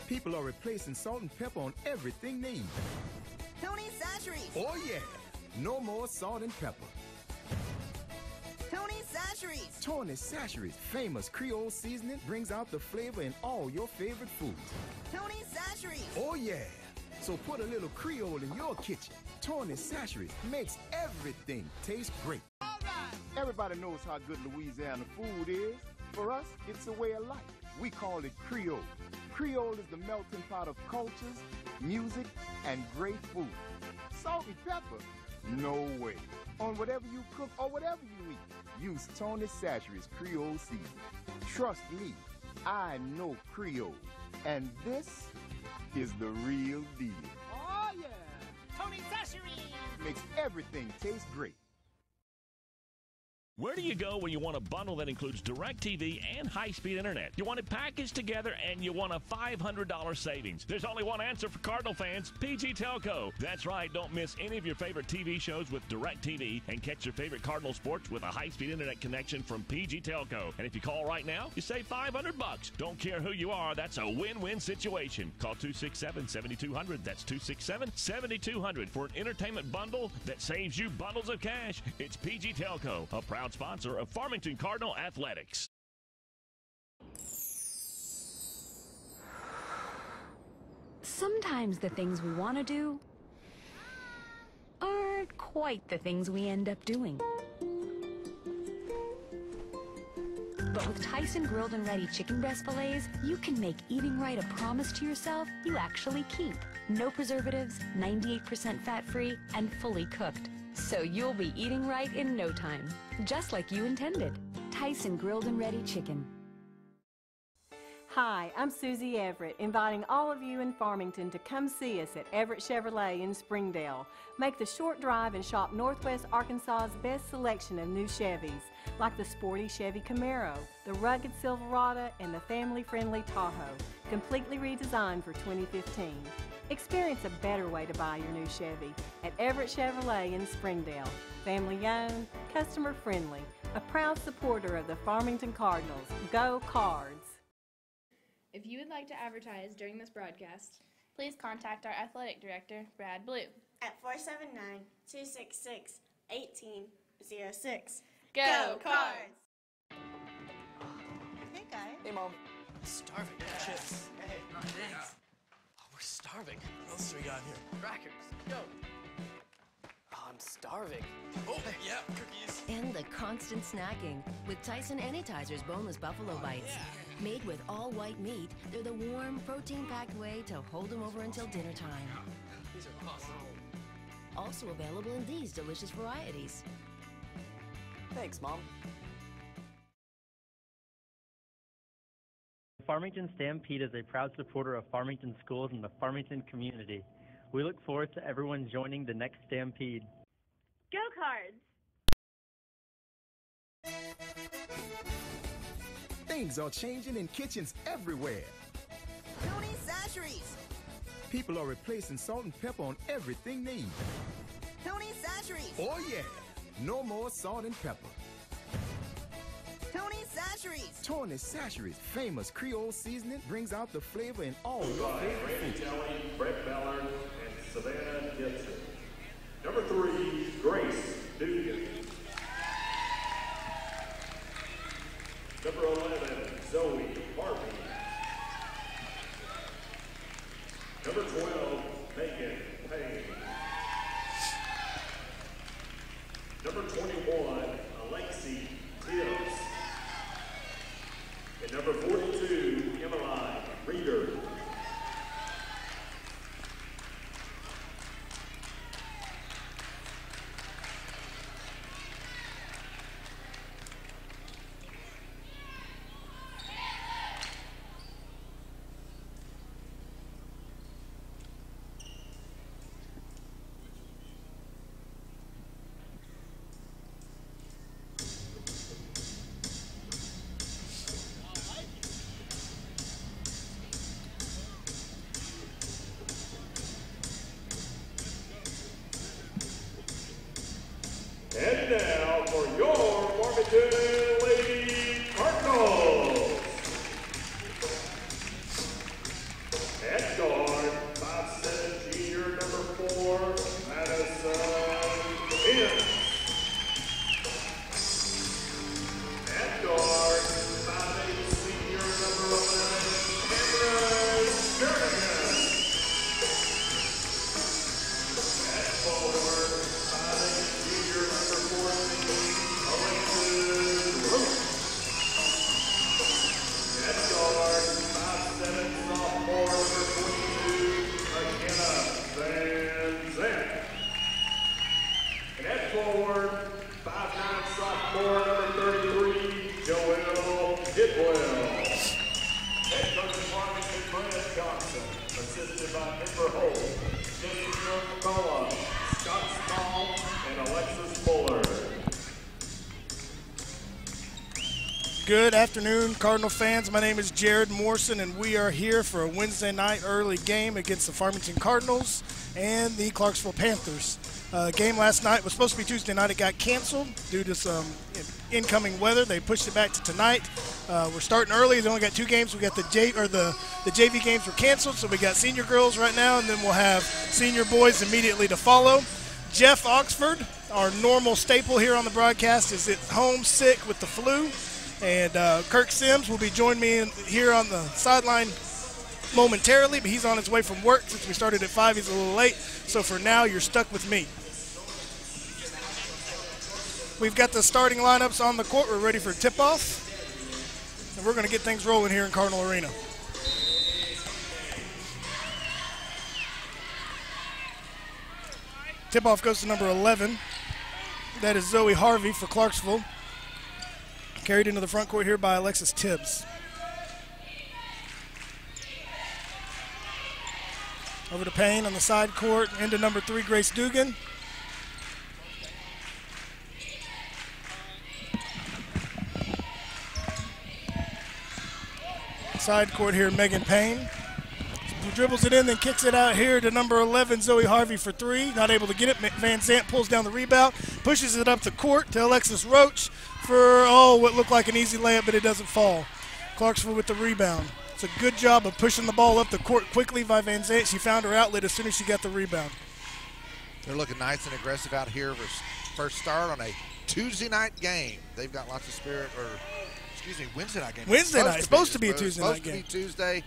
People are replacing salt and pepper on everything they eat. Tony's Sasheries. Oh yeah, no more salt and pepper. Tony's Sasheries. Tony's Sasheries, famous Creole seasoning, brings out the flavor in all your favorite foods. Tony's Sasheries. Oh yeah, so put a little Creole in your kitchen. Tony's Sasheries makes everything taste great. All right. Everybody knows how good Louisiana food is. For us, it's a way of life. We call it Creole. Creole is the melting pot of cultures, music, and great food. Salt and pepper? No way. On whatever you cook or whatever you eat, use Tony's Sasheries Creole seasoning. Trust me, I know Creole. And this is the real deal. Oh, yeah. Tony's Sasheries. Makes everything taste great. Where do you go when you want a bundle that includes DirecTV and high-speed internet? You want it packaged together and you want a $500 savings. There's only one answer for Cardinal fans, PG Telco. That's right, don't miss any of your favorite TV shows with DirecTV and catch your favorite Cardinal sports with a high-speed internet connection from PG Telco. And if you call right now, you save $500. Don't care who you are, that's a win-win situation. Call 267-7200. That's 267-7200 for an entertainment bundle that saves you bundles of cash. It's PG Telco, a proud sponsor of Farmington Cardinal Athletics. Sometimes the things we want to do aren't quite the things we end up doing. But with Tyson grilled and ready chicken breast fillets, you can make eating right a promise to yourself you actually keep. No preservatives, 98% fat-free, and fully cooked. So you'll be eating right in no time, just like you intended. Tyson grilled and ready chicken. Hi, I'm Susie Everett, inviting all of you in Farmington to come see us at Everett Chevrolet in Springdale. Make the short drive and shop Northwest Arkansas's best selection of new Chevys, like the sporty Chevy Camaro, the rugged Silverado, and the family-friendly Tahoe, completely redesigned for 2015. Experience a better way to buy your new Chevy at Everett Chevrolet in Springdale. Family-owned, customer-friendly, a proud supporter of the Farmington Cardinals. Go Cards! If you would like to advertise during this broadcast, please contact our athletic director, Brad Blue, at 479-266-1806. Go Cards! Hey, guy. Hey, Mom. I'm starving. Chips. Hey, thanks. Oh, we're starving. What else do we got here? Crackers. Go. Oh, I'm starving. Oh, yeah, cookies. And the constant snacking with Tyson Anytizers Boneless Buffalo Bites. Yeah. Made with all white meat, they're the warm, protein-packed way to hold them over until dinner time. These are awesome. Also available in these delicious varieties. Thanks, Mom. Farmington Stampede is a proud supporter of Farmington schools and the Farmington community. We look forward to everyone joining the next Stampede. Go Cards! Things are changing in kitchens everywhere. Tony's Sasheries. People are replacing salt and pepper on everything they eat. Tony's Sasheries. Oh yeah, no more salt and pepper. Tony's Sasheries. Tony's Sasheries, famous Creole seasoning, brings out the flavor in all your favorite foods. Kelly, Brett Ballard, and Savannah Gibson. Number 3, Grace Dugan. Number 11, Zoe Harvey. Number 12, Megan Payne. Number 21, Alexi Tibbs. And number 42, Emmeline Reeder. for Hope, Jessica McCullough, Scott Small, and Alexis Fuller. Good afternoon, Cardinal fans. My name is Jared Morrison, and we are here for a Wednesday night early game against the Farmington Cardinals and the Clarksville Panthers. Game last night was supposed to be Tuesday night. It got canceled due to some incoming weather. They pushed it back to tonight. We're starting early. They only got 2 games. We got the JV games were canceled, so we got senior girls right now, and then we'll have senior boys immediately to follow. Jeff Oxford, our normal staple here on the broadcast, is at home sick with the flu. And Kirk Sims will be joining me here on the sideline momentarily, but he's on his way from work. Since we started at 5, he's a little late. So for now, you're stuck with me. We've got the starting lineups on the court. We're ready for tip-off. And we're going to get things rolling here in Cardinal Arena. Tip-off goes to number 11. That is Zoe Harvey for Clarksville. Carried into the front court here by Alexis Tibbs. Over to Payne on the side court. Into number 3, Grace Dugan. Side court here, Megan Payne. Dribbles it in, then kicks it out here to number 11, Zoe Harvey for 3. Not able to get it. Van Zant pulls down the rebound, pushes it up the court to Alexis Roach for, what looked like an easy layup, but it doesn't fall. Clarksville with the rebound. It's a good job of pushing the ball up the court quickly by Van Zant. She found her outlet as soon as she got the rebound. They're looking nice and aggressive out here for first start on a Tuesday night game. They've got lots of spirit, Wednesday night game. Wednesday night. It's supposed to be a Tuesday night game. Supposed to be Tuesday.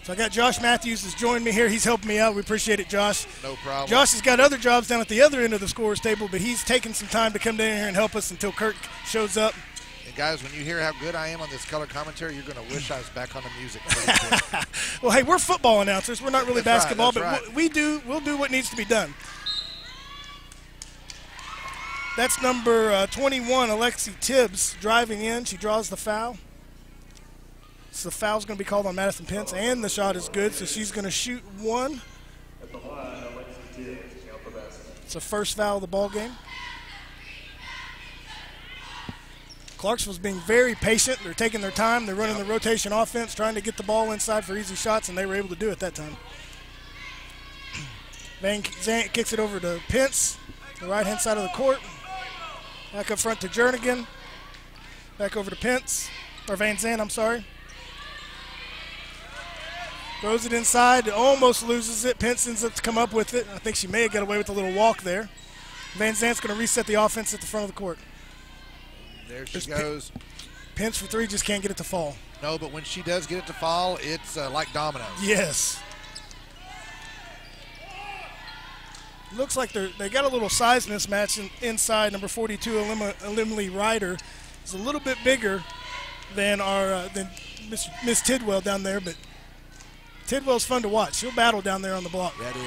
So I got Josh Matthews has joined me here. He's helping me out. We appreciate it, Josh. No problem. Josh has got other jobs down at the other end of the scorer's table, but he's taking some time to come down here and help us until Kirk shows up. And guys, when you hear how good I am on this color commentary, you're going to wish I was back on the music. Well, hey, we're football announcers. We're not really basketball, right, but right. We'll do what needs to be done. That's number 21, Alexi Tibbs, driving in. She draws the foul. So the foul's going to be called on Madison Pence, and the shot is good, so she's going to shoot 1. At the line, Alexis Tibbs, count the basket. It's the first foul of the ball game. Clarksville's being very patient. They're taking their time. They're running the rotation offense, trying to get the ball inside for easy shots, and they were able to do it that time. Van Zant kicks it over to Pence, the right-hand side of the court. Back up front to Jernigan. Back over to Pence, or Van Zant, I'm sorry. Throws it inside, almost loses it. Pence ends up to come up with it. I think she may have got away with a little walk there. Van Zant's going to reset the offense at the front of the court. There she goes. Pence for 3, just can't get it to fall. No, but when she does get it to fall, it's like dominoes. Yes. Looks like they got a little size mismatch inside. Number 42, Elimley Ryder, is a little bit bigger than than Miss Tidwell down there, but Tidwell's fun to watch. She'll battle down there on the block. That is.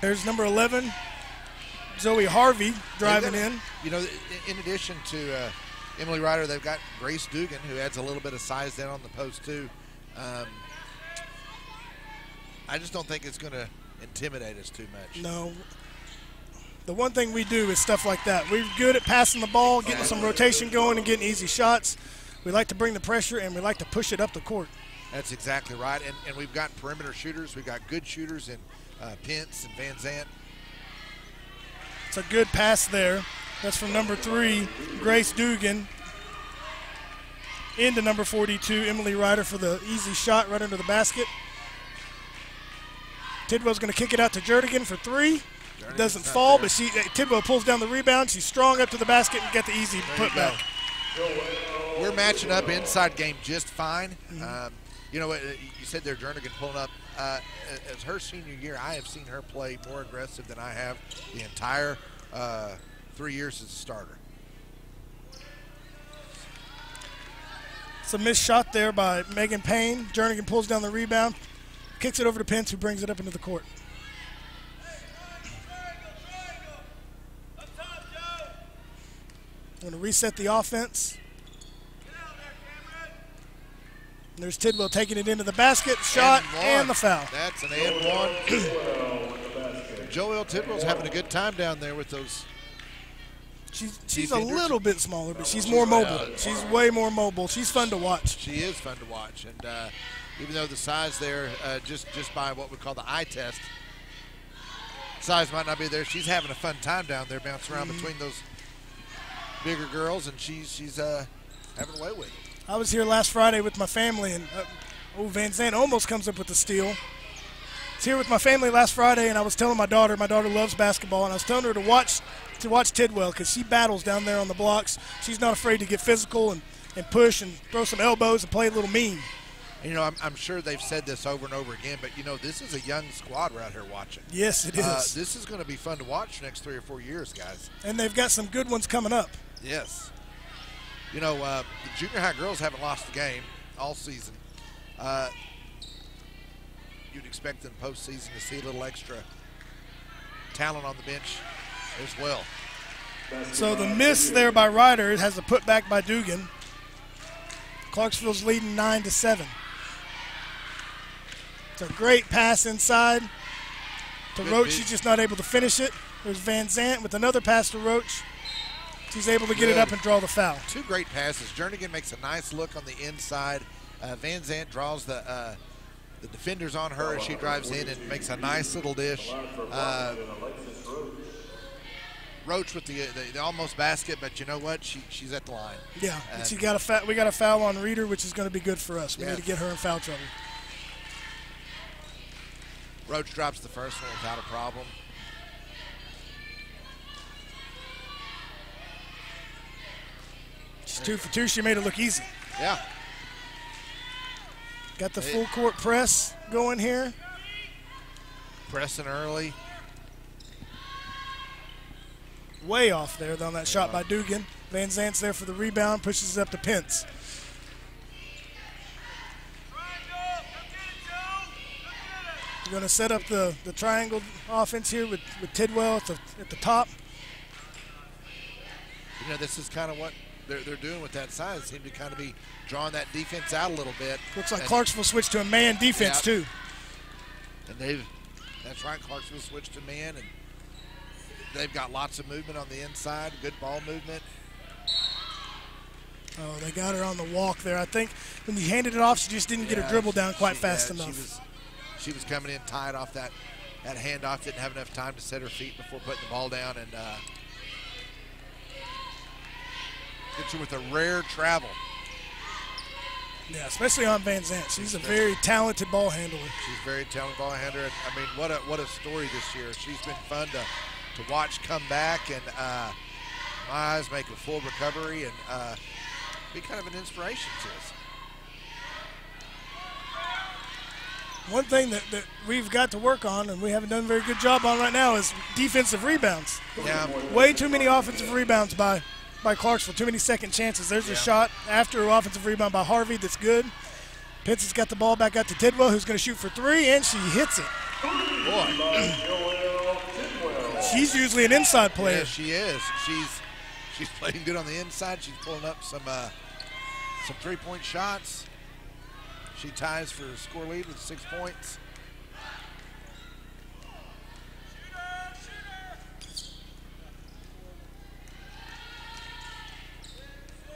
There's number 11, Zoe Harvey, driving in. You know, in addition to Emily Ryder, they've got Grace Dugan, who adds a little bit of size down on the post, too. I just don't think it's going to intimidate us too much. No. The one thing we do is stuff like that. We're good at passing the ball, getting some rotation going, and getting easy shots. We like to bring the pressure, and we like to push it up the court. That's exactly right. And we've got perimeter shooters. We've got good shooters in Pence and Van Zant. It's a good pass there. That's from number 3, Grace Dugan, into number 42, Emily Ryder, for the easy shot right under the basket. Tidwell's going to kick it out to Jernigan for 3. Doesn't fall, but Tidwell pulls down the rebound. She's strong up to the basket and get the easy putback. We're matching up inside game just fine. You know what, you said there, Jernigan pulling up. As her senior year, I have seen her play more aggressive than I have the entire 3 years as a starter. It's a missed shot there by Megan Payne. Jernigan pulls down the rebound, kicks it over to Pence, who brings it up into the court. Going to reset the offense. There's Tidwell taking it into the basket, shot, and the foul. That's an and one. Joelle Tidwell's having a good time down there with those. She's a little bit smaller, but she's more mobile. She's way more mobile. She's fun to watch. She is fun to watch, and even though the size there, just by what we call the eye test, size might not be there. She's having a fun time down there, bouncing around between those bigger girls, and she's having a way with it. I was here last Friday with my family, and Van Zandt almost comes up with the steal. I was here with my family last Friday, and I was telling my daughter loves basketball, and I was telling her to watch Tidwell because she battles down there on the blocks. She's not afraid to get physical and push and throw some elbows and play a little mean. You know, I'm sure they've said this over and over again, but, you know, this is a young squad we're out here watching. Yes, it is. This is going to be fun to watch the next 3 or 4 years, guys. And they've got some good ones coming up. Yes. You know, the junior high girls haven't lost a game all season. You'd expect in postseason to see a little extra talent on the bench as well. So the miss there by Ryder has a putback by Dugan. Clarksville's leading 9-7. It's a great pass inside to Roach. She's just not able to finish it. There's Van Zandt with another pass to Roach. She's able to get it up and draw the foul. 2 great passes. Jernigan makes a nice look on the inside. Van Zandt draws the defenders on her as she drives in and makes a nice little dish. Roach with the almost basket, but you know what? She's at the line. Yeah, we got a foul on Reeder, which is going to be good for us. We need to get her in foul trouble. Roach drops the first one without a problem. She's 2 for 2. She made it look easy. Yeah. Got the full court press going here. Pressing early. Way off there on that shot by Dugan. Van Zandt's there for the rebound, pushes it up to Pence. We're going to set up the triangle offense here with Tidwell at the top. You know, this is kind of what they're doing with that size. Seem to kind of be drawing that defense out a little bit. Looks like Clarksville switched to a man defense too. And that's right, Clarksville switched to man, and they've got lots of movement on the inside, good ball movement. Oh, they got her on the walk there. I think when you handed it off, she just didn't get her dribble down quite fast enough. She was coming in tight off that handoff, didn't have enough time to set her feet before putting the ball down, and get you with a rare travel. Yeah, especially on Van Zandt. She's a very talented ball handler. She's a very talented ball handler. And, I mean, what a story this year. She's been fun to watch come back, and my eyes make a full recovery and be kind of an inspiration to us. One thing that we've got to work on, and we haven't done a very good job on right now, is defensive rebounds. Yeah. Way too many offensive rebounds by Clarksville. Too many second chances. There's a shot after an offensive rebound by Harvey that's good. Pitts has got the ball back out to Tidwell, who's going to shoot for 3, and she hits it. Boy. She's usually an inside player. Yeah, she is. She's playing good on the inside. She's pulling up some three-point shots. She ties for a score lead with 6 points.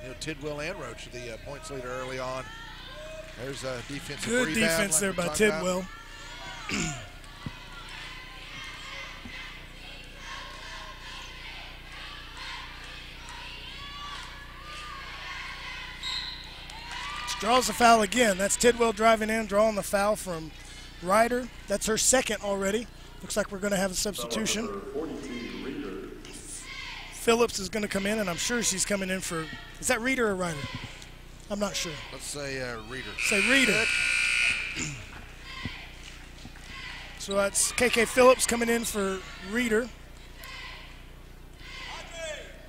You know, Tidwell and Roach are the points leader early on. There's a defensive good rebound. Good defense there by Tidwell. Draws the foul again. That's Tidwell driving in, drawing the foul from Ryder. That's her second already. Looks like we're going to have a substitution. Phillips is going to come in, and I'm sure she's coming in for – is that Reeder or Ryder? I'm not sure. Let's say Reeder. Say Reeder. So that's KK Phillips coming in for Reeder.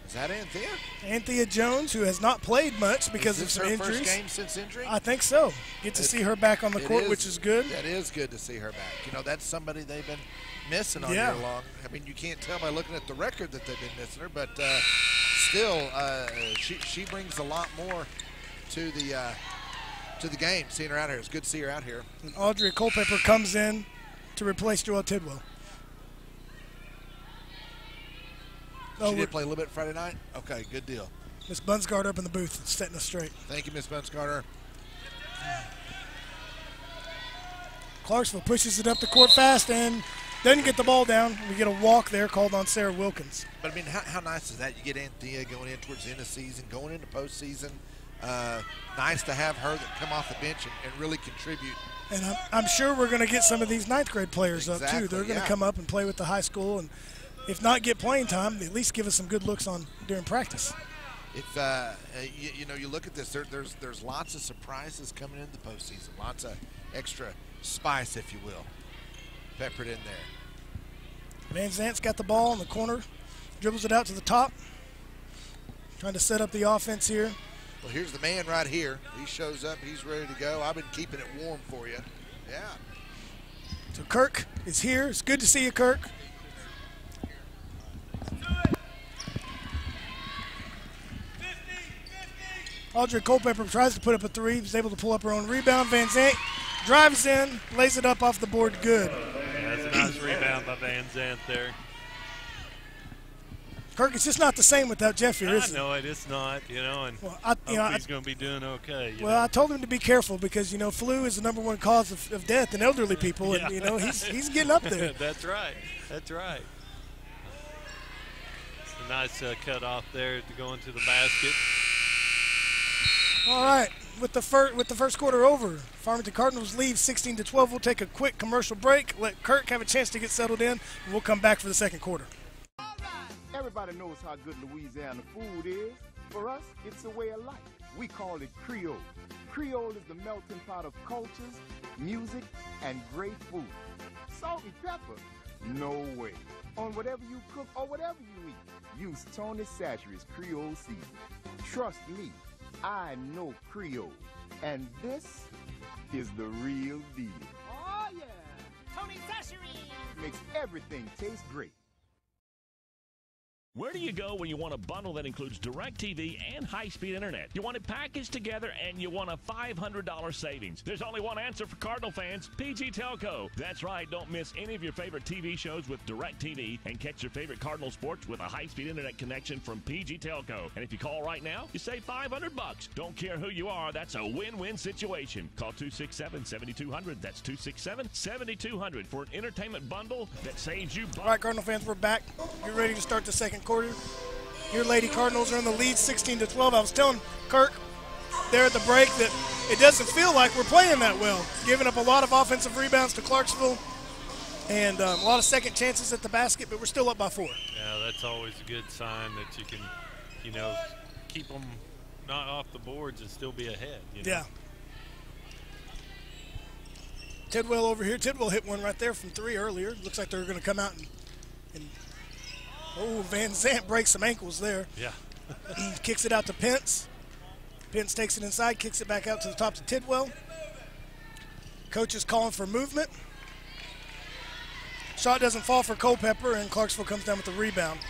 Is that Anthea? Anthea Jones, who has not played much because of some injuries. First game since injury? I think so. Get to see her back on the court, which is good. That is good to see her back. You know, that's somebody they've been missing all year long. I mean, you can't tell by looking at the record that they've been missing her, but still, she brings a lot more to to the game, seeing her out here. It's good to see her out here. And Audrey Culpepper comes in to replace Joelle Tidwell. She did play a little bit Friday night? Okay, good deal. Miss Bunsgard up in the booth setting us straight. Thank you, Miss Bunsgard. Clarksville pushes it up the court fast and doesn't get the ball down. We get a walk there called on Sarah Wilkins. But, I mean, how nice is that? You get Anthea going in towards the end of the season, going into postseason. Nice to have her that come off the bench and really contribute. And I'm sure we're going to get some of these ninth grade players up, too. They're going to yeah. come up and play with the high school, and if not get playing time, at least give us some good looks on during practice. If you look at this, there's lots of surprises coming into the postseason, lots of extra spice, if you will, peppered in there. Van Zant's got the ball in the corner, dribbles it out to the top, trying to set up the offense here. Well, here's the man right here. He shows up. He's ready to go. I've been keeping it warm for you. Yeah. So Kirk is here. It's good to see you, Kirk. Audrey Culpepper tries to put up a three. Was able to pull up her own rebound. Van Zant drives in, lays it up off the board. Good. Yeah, that's a nice rebound by Van Zant there. Kirk, it's just not the same without Jeff here, is it? No, it's not, and well, he's going to be doing okay. I told him to be careful because, flu is the #1 cause of death in elderly people, and, he's getting up there. That's right. That's right. It's a nice cut off there to go into the basket. All right, with the first quarter over, Farmington Cardinals lead 16-12. We'll take a quick commercial break, let Kirk have a chance to get settled in, and we'll come back for the second quarter. Everybody knows how good Louisiana food is. For us, it's a way of life. We call it Creole. Creole is the melting pot of cultures, music, and great food. Salt and pepper? No way. On whatever you cook or whatever you eat, use Tony Chachere's Creole seasoning. Trust me, I know Creole, and this is the real deal. Oh, yeah. Tony Chachere's makes everything taste great. Where do you go when you want a bundle that includes DirecTV and high-speed internet? You want it packaged together and you want a $500 savings. There's only one answer for Cardinal fans, PG Telco. That's right, don't miss any of your favorite TV shows with DirecTV and catch your favorite Cardinal sports with a high-speed internet connection from PG Telco. And if you call right now, you save $500. Don't care who you are, that's a win-win situation. Call 267-7200. That's 267-7200 for an entertainment bundle that saves you. All right, Cardinal fans, we're back. You're ready to start the second quarter. Your Lady Cardinals are in the lead 16-12. I was telling Kirk there at the break that it doesn't feel like we're playing that well. Giving up a lot of offensive rebounds to Clarksville and a lot of second chances at the basket, but we're still up by 4. Yeah, that's always a good sign that you can, keep them not off the boards and still be ahead. Yeah. Tidwell over here. Tidwell hit one right there from 3 earlier. Looks like they're going to come out and Van Zant breaks some ankles there. Yeah. Kicks it out to Pence. Pence takes it inside, kicks it back out to the top to Tidwell. Coach is calling for movement. Shot doesn't fall for Culpepper, and Clarksville comes down with the rebound.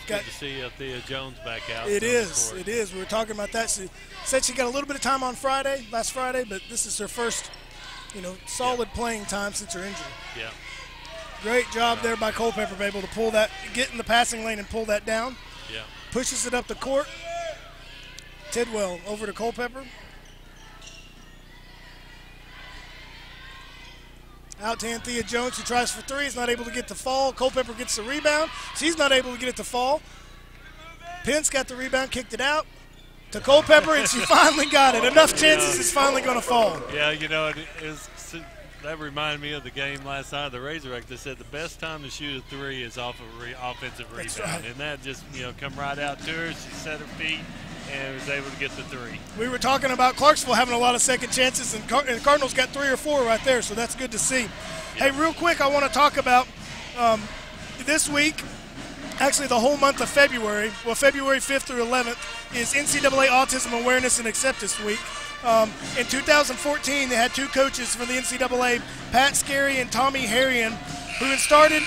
Good to see Thea Jones back out. It is. We were talking about that. She said she got a little bit of time on last Friday, but this is her first, solid playing time since her injury. Yeah. Great job there by Culpepper, able to pull that, get in the passing lane and pull that down. Yeah. Pushes it up the court. Tidwell over to Culpepper. Out to Anthea Jones, who tries for 3. Is not able to get the fall. Culpepper gets the rebound. She's not able to get it to fall. Pence got the rebound, kicked it out to Culpepper, and she finally got it. Enough chances, it's finally going to fall. Yeah, that reminded me of the game last night. The Razorback that said the best time to shoot a 3 is off of offensive rebound. Right. And that just, come right out to her. She set her feet and was able to get the 3. We were talking about Clarksville having a lot of second chances, and the Cardinals got 3 or 4 right there, so that's good to see. Yeah. Hey, real quick, I want to talk about this week, actually the whole month of February. Well, February 5th through 11th is NCAA Autism Awareness and Acceptance Week. In 2014, they had 2 coaches for the NCAA, Pat Scarry and Tommy Harrion, who had started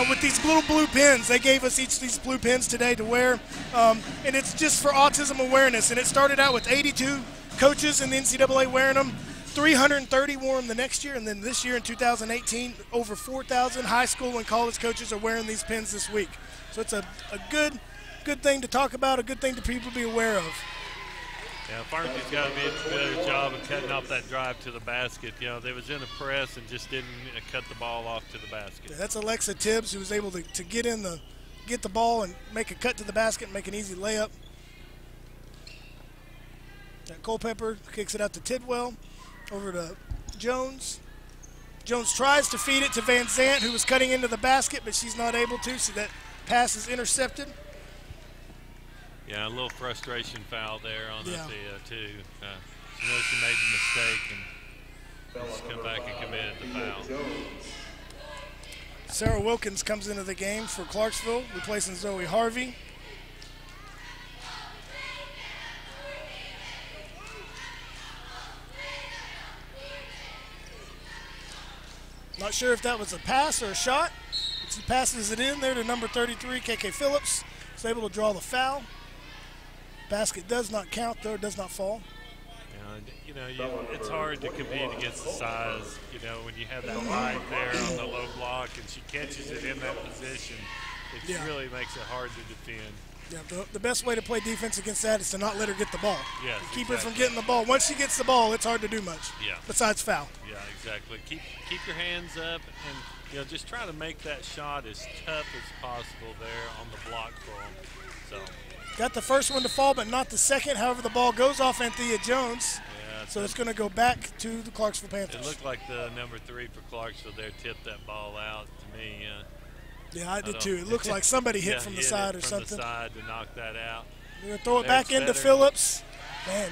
with these little blue pins. They gave us each these blue pins today to wear, and it's just for autism awareness. And it started out with 82 coaches in the NCAA wearing them. 330 wore them the next year, and then this year in 2018, over 4,000 high school and college coaches are wearing these pins this week. So it's a good thing to talk about, a good thing to people to be aware of. Yeah, Farmington's got to be a better job of cutting off that drive to the basket. You know, they was in a press and just didn't cut the ball off to the basket. Yeah, that's Alexa Tibbs, who was able to get the ball and make a cut to the basket and make an easy layup. Culpepper kicks it out to Tidwell. Over to Jones. Jones tries to feed it to Van Zant, who was cutting into the basket, but she's not able to, so that pass is intercepted. Yeah, a little frustration foul there on Anthea, too. She knows she made the mistake and just come back and committed the foul. Sarah Wilkins comes into the game for Clarksville, replacing Zoe Harvey. Not sure if that was a pass or a shot. She passes it in there to number 33, KK Phillips. Is able to draw the foul. Basket does not count, though. It does not fall. You know, it's hard to compete against the size. You know, when you have that wide there on the low block and she catches it in that position, it really makes it hard to defend. Yeah, the best way to play defense against that is to not let her get the ball. Yes, keep her from getting the ball. Once she gets the ball, it's hard to do much. Yeah. Besides foul. Yeah, exactly. Keep your hands up and just try to make that shot as tough as possible there on the block for them. So. Got the first one to fall, but not the second. However, the ball goes off Anthea Jones. Yeah, so it's going to go back to the Clarksville Panthers. It looked like the number 3 for Clarksville there tipped that ball out to me. Yeah, I did too. It looks like somebody hit from the side or something. From the side to knock that out. They're going to throw it back into Phillips. Man,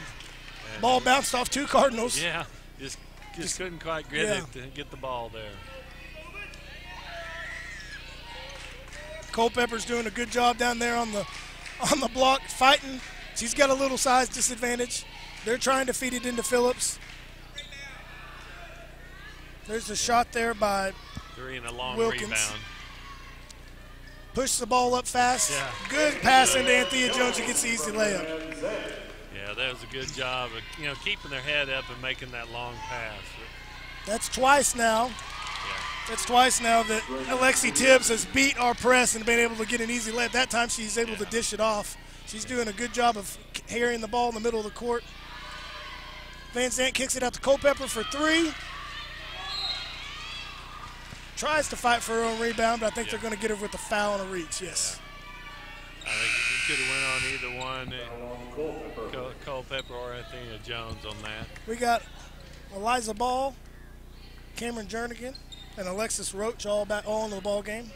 ball bounced off 2 Cardinals. Yeah, just couldn't quite get it to get the ball there. Culpepper's doing a good job down there on the block, fighting. She's got a little size disadvantage. They're trying to feed it into Phillips. There's a shot there by 3 and a long Wilkins. Rebound. Push the ball up fast. Yeah. Good pass into Anthea Jones. She gets the easy layup. Yeah, that was a good job of keeping their head up and making that long pass. That's twice now. Yeah. That's twice now that Alexi Tibbs has beat our press and been able to get an easy layup. That time she's able to dish it off. She's doing a good job of carrying the ball in the middle of the court. Van Zant kicks it out to Culpepper for 3. Tries to fight for her own rebound, but I think they're going to get her with a foul and a reach, yes. Yeah. I think it could have went on either one, Culpepper or Anthea Jones on that. We got Eliza Ball, Cameron Jernigan, and Alexis Roach all in the ball game.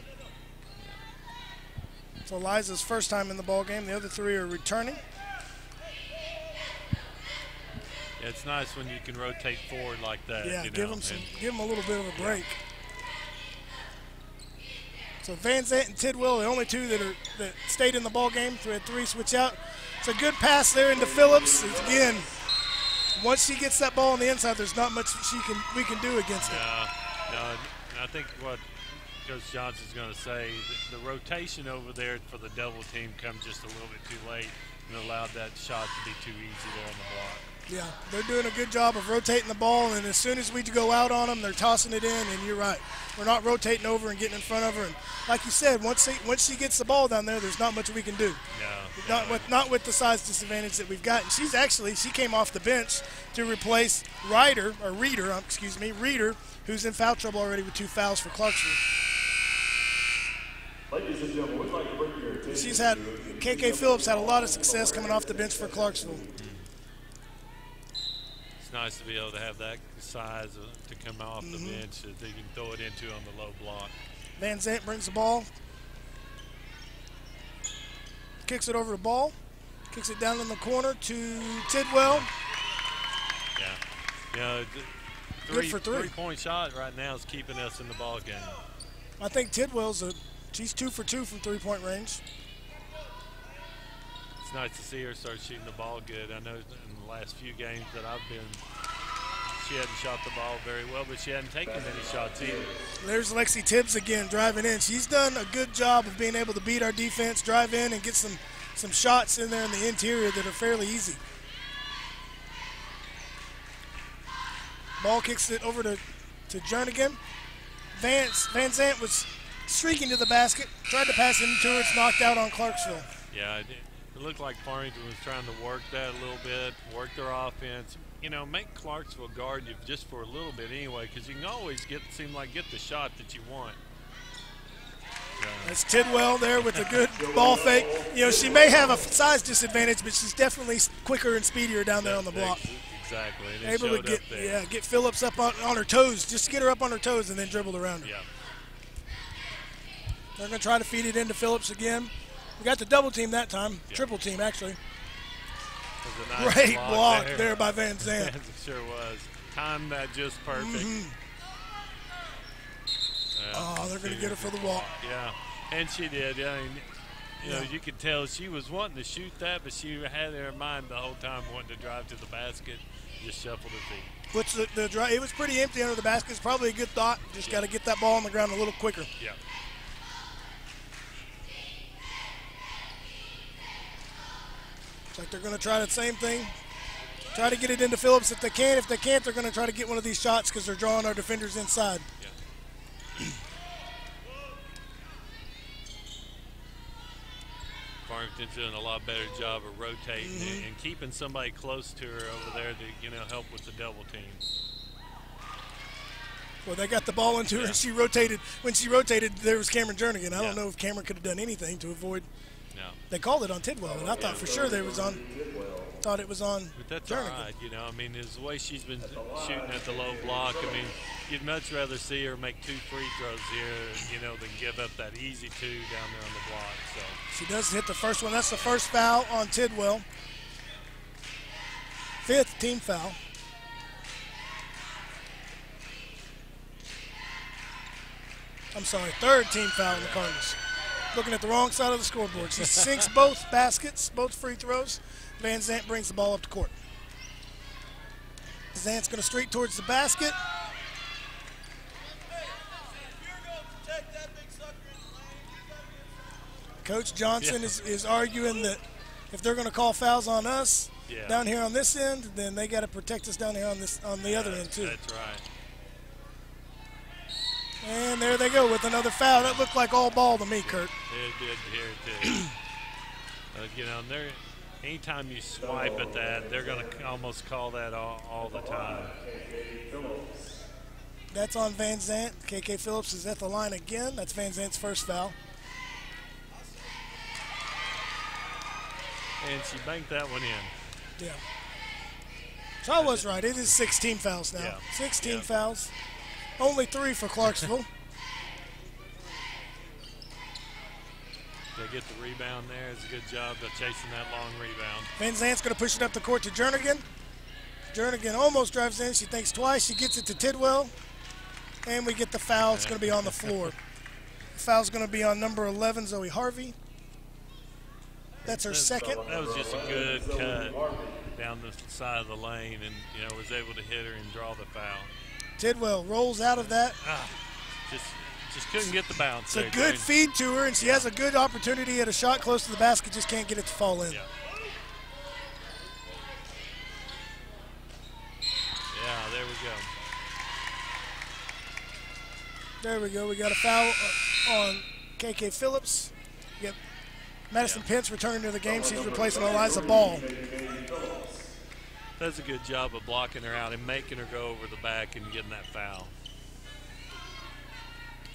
It's Eliza's first time in the ball game. The other 3 are returning. Yeah, it's nice when you can rotate forward like that. Yeah, give them a little bit of a break. So Van Zant and Tidwell are the only 2 that stayed in the ball game. We had 3 switch out. It's a good pass there into Phillips. Again, once she gets that ball on the inside, there's not much we can do against it. No, I think what Coach Johnson's going to say, the rotation over there for the double team comes just a little bit too late and allowed that shot to be too easy there on the block. Yeah, they're doing a good job of rotating the ball, and as soon as we go out on them, they're tossing it in, and you're right. We're not rotating over and getting in front of her. And like you said, once she gets the ball down there, there's not much we can do. No. Not with the size disadvantage that we've got. And she came off the bench to replace Reeder, who's in foul trouble already with 2 fouls for Clarksville. Ladies and gentlemen, we'd like to bring your attention. KK Phillips had a lot of success coming off the bench for Clarksville. It's nice to be able to have that size to come off the bench that they can throw it into on the low block. Van Zant brings the ball. Kicks it over to Ball. Kicks it down in the corner to Tidwell. Yeah. Good for 3. 3-point shot right now is keeping us in the ball game. I think Tidwell's she's 2 for 2 from 3-point range. It's nice to see her start shooting the ball good. I know in the last few games that I've been, she hadn't shot the ball very well, but she hadn't taken any shots either. There's Lexi Tibbs again driving in. She's done a good job of being able to beat our defense, drive in, and get some shots in there in the interior that are fairly easy. Ball kicks it over to Jernigan. Van Zant was streaking to the basket, tried to pass it into her. It's knocked out on Clarksville. Yeah, it looked like Farmington was trying to work that a little bit, work their offense. You know, make Clarksville guard you just for a little bit anyway, because you can always get the shot that you want. That's Tidwell there with a good ball fake. You know, she may have a size disadvantage, but she's definitely quicker and speedier down there on the block. Exactly. And able to get Phillips up on her toes, just get her up on her toes and then dribble around her. Yeah. They're going to try to feed it into Phillips again. We got the double team that time, triple team actually. Nice Great block there by Van Zandt. It sure was. Timed that just perfect. They're going to get her for the walk. Yeah, and she did. I mean, you know, you could tell she was wanting to shoot that, but she had in her mind the whole time wanting to drive to the basket, just shuffled her feet. Which the drive, it was pretty empty under the basket. It's probably a good thought. Just got to get that ball on the ground a little quicker. Yeah. It's like they're going to try the same thing. Try to get it into Phillips if they can. If they can't, they're going to try to get one of these shots because they're drawing our defenders inside. Yeah. Farmington's doing a lot better job of rotating and keeping somebody close to her over there to, you know, help with the double team. Well, they got the ball into her and she rotated. When she rotated, there was Cameron Jernigan. I don't know if Cameron could have done anything to avoid. No. They called it on Tidwell, and I thought for sure it was on. Thought it was on. But that's Jernigan. all right, you know. I mean, the way she's been shooting at the low block. I mean, you'd much rather see her make 2 free throws here, you know, than give up that easy 2 down there on the block. So she does hit the first one. That's the first foul on Tidwell. 5th team foul. I'm sorry, 3rd team foul on the Cardinals. Looking at the wrong side of the scoreboard. She sinks both baskets, both free throws. Van Zandt brings the ball up the court. Zant's going to streak towards the basket. Coach Johnson is arguing that if they're going to call fouls on us down here on this end, then they got to protect us down here on the other end too. That's right. And there they go with another foul. That looked like all ball to me, Kurt. It did here too. You know, anytime you swipe at that, they're going to almost call that all the time. That's on Van Zandt. KK Phillips is at the line again. That's Van Zandt's first foul. And she banked that one in. Yeah. So I was right. It is 16 fouls now. Yeah. 16 fouls. Only 3 for Clarksville. They get the rebound there. It's a good job of chasing that long rebound. Van Zandt's going to push it up the court to Jernigan. Jernigan almost drives in. She thinks twice. She gets it to Tidwell. And we get the foul. It's going to be on the floor. The foul's going to be on number 11, Zoe Harvey. That's her second. That was just a good cut down the side of the lane and, you know, was able to hit her and draw the foul. Tidwell rolls out of that. Just couldn't get the bounce. It's a good feed to her, and she has a good opportunity at a shot close to the basket, just can't get it to fall in. Yeah, there we go. There we go. We got a foul on KK Phillips. We got Madison Pence returning to the game. She's replacing Eliza Ball. Does a good job of blocking her out and making her go over the back and getting that foul.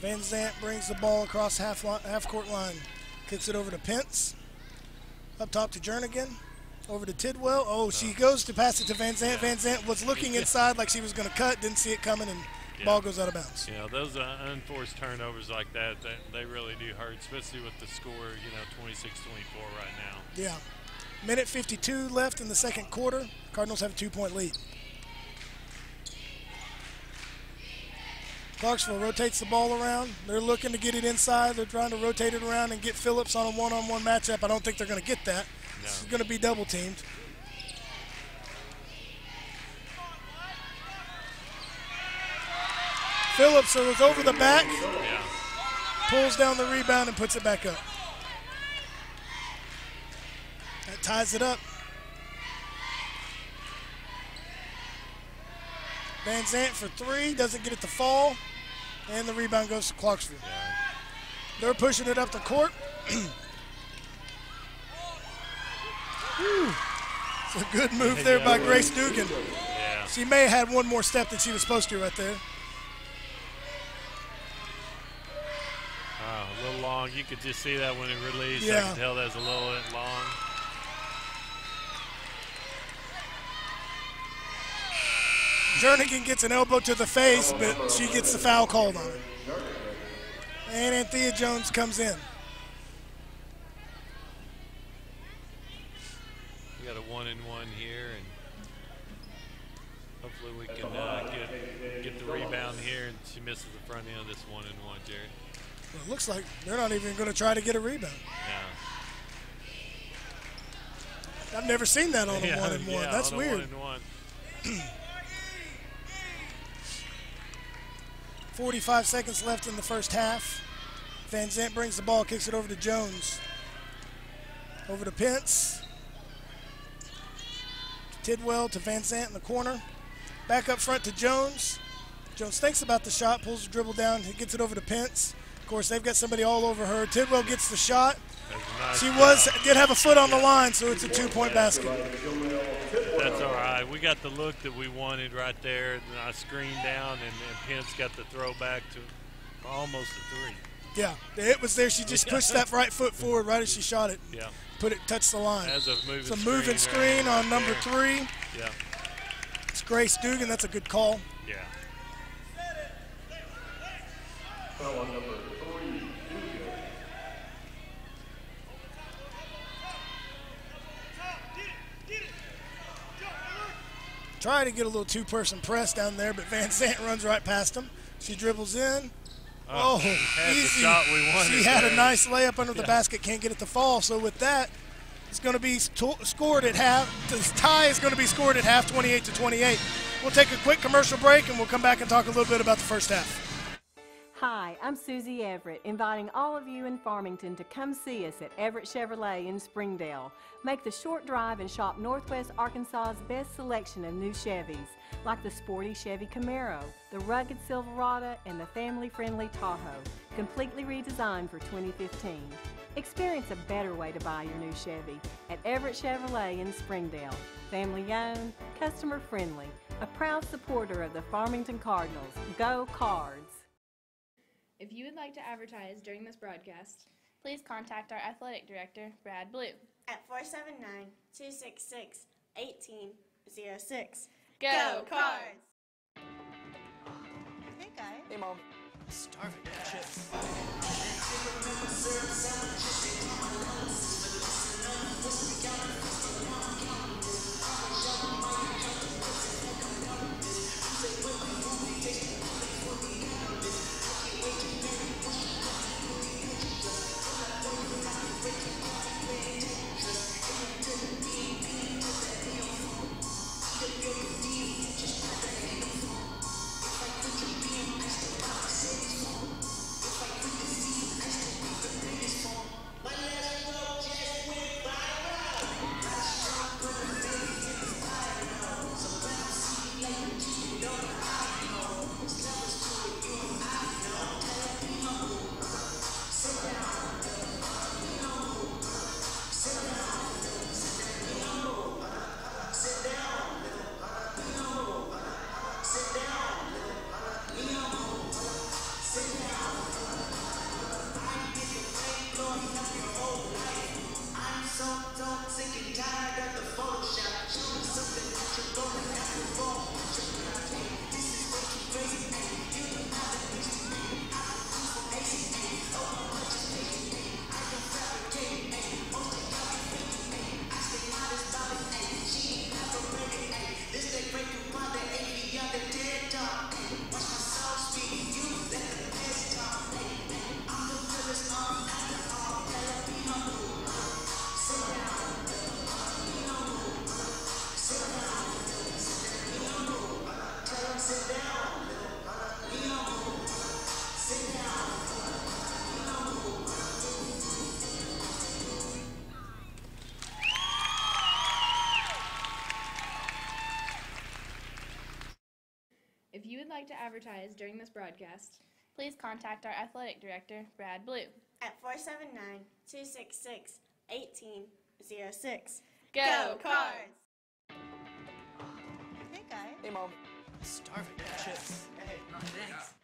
Van Zandt brings the ball across half-court line. Kicks it over to Pence. Up top to Jernigan. Over to Tidwell. Oh, she goes to pass it to Van Zandt. Van Zandt was looking inside like she was going to cut. Didn't see it coming, and ball goes out of bounds. You know, those unforced turnovers like that, they really do hurt, especially with the score, you know, 26-24 right now. Yeah. Minute 52 left in the second quarter. Cardinals have a 2-point lead. Clarksville rotates the ball around. They're looking to get it inside. They're trying to rotate it around and get Phillips on a one-on-one matchup. I don't think they're going to get that. No. She's going to be double-teamed. Phillips is over the back, pulls down the rebound and puts it back up. That ties it up. Van Zant for three, doesn't get it to fall, and the rebound goes to Clarksville. Yeah. They're pushing it up the court. It's a good move there by Grace Dugan. Yeah. She may have had one more step than she was supposed to right there. A little long. You could just see that when it released. Yeah. I could tell that was a little bit long. Jernigan gets an elbow to the face, but she gets the foul called on her. And Anthea Jones comes in. We got a 1-and-1 here, and hopefully we can get the rebound here, and she misses the front end of this 1-and-1, Jared. Well, it looks like they're not even going to try to get a rebound. Yeah. I've never seen that on a 1-and-1. Yeah, That's on weird. 1-and-1. 45 seconds left in the first half. Van Zant brings the ball, kicks it over to Jones. Over to Pence. Tidwell to Van Zant in the corner. Back up front to Jones. Jones thinks about the shot, pulls the dribble down, he gets it over to Pence. Of course, they've got somebody all over her. Tidwell gets the shot. Nice Did have a foot on the line, so it's a 2-point basket. That's all right. We got the look that we wanted right there. And I screened down, and Pence got the throw back to almost a three. Yeah, the hit was there. She just pushed that right foot forward right as she shot it. Yeah. Touched the line. As a it's a moving screen on number 3. Yeah. It's Grace Dugan. That's a good call. Yeah. Foul on number 3, Dugan. Try to get a little two-person press down there, but Van Zant runs right past him. She dribbles in. Easy. The shot we wanted. She had a nice layup under the basket, can't get it to fall. So with that, it's going to be scored at half. This tie is going to be scored at half, 28-28. We'll take a quick commercial break, and we'll come back and talk a little bit about the first half. Hi, I'm Susie Everett, inviting all of you in Farmington to come see us at Everett Chevrolet in Springdale. Make the short drive and shop Northwest Arkansas's best selection of new Chevys, like the sporty Chevy Camaro, the rugged Silverado, and the family-friendly Tahoe, completely redesigned for 2015. Experience a better way to buy your new Chevy at Everett Chevrolet in Springdale. Family-owned, customer-friendly, a proud supporter of the Farmington Cardinals. Go Cards! If you would like to advertise during this broadcast, please contact our athletic director, Brad Blue, at 479-266-1806. Go Cards! Hey, guys. Hey, Mom. I'm starving for chips. If you would like to advertise during this broadcast, please contact our athletic director, Brad Blue, at 479-266-1806. Go Cards! Hey, guys. Hey, Mom. Starving. Chips. Hey. Oh, thanks.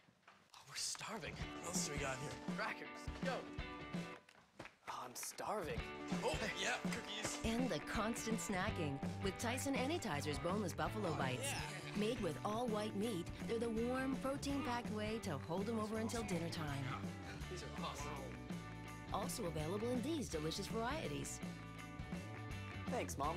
Oh, we're starving. What else do we got in here? Crackers. Go. Oh, I'm starving. Oh, yeah, cookies. And the constant snacking with Tyson Anytizers Boneless Buffalo Bites. Made with all white meat, they're the warm, protein-packed way to hold them over until dinner time. These are awesome. Also available in these delicious varieties. Thanks, Mom.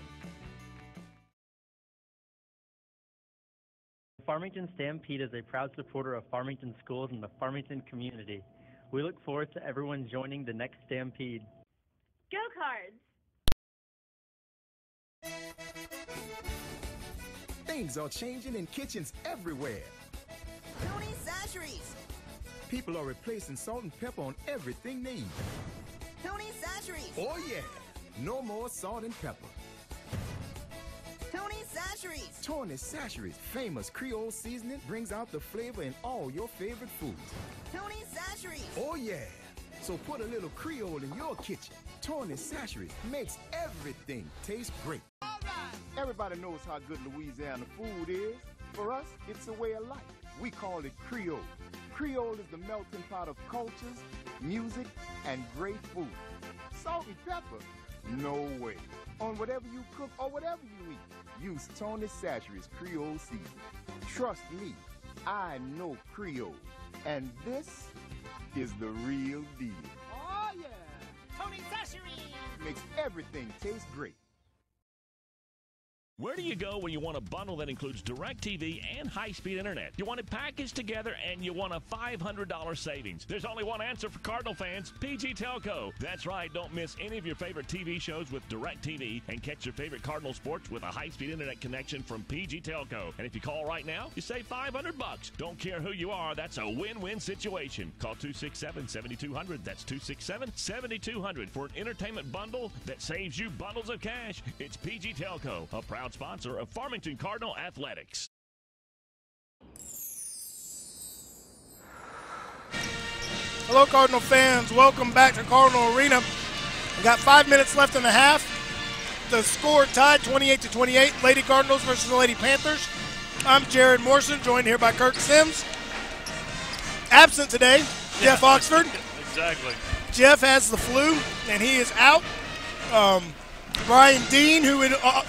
Farmington Stampede is a proud supporter of Farmington schools and the Farmington community. We look forward to everyone joining the next Stampede. Go Cards! Things are changing in kitchens everywhere. Tony's Sasheries. People are replacing salt and pepper on everything they eat. Tony's Sasheries. Oh yeah, no more salt and pepper. Tony's Sasheries. Tony's Sasheries, famous Creole seasoning, brings out the flavor in all your favorite foods. Tony's Sasheries. Oh yeah, so put a little Creole in your kitchen. Tony's Sasheries makes everything taste great. All right. Everybody knows how good Louisiana food is. For us, it's a way of life. We call it Creole. Creole is the melting pot of cultures, music, and great food. Salt and pepper? No way. On whatever you cook or whatever you eat, use Tony's Sasheries Creole seasoning. Trust me, I know Creole. And this is the real deal. Oh, yeah. Tony's Sasheries. Makes everything taste great. Where do you go when you want a bundle that includes DirecTV and high-speed internet? You want it packaged together and you want a $500 savings. There's only one answer for Cardinal fans, PG Telco. That's right, don't miss any of your favorite TV shows with DirecTV and catch your favorite Cardinal sports with a high-speed internet connection from PG Telco. And if you call right now, you save $500. Don't care who you are, that's a win-win situation. Call 267-7200. That's 267-7200 for an entertainment bundle that saves you bundles of cash. It's PG Telco, a proud sponsor of Farmington Cardinal Athletics. Hello, Cardinal fans. Welcome back to Cardinal Arena. We got 5 minutes left in the half. The score tied 28-28. Lady Cardinals versus the Lady Panthers. I'm Jared Morrison, joined here by Kirk Sims. Absent today, Jeff Oxford. Exactly. Jeff has the flu, and he is out. Brian Dean, who would a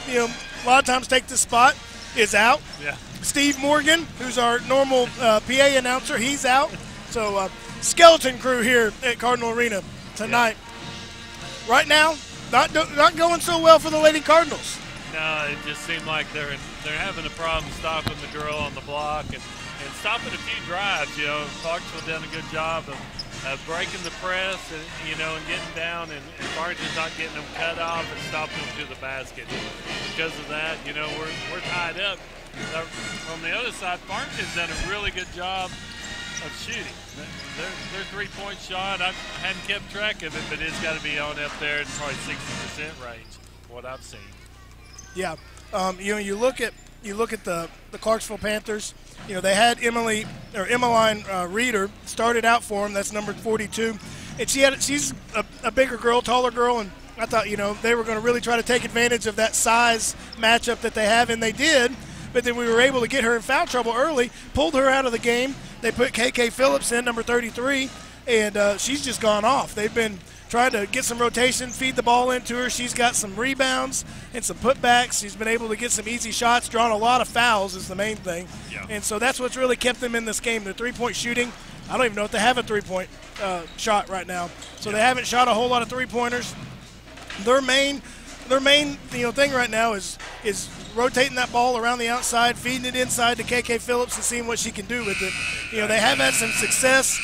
lot of times take this spot, is out. Yeah. Steve Morgan, who's our normal PA announcer, he's out. So skeleton crew here at Cardinal Arena tonight. Yeah. Right now, not going so well for the Lady Cardinals. No, it just seemed like they're having a problem stopping the girl on the block and stopping a few drives. Clarksville done a good job of breaking the press and getting down and Farmington's not getting them cut off and stopping them to the basket. Because of that, we're tied up. From the other side, Farmington's done a really good job of shooting. Their three-point shot, I hadn't kept track of it, but it's got to be on up there in probably 60% range, what I've seen. Yeah, you look at the Clarksville Panthers. They had Emmeline Reeder started out for them. That's number 42, and she's a bigger girl, taller girl, and I thought they were going to really try to take advantage of that size matchup that they have, and they did. But then we were able to get her in foul trouble early, pulled her out of the game. They put KK Phillips in, number 33, and she's just gone off. They've been trying to get some rotation, feed the ball into her. She's got some rebounds and some putbacks. She's been able to get some easy shots, drawn a lot of fouls is the main thing. Yeah. And so that's what's really kept them in this game. Their three-point shooting, I don't even know if they have a three-point shot right now. So they haven't shot a whole lot of three-pointers. Their main thing right now is rotating that ball around the outside, feeding it inside to KK Phillips and seeing what she can do with it. They have had some success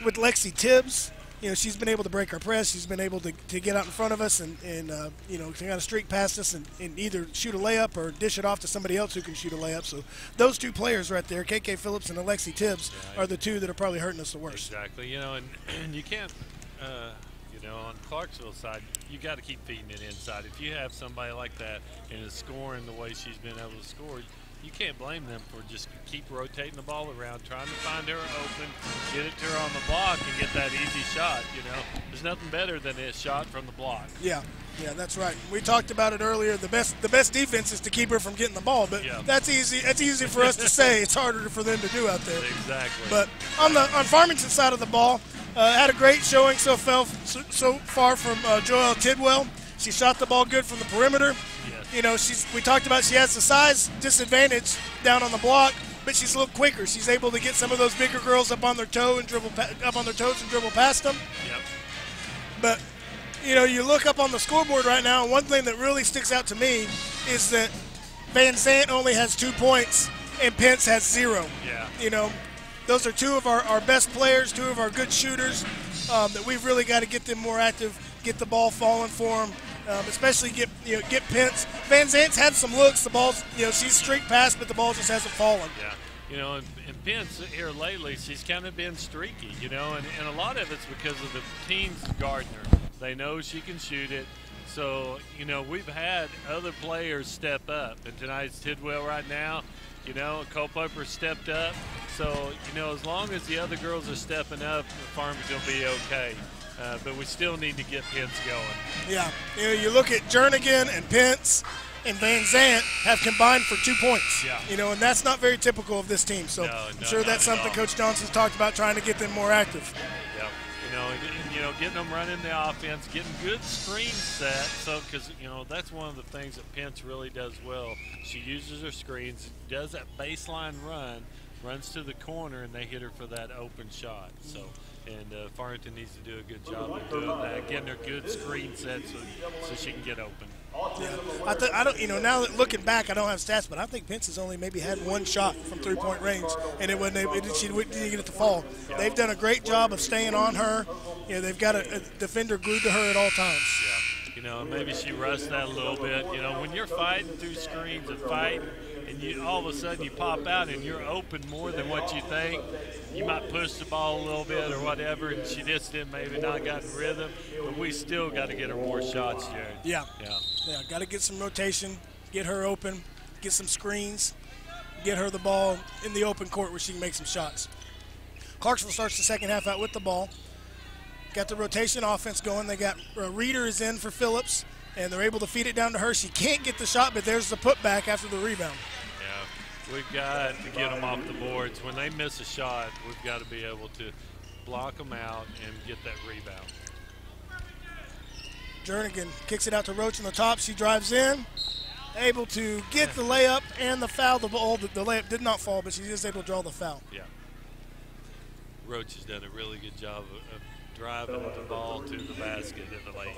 with Lexi Tibbs. She's been able to break our press. She's been able to get out in front of us and kind of streak past us and either shoot a layup or dish it off to somebody else who can shoot a layup. So those two players right there, KK Phillips and Alexi Tibbs, are the two that are probably hurting us the worst. Exactly. And you can't, on Clarksville's side, you got to keep feeding it inside. If you have somebody like that and is scoring the way she's been able to score, you can't blame them for just keep rotating the ball around, trying to find her open, get it to her on the block, and get that easy shot. There's nothing better than a shot from the block. Yeah, that's right. We talked about it earlier. The best defense is to keep her from getting the ball, but that's easy. It's easy for us to say. It's harder for them to do out there. Exactly. But on Farmington's side of the ball, had a great showing so far from Joelle Tidwell. She shot the ball good from the perimeter. Yes. We talked about she has the size disadvantage down on the block, but she's a little quicker. She's able to get some of those bigger girls up on their toes and dribble past them. Yep. But you look up on the scoreboard right now, and one thing that really sticks out to me is that Van Zant only has 2 points and Pence has 0. Yeah. Those are two of our best players, two of our good shooters that we've really got to get them more active, get the ball falling for them, especially get Pence. Van Zant's had some looks. The ball's, she's streaked past, but the ball just hasn't fallen. Yeah. And Pence here lately, she's kind of been streaky, and a lot of it's because of the team's guarding her. They know she can shoot it. So, we've had other players step up. And tonight's Tidwell right now, Culpeper stepped up. So, as long as the other girls are stepping up, Farmington will be okay. But we still need to get Pence going. Yeah. You look at Jernigan and Pence and Van Zant have combined for 2 points. Yeah. And that's not very typical of this team. So I'm sure that's something Coach Johnson's talked about, trying to get them more active. Yeah. Getting them running the offense, getting good screen set. So, because, that's one of the things that Pence really does well. She uses her screens, does that baseline run, runs to the corner, and they hit her for that open shot. So, and Farmington needs to do a good job of doing that, getting her good screen set so she can get open. Yeah, I don't. Now that looking back, I don't have stats, but I think Pence has only maybe had 1 shot from 3-point range, and she didn't get it to fall. Yeah. They've done a great job of staying on her. They've got a defender glued to her at all times. Yeah. Maybe she rushed that a little bit. When you're fighting through screens and fighting, and all of a sudden you pop out and you're open more than what you think, you might push the ball a little bit or whatever, and she just didn't maybe not got in rhythm. But we still got to get her more shots, Jared. Yeah. Got to get some rotation, get her open, get some screens, get her the ball in the open court where she can make some shots. Clarksville starts the second half out with the ball. Got the rotation offense going. They got Reeder is in for Phillips, and they're able to feed it down to her. She can't get the shot, but there's the putback after the rebound. Yeah, we've got to get them off the boards. When they miss a shot, we've got to be able to block them out and get that rebound. Jernigan kicks it out to Roach on the top. She drives in, able to get the layup and the foul. The layup did not fall, but she is able to draw the foul. Yeah. Roach has done a really good job of driving the ball to the basket in the lane.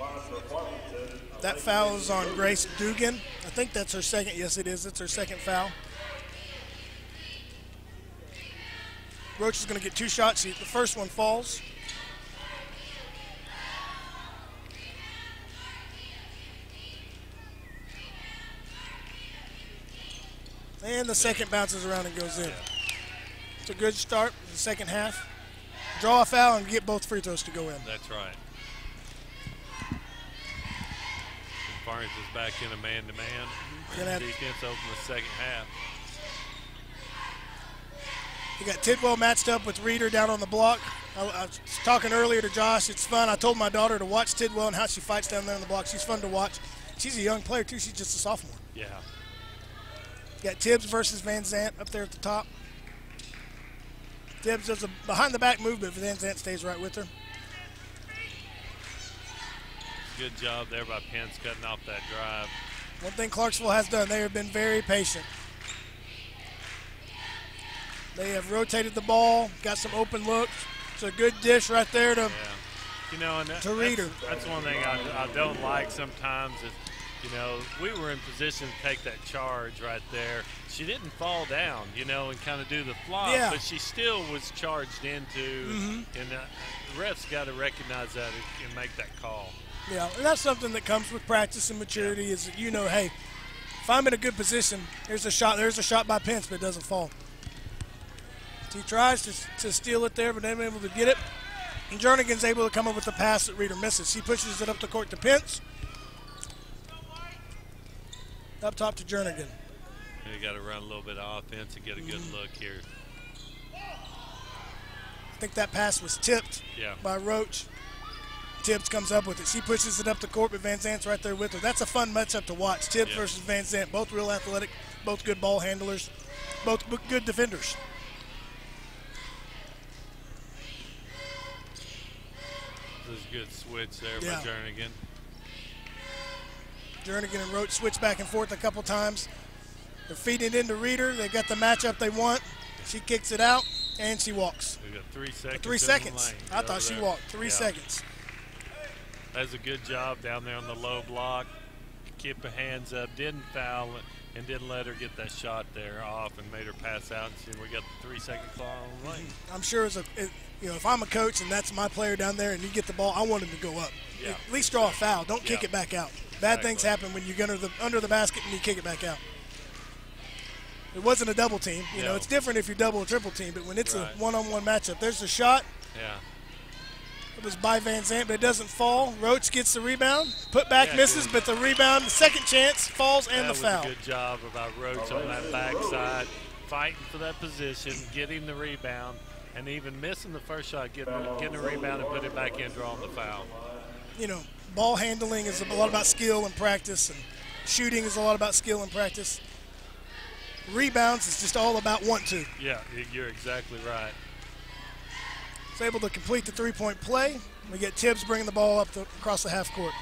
That foul is on Grace Dugan. I think that's her second. Yes, it is. It's her second foul. Roach is going to get 2 shots. The first one falls. And the second bounces around and goes in. It's a good start in the second half. Draw a foul and get both free throws to go in. That's right. Farmington's back in a man-to-man. Defense open the second half. You got Tidwell matched up with Reeder down on the block. I was talking earlier to Josh. It's fun. I told my daughter to watch Tidwell and how she fights down there on the block. She's fun to watch. She's a young player, too. She's just a sophomore. Yeah. You got Tibbs versus Van Zant up there at the top. Tibbs does a behind-the-back movement, but Van Zant stays right with her. Good job there by Pence cutting off that drive. One thing Clarksville has done, they have been very patient. They have rotated the ball, got some open looks. It's a good dish right there to Reeder. That's one thing I don't like sometimes is, we were in position to take that charge right there. She didn't fall down, and kind of do the flop, but she still was charged into, and the refs got to recognize that and make that call. Yeah, and that's something that comes with practice and maturity is that, hey, if I'm in a good position, there's a shot by Pence, but it doesn't fall. He tries to steal it there, but they're able to get it. And Jernigan's able to come up with the pass that Reeder misses. He pushes it up the court to Pence. Up top to Jernigan. You got to run a little bit of offense and get a good look here. I think that pass was tipped by Roach. Tibbs comes up with it. She pushes it up the court, but Van Zant's right there with her. That's a fun matchup to watch. Tibbs versus Van Zant, both real athletic, both good ball handlers, both good defenders. This is a good switch there by Jernigan. Jernigan and Roach switch back and forth a couple times. They're feeding into Reeder. They got the matchup they want. She kicks it out, and she walks. We got 3 seconds. 3 seconds. I thought she walked. 3 seconds. Does a good job down there on the low block. Kept her hands up, didn't foul it, and didn't let her get that shot there off and made her pass out. And we got the 3 second clock on the lane. I'm sure if I'm a coach and that's my player down there and you get the ball, I want him to go up. Yeah. At least draw a foul. Don't kick it back out. Bad things happen when you get under the basket and you kick it back out. It wasn't a double team. You know, it's different if you double or triple team, but when it's a one-on-one matchup, there's a shot. Yeah. It was by Van Zant, but it doesn't fall. Roach gets the rebound. Put back misses, but the rebound, the second chance, falls and the foul. That was a good job about Roach on that backside, fighting for that position, getting the rebound, and even missing the first shot, getting the rebound and put it back in, drawing the foul. You know, ball handling is a lot about skill and practice, and shooting is a lot about skill and practice. Rebounds is just all about want to. Yeah, you're exactly right. It's able to complete the three-point play. We get Tibbs bringing the ball up across the half court.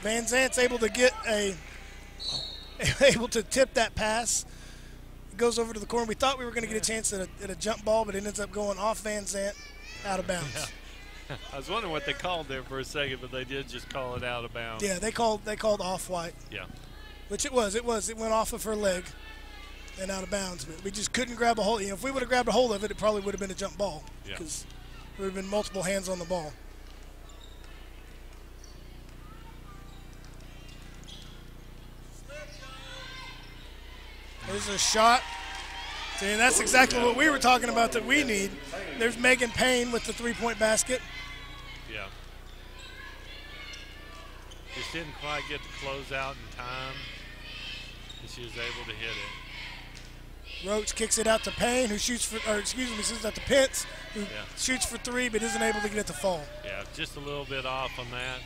Van Zant's able to get able to tip that pass. It goes over to the corner. We thought we were going to get a chance at a jump ball, but it ends up going off Van Zant, out of bounds. Yeah. I was wondering what they called there for a second, but they did just call it out of bounds. Yeah, they called off-white. Yeah. Which it was. It went off of her leg and out of bounds, but we just couldn't grab a hold. You know, if we would have grabbed a hold of it, it probably would have been a jump ball because there would have been multiple hands on the ball. There's a shot. See, and that's exactly what we were talking about that we need. There's Megan Payne with the three-point basket. Yeah. Just didn't quite get the close out in time, and she was able to hit it. Roach kicks it out to Payne, who shoots for, sends out to Pitts, who shoots for three but isn't able to get it to fall. Yeah, just a little bit off on that.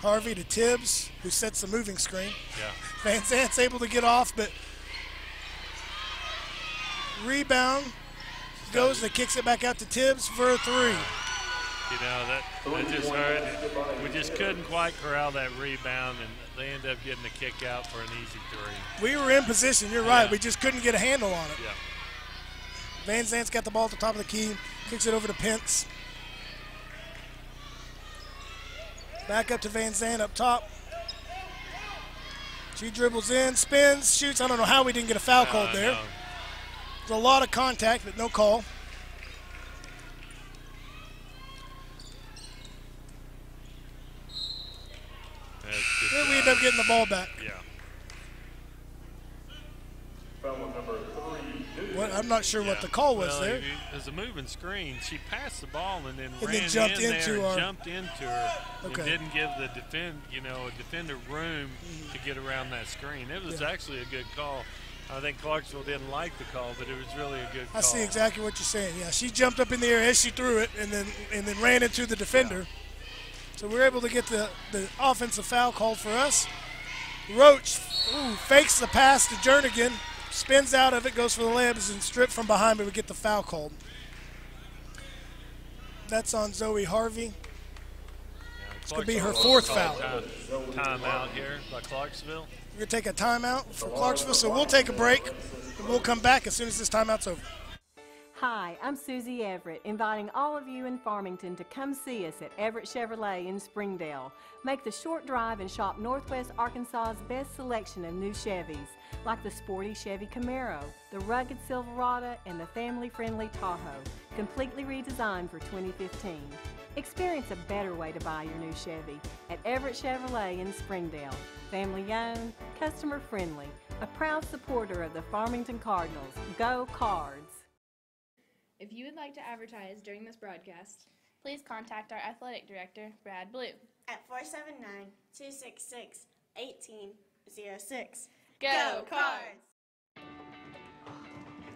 Harvey to Tibbs, who sets the moving screen. Yeah. Van Zant's able to get off, but rebound goes and kicks it back out to Tibbs for a three. You know, that just hurt. We just couldn't quite corral that rebound, and they end up getting a kick out for an easy three. We were in position, you're right. We just couldn't get a handle on it. Yeah. Van Zant's got the ball at the top of the key, kicks it over to Pence. Back up to Van Zant up top. She dribbles in, spins, shoots. I don't know how we didn't get a foul called there. There's a lot of contact, but no call. Then we end up getting the ball back. Yeah. What, I'm not sure what the call was there. It was a moving screen. She passed the ball and then jumped in into there our, and jumped into her and didn't give the defender room to get around that screen. It was actually a good call. I think Clarksville didn't like the call, but it was really a good call. I see exactly what you're saying. Yeah, she jumped up in the air as she threw it and then ran into the defender. Yeah. So we were able to get the offensive foul called for us. Roach fakes the pass to Jernigan, spins out of it, goes for the layups, and stripped from behind, but we get the foul called. That's on Zoe Harvey. Yeah, it's going to be her fourth foul. Timeout here by Clarksville. We're going to take a timeout for Clarksville, so we'll take a break, and we'll come back as soon as this timeout's over. Hi, I'm Susie Everett, inviting all of you in Farmington to come see us at Everett Chevrolet in Springdale. Make the short drive and shop Northwest Arkansas's best selection of new Chevys, like the sporty Chevy Camaro, the rugged Silverado, and the family-friendly Tahoe, completely redesigned for 2015. Experience a better way to buy your new Chevy at Everett Chevrolet in Springdale. Family-owned, customer-friendly, a proud supporter of the Farmington Cardinals. Go Cards! If you would like to advertise during this broadcast, Please contact our athletic director, Brad Blue, at 479-266-1806. Go Cards!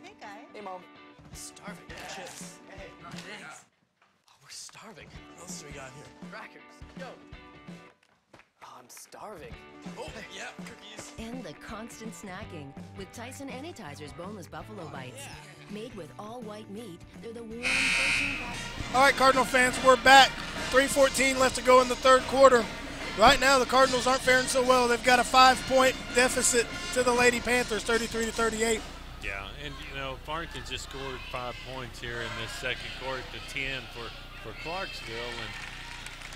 Hey, guy. Hey, Mom. Starving. Chips. Hey. Oh, thanks. Oh, we're starving. What else do we got here? Crackers. Go. Oh, I'm starving. Oh, yeah, cookies. And the constant snacking with Tyson Anytizers boneless buffalo bites. Made with all white meat, they're the warm protein packed. All right, Cardinal fans, we're back. 3:14 left to go in the third quarter. Right now, the Cardinals aren't faring so well. They've got a 5-point deficit to the Lady Panthers, 33-38. Yeah, and you know, Farmington just scored 5 points here in this second quarter to 10 for Clarksville, and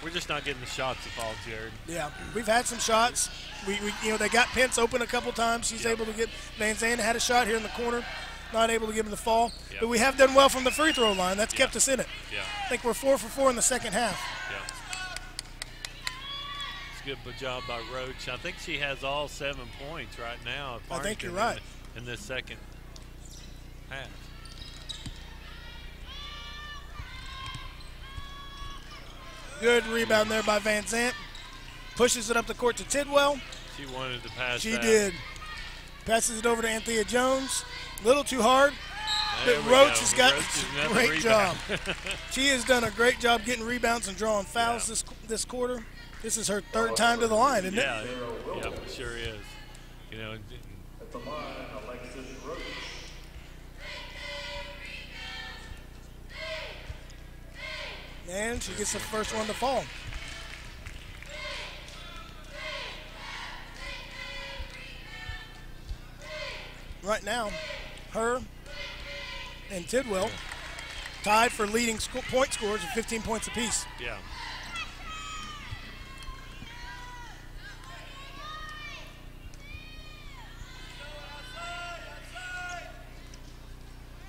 we're just not getting the shots to fall, Jared. Yeah, we've had some shots. We they got Pence open a couple times. She's able to get Van Zandt had a shot here in the corner, not able to get him the fall. Yep. But we have done well from the free throw line. That's kept us in it. Yeah. I think we're 4 for 4 in the second half. Yeah. It's a good job by Roach. I think she has all 7 points right now at Farmington. I think you're right. In this second half. Good rebound there by Van Zandt. Pushes it up the court to Tidwell. She wanted to pass. She that. did. Passes it over to Anthea Jones. A little too hard. There But we Roach go. has got Roach is a another great job. rebound. She has done a great job getting rebounds and drawing fouls this quarter. This is her third time to the line, isn't Yeah, it? yeah, it sure is. You know, At the line, Alexis Roach. And she gets the first one to fall. Right now, her and Tidwell tied for leading point scorers with 15 points apiece. yeah.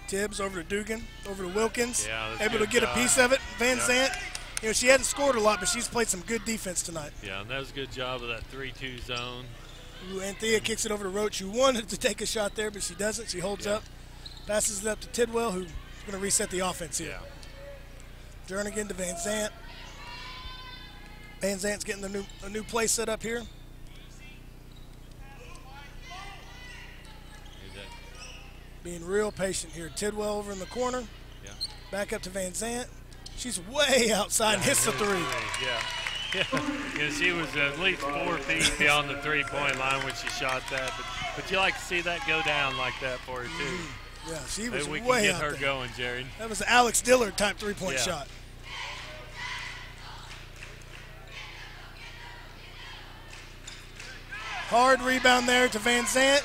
Tibbs over to Dugan, over to Wilkins. Yeah, that's able to good get job. a piece of it. Van Yep. Zandt, she hasn't scored a lot, but she's played some good defense tonight. Yeah, and that was a good job of that 3-2 zone. Ooh, Anthea kicks it over to Roach, who wanted to take a shot there, but she doesn't. She holds up, passes it up to Tidwell, who's going to reset the offense here. Yeah. Jernigan to Van Zandt. Van Zandt's getting a new play set up here. Being real patient here. Tidwell over in the corner. Yeah. Back up to Van Zandt. She's way outside and hits the three. Yeah. Yeah, she was at least 4 feet beyond the 3-point line when she shot that. But you like to see that go down like that for her, too. Yeah, she Maybe was we way can get out her there. going, Jared. That was the Alex Dillard type 3-point Yeah. shot. Hard rebound there to Van Zandt.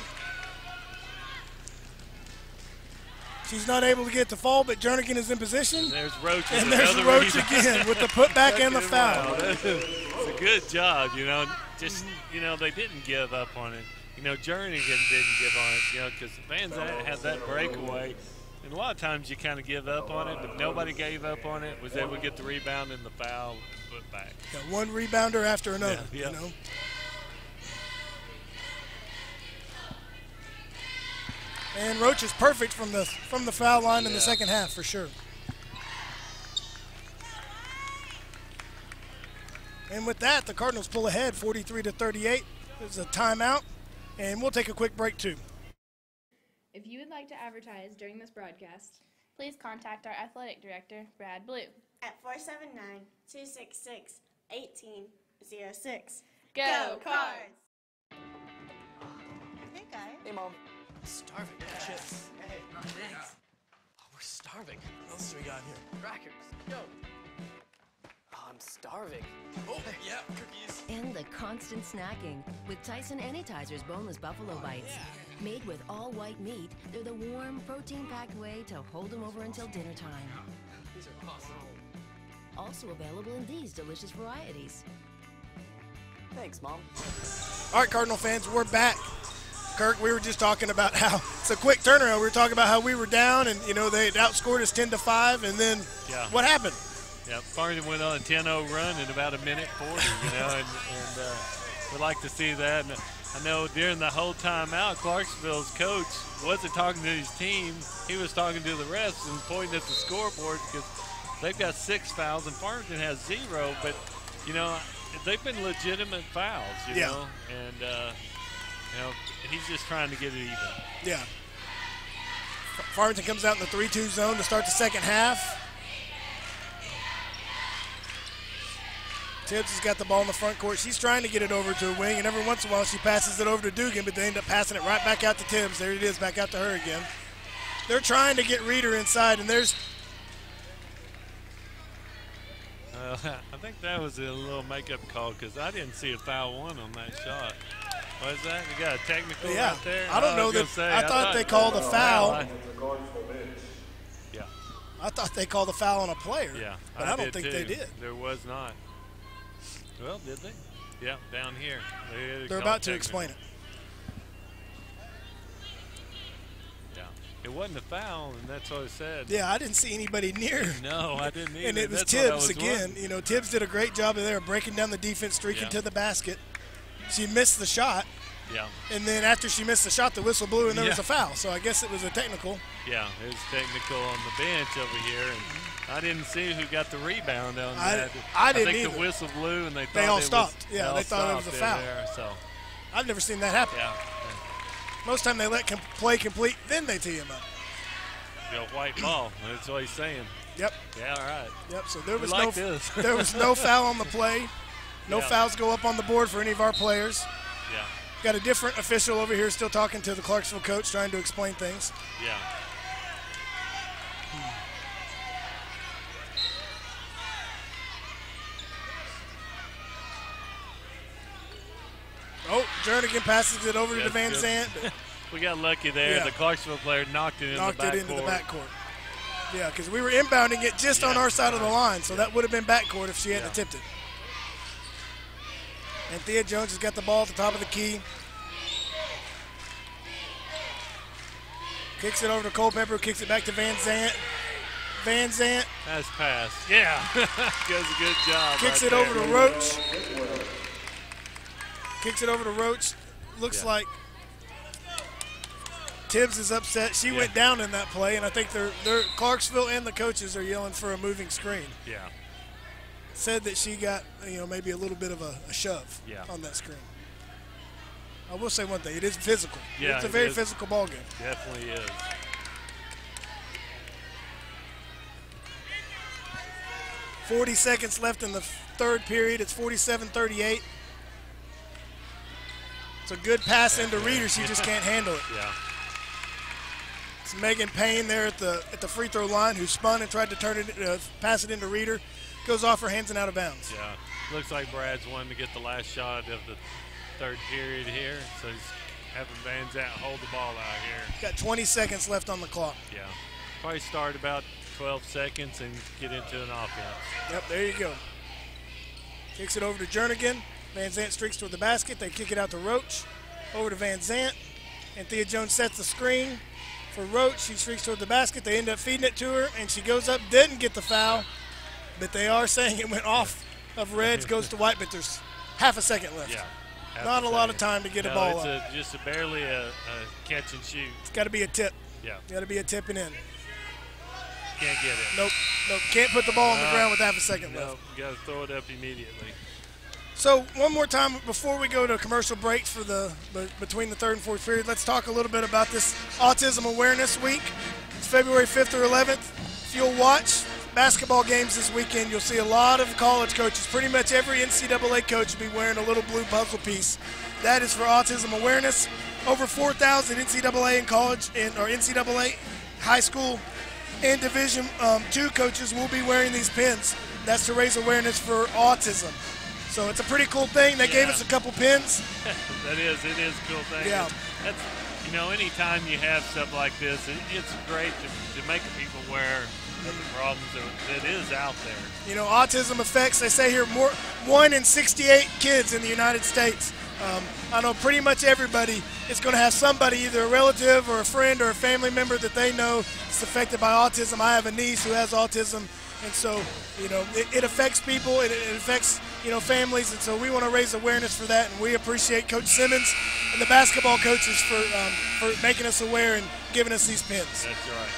She's not able to get the fall, but Jernigan is in position. And there's Roach. And there's Roach again with the putback and the foul. Wow, it's a good job, you know. Just, you know, they didn't give up on it. You know, Jernigan didn't give on it, you know, because Van Zandt had that breakaway. And a lot of times you kind of give up on it, but nobody gave up on it, was able to get the rebound and the foul and put back. Got one rebounder after another, Yeah. you know. And Roach is perfect from the foul line in the second half for sure. And with that, the Cardinals pull ahead 43-38. There's a timeout, and we'll take a quick break too. If you would like to advertise during this broadcast, please contact our athletic director, Brad Blue, at 479-266-1806. Go Cards! Hey, guy. Hey, Mom. Starving. Chips. Hey. Oh, thanks. Oh, we're starving. What else do we got here? Crackers. Go. Oh, I'm starving. Oh, yeah, cookies. And the constant snacking with Tyson Anytizers boneless buffalo bites. Made with all white meat, they're the warm, protein-packed way to hold them over until dinner time. These are awesome. Also available in these delicious varieties. Thanks, Mom. All right, Cardinal fans, we're back. Kirk, we were just talking about how it's a quick turnaround. We were talking about how we were down, and they outscored us 10-5, and then what happened? Yeah, Farmington went on a 10-0 run in about 1:40, and we'd like to see that. And I know during the whole timeout, Clarksville's coach wasn't talking to his team. He was talking to the refs and pointing at the scoreboard because they've got 6 fouls, and Farmington has 0. But, you know, they've been legitimate fouls, you know. And, you know, he's just trying to get it even. Yeah. Farmington comes out in the 3-2 zone to start the second half. Tibbs has got the ball in the front court. She's trying to get it over to a wing, and every once in a while she passes it over to Dugan, but they end up passing it right back out to Tibbs. There it is, back out to her again. They're trying to get Reeder inside, and there's... I think that was a little makeup call because I didn't see a foul one on that shot. What is that? You got a technical right there? I don't know that. I thought they called a foul. Yeah. I thought they called a foul on a player. Yeah. But I don't think they did. There was not. Well, did they? Yeah, down here. They're about to explain it. Yeah. It wasn't a foul, and that's what I said. Yeah, I didn't see anybody near. No, I didn't either. And it was Tibbs again. You know, Tibbs did a great job of there breaking down the defense, streaking to the basket. She missed the shot. Yeah. And then after she missed the shot, the whistle blew, and there was a foul. So I guess it was a technical. Yeah, it was technical on the bench over here, and I didn't see who got the rebound on that. I didn't think either. The whistle blew, and they all stopped. Yeah, they thought it was a foul. There, so. I've never seen that happen. Yeah. Most time they let play complete, then they tee him up. White ball. That's what he's saying. Yep. Yeah, all right. Yep. So there was there was no foul on the play. No fouls go up on the board for any of our players. Yeah. Got a different official over here still talking to the Clarksville coach, trying to explain things. Yeah. Oh, Jernigan passes it over to Van Zant. We got lucky there. The Clarksville player knocked it into the backcourt. Yeah, because we were inbounding it just on our side of the line, so that would have been backcourt if she hadn't tipped it. And Thea Jones has got the ball at the top of the key. Kicks it over to Culpepper, kicks it back to Van Zant. Van Zant. Nice pass. Yeah. Does a good job. Kicks it over to Roach. Kicks it over to Roach. Looks like Tibbs is upset. She went down in that play, and I think they're Clarksville and the coaches are yelling for a moving screen. Yeah. Said that she got, you know, maybe a little bit of a shove on that screen. I will say one thing. It is physical. Yeah, it's a very physical ball game. Definitely is. .40 seconds left in the third period. It's 47-38. It's a good pass into Reeder. She just can't handle it. Yeah. It's Megan Payne there at the free throw line who spun and tried to pass it into Reeder. Goes off her hands and out of bounds. Yeah. Looks like Brad's wanting to get the last shot of the third period here. So he's having Van Zant hold the ball out here. Got 20 seconds left on the clock. Yeah. Probably start about 12 seconds and get into an offense. Yep, there you go. Kicks it over to Jernigan. Van Zant streaks toward the basket. They kick it out to Roach. Over to Van Zant. And Thea Jones sets the screen for Roach. She streaks toward the basket. They end up feeding it to her, and she goes up, didn't get the foul. But they are saying it went off of Reds, goes to White, but there's half a second left. Yeah. Not a lot of time to get a ball up. It's just barely a catch and shoot. It's got to be a tip. Yeah. Got to be a tipping in. Can't get it. Nope. Can't put the ball on the ground with half a second left. Nope. You got to throw it up immediately. So one more time before we go to commercial breaks for between the third and fourth period, let's talk a little bit about this Autism Awareness Week. It's February 5th or 11th. If you'll watch basketball games this weekend, you'll see a lot of college coaches. Pretty much every NCAA coach will be wearing a little blue puzzle piece. That is for autism awareness. Over 4,000 NCAA and college or NCAA high school and Division II coaches will be wearing these pins. That's to raise awareness for autism. So it's a pretty cool thing. They gave us a couple pins. It is a cool thing. Yeah. That's, you know, anytime you have stuff like this, it's great to make people aware of the problems that is out there. You know, autism affects, they say here, 1 in 68 kids in the United States. I know pretty much everybody is going to have somebody, either a relative or a friend or a family member that they know is affected by autism. I have a niece who has autism, and so, you know, it affects people, it affects, you know, families, and so we want to raise awareness for that, and we appreciate Coach Simmons and the basketball coaches for making us aware and giving us these pins. That's right.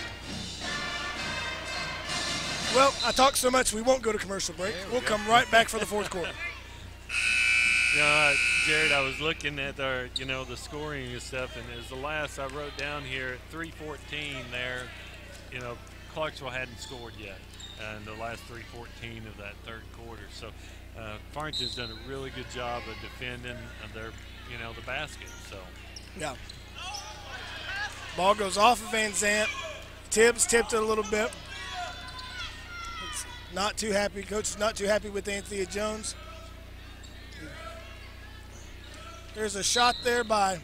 Well, I talked so much we won't go to commercial break. We'll come right back for the fourth quarter. Jared, I was looking at our, the scoring and stuff, and as the last I wrote down here, 3:14 there, Clarksville hadn't scored yet in the last 3:14 of that third quarter. So Farmington's done a really good job of defending their, the basket. So yeah. Ball goes off of Van Zant. Tibbs tipped it a little bit. It's not too happy. Coach is not too happy with Anthea Jones. There's a shot there by.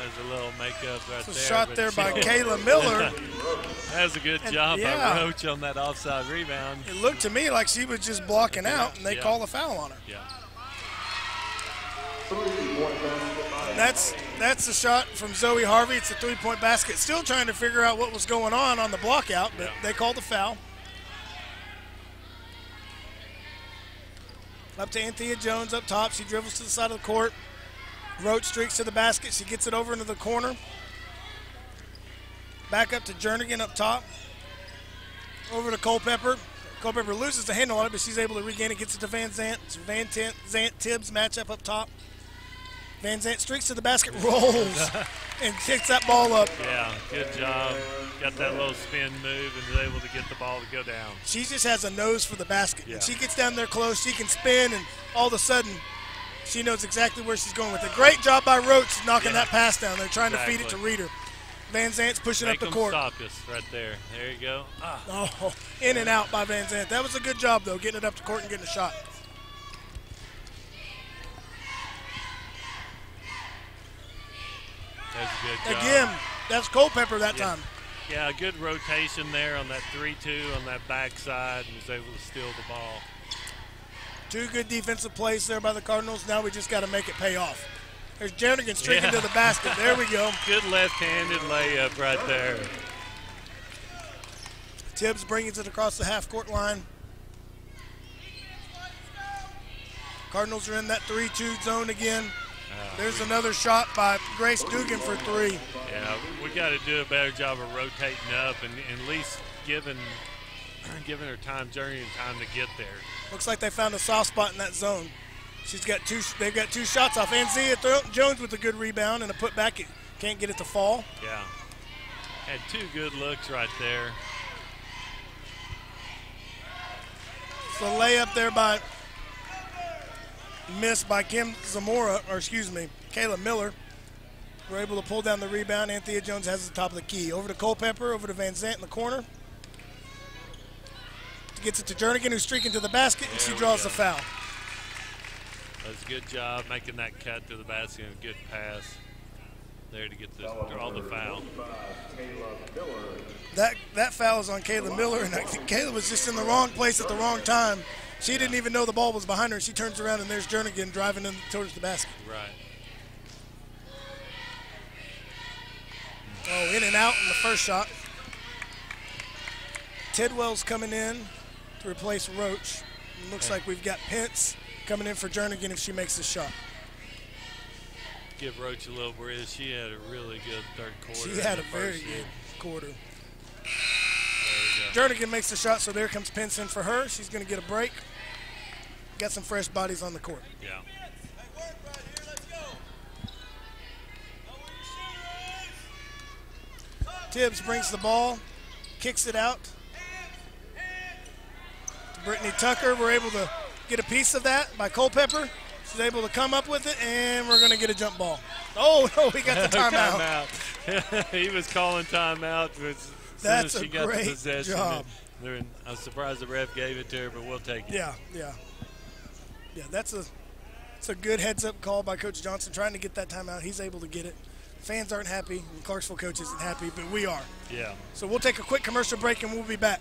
There's a little makeup right there. A shot there by Kayla Miller. That was a good job by Roach on that offside rebound. It looked to me like she was just blocking out, and they call a foul on her. Yeah. And that's a shot from Zoe Harvey. It's a three-point basket. Still trying to figure out what was going on the block out, but they called the foul. Up to Anthea Jones up top. She dribbles to the side of the court. Roach streaks to the basket. She gets it over into the corner. Back up to Jernigan up top. Over to Culpepper. Culpepper loses the handle on it, but she's able to regain it. Gets it to Van Zant. It's Van Zant Tibbs matchup up top. Van Zant streaks to the basket, rolls, and kicks that ball up. Yeah, good job. Got that little spin move and was able to get the ball to go down. She just has a nose for the basket. Yeah. When she gets down there close, she can spin, and all of a sudden, she knows exactly where she's going with it. Great job by Roach knocking that pass down. They're trying to feed it to Reeder. Van Zant's pushing up the court. Stop us right there. There you go. Oh, in and out by Van Zant. That was a good job, though, getting it up the court and getting a shot. That's a good job. Again, that's Culpepper that time. Yeah, a good rotation there on that 3-2 on that backside, and was able to steal the ball. Two good defensive plays there by the Cardinals. Now we just got to make it pay off. There's Jernigan streaking to the basket. There we go. Good left-handed layup right there. Tibbs brings it across the half-court line. Cardinals are in that 3-2 zone again. There's another shot by Grace Dugan for three. Yeah, we got to do a better job of rotating up and at least giving her time, Jernigan time to get there. Looks like they found a soft spot in that zone. They've got two shots off. Anthea Jones with a good rebound and a putback. Can't get it to fall. Yeah. Had two good looks right there. So layup there by missed by Kayla Miller. We're able to pull down the rebound. Anthea Jones has the top of the key. Over to Culpepper, over to Van Zant in the corner. Gets it to Jernigan, who's streaking to the basket, and she draws the foul. That's a good job making that cut to the basket and a good pass there to get draw the foul. That foul is on Kayla Miller, and I think Kayla was just in the wrong place at the wrong time. She didn't even know the ball was behind her. She turns around, and there's Jernigan driving in towards the basket. Right. Oh, in and out in the first shot. Tidwell's coming in to replace Roach. It looks like we've got Pence coming in for Jernigan if she makes the shot. Give Roach a little breather. She had a really good third quarter. She had a very good quarter. Jernigan makes the shot, so there comes Pence in for her. She's going to get a break. Got some fresh bodies on the court. Yeah. Tibbs brings the ball, kicks it out. Brittany Tucker, we're able to get a piece of that by Culpepper. She's able to come up with it, and we're going to get a jump ball. Oh, no, we got the timeout. He was calling timeout as soon as she got the possession. Job. I'm surprised the ref gave it to her, but we'll take it. Yeah, that's a good heads-up call by Coach Johnson, trying to get that timeout. He's able to get it. Fans aren't happy, and Clarksville coach isn't happy, but we are. Yeah. So we'll take a quick commercial break, and we'll be back.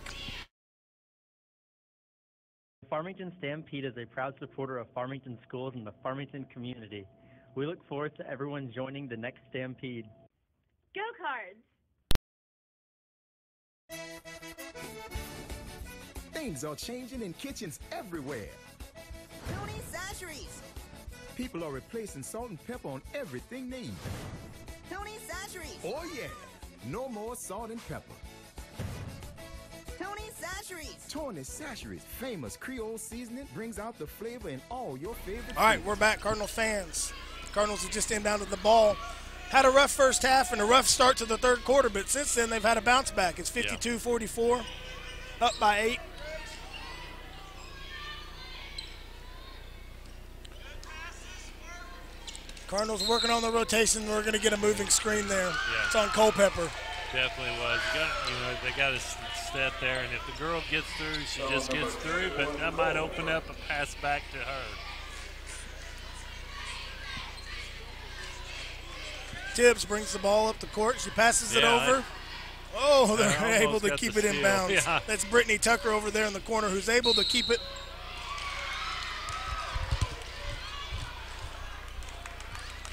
Farmington Stampede is a proud supporter of Farmington schools and the Farmington community. We look forward to everyone joining the next Stampede. Go Cards! Things are changing in kitchens everywhere. Tony's Sasheries. People are replacing salt and pepper on everything they eat. Tony's Sasheries. Oh yeah, no more salt and pepper. Sasheries. Tony Sasheries' famous Creole seasoning brings out the flavor in all your favorite All right, foods. we're back, Cardinal fans. Cardinals have just inbounded the ball. Had a rough first half and a rough start to the third quarter, but since then they've had a bounce back. It's 52-44, up by 8. Cardinals working on the rotation. We're going to get a moving screen there. Yeah. It's on Culpepper. Definitely was. They got to set there, and if the girl gets through, she just gets through, but that might open up a pass back to her. Tibbs brings the ball up the court. She passes it over. Oh, they're able to keep it in bounds. Yeah. That's Brittany Tucker over there in the corner who's able to keep it.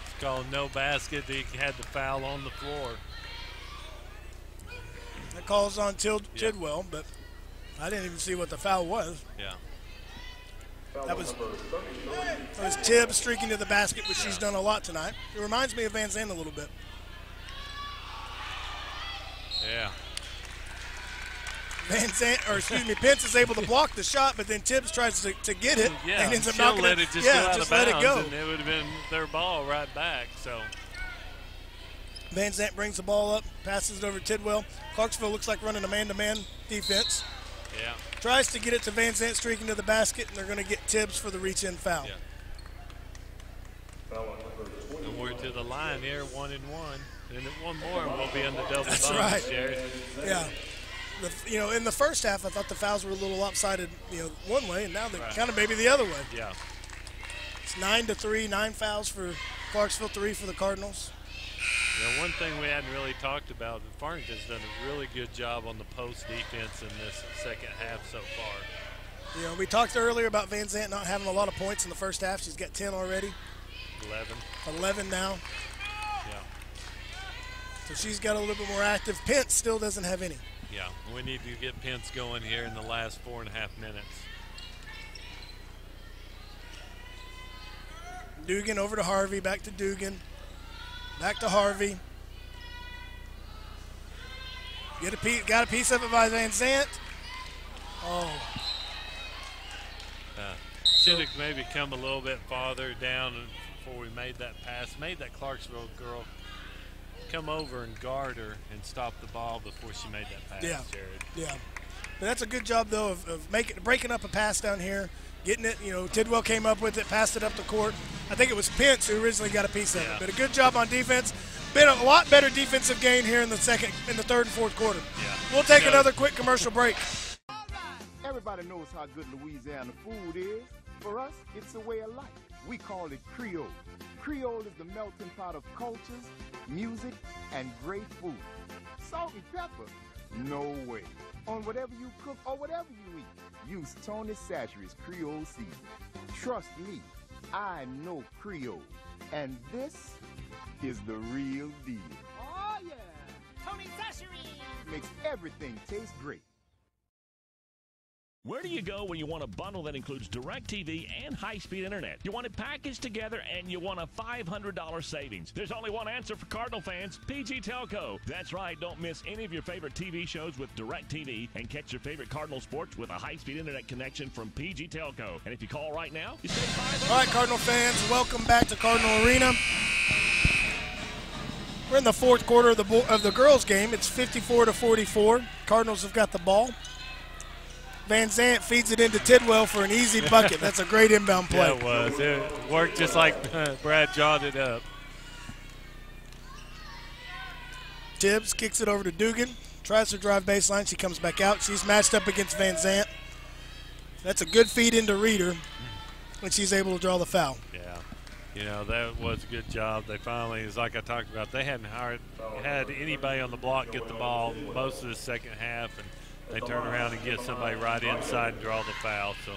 It's called no basket. He had the foul on the floor. That calls on Tidwell, but I didn't even see what the foul was. Yeah. That was Tibbs streaking to the basket, which she's done a lot tonight. It reminds me of Van Zandt a little bit. Yeah. Pence is able to block the shot, but then Tibbs tries to get it and ends up knocking let it just go out of bounds, let it go. and it would have been their ball right back. So Van Zandt brings the ball up, passes it over to Tidwell. Clarksville looks like running a man-to-man defense. Yeah. Tries to get it to Van Zandt streaking to the basket, and they're going to get Tibbs for the reach-in foul. Yeah. And we're to the line here, 1-1. And one more, and we'll be in the double bonus, right. Jared. Yeah. In the first half, I thought the fouls were a little lopsided, one way, and now they're kind of maybe the other way. Yeah. It's 9-3, 9 fouls for Clarksville, 3 for the Cardinals. One thing we hadn't really talked about, Farmington's done a really good job on the post defense in this second half so far. We talked earlier about Van Zandt not having a lot of points in the first half. She's got 10 already. 11 now. Yeah. So she's got a little bit more active. Pence still doesn't have any. Yeah, we need to get Pence going here in the last 4.5 minutes. Dugan over to Harvey, back to Dugan. Back to Harvey. Got a piece of it by Van Zandt. Oh. Should have maybe come a little bit farther down before we made that pass. Made that Clarksville girl come over and guard her and stop the ball before she made that pass, Jared. Yeah. But that's a good job, though, of breaking up a pass down here, getting it. Tidwell came up with it, passed it up the court. I think it was Pence who originally got a piece of it. But a good job on defense. Been a lot better defensive gain here in the third and fourth quarter. Yeah. We'll take another quick commercial break. Everybody knows how good Louisiana food is. For us, it's a way of life. We call it Creole. Creole is the melting pot of cultures, music, and great food. Salt and pepper? No way. On whatever you cook or whatever you eat, use Tony Sasheries Creole seasoning. Trust me, I know Creole. And this is the real deal. Oh, yeah. Tony Sasheries. Makes everything taste great. Where do you go when you want a bundle that includes DirecTV and high-speed internet? You want it packaged together and you want a $500 savings. There's only one answer for Cardinal fans, PG Telco. That's right, don't miss any of your favorite TV shows with DirecTV and catch your favorite Cardinal sports with a high-speed internet connection from PG Telco. And if you call right now, you save $500. All right, Cardinal fans, welcome back to Cardinal Arena. We're in the fourth quarter of the girls' game. It's 54-44. Cardinals have got the ball. Van Zandt feeds it into Tidwell for an easy bucket. That's a great inbound play. Yeah, it was. It worked just like Brad jawed it up. Tibbs kicks it over to Dugan. Tries to drive baseline. She comes back out. She's matched up against Van Zandt. That's a good feed into Reeder when she's able to draw the foul. Yeah. That was a good job. They finally, as like I talked about, they hadn't had anybody on the block get the ball most of the second half, and they turn around and get somebody right inside and draw the foul. So,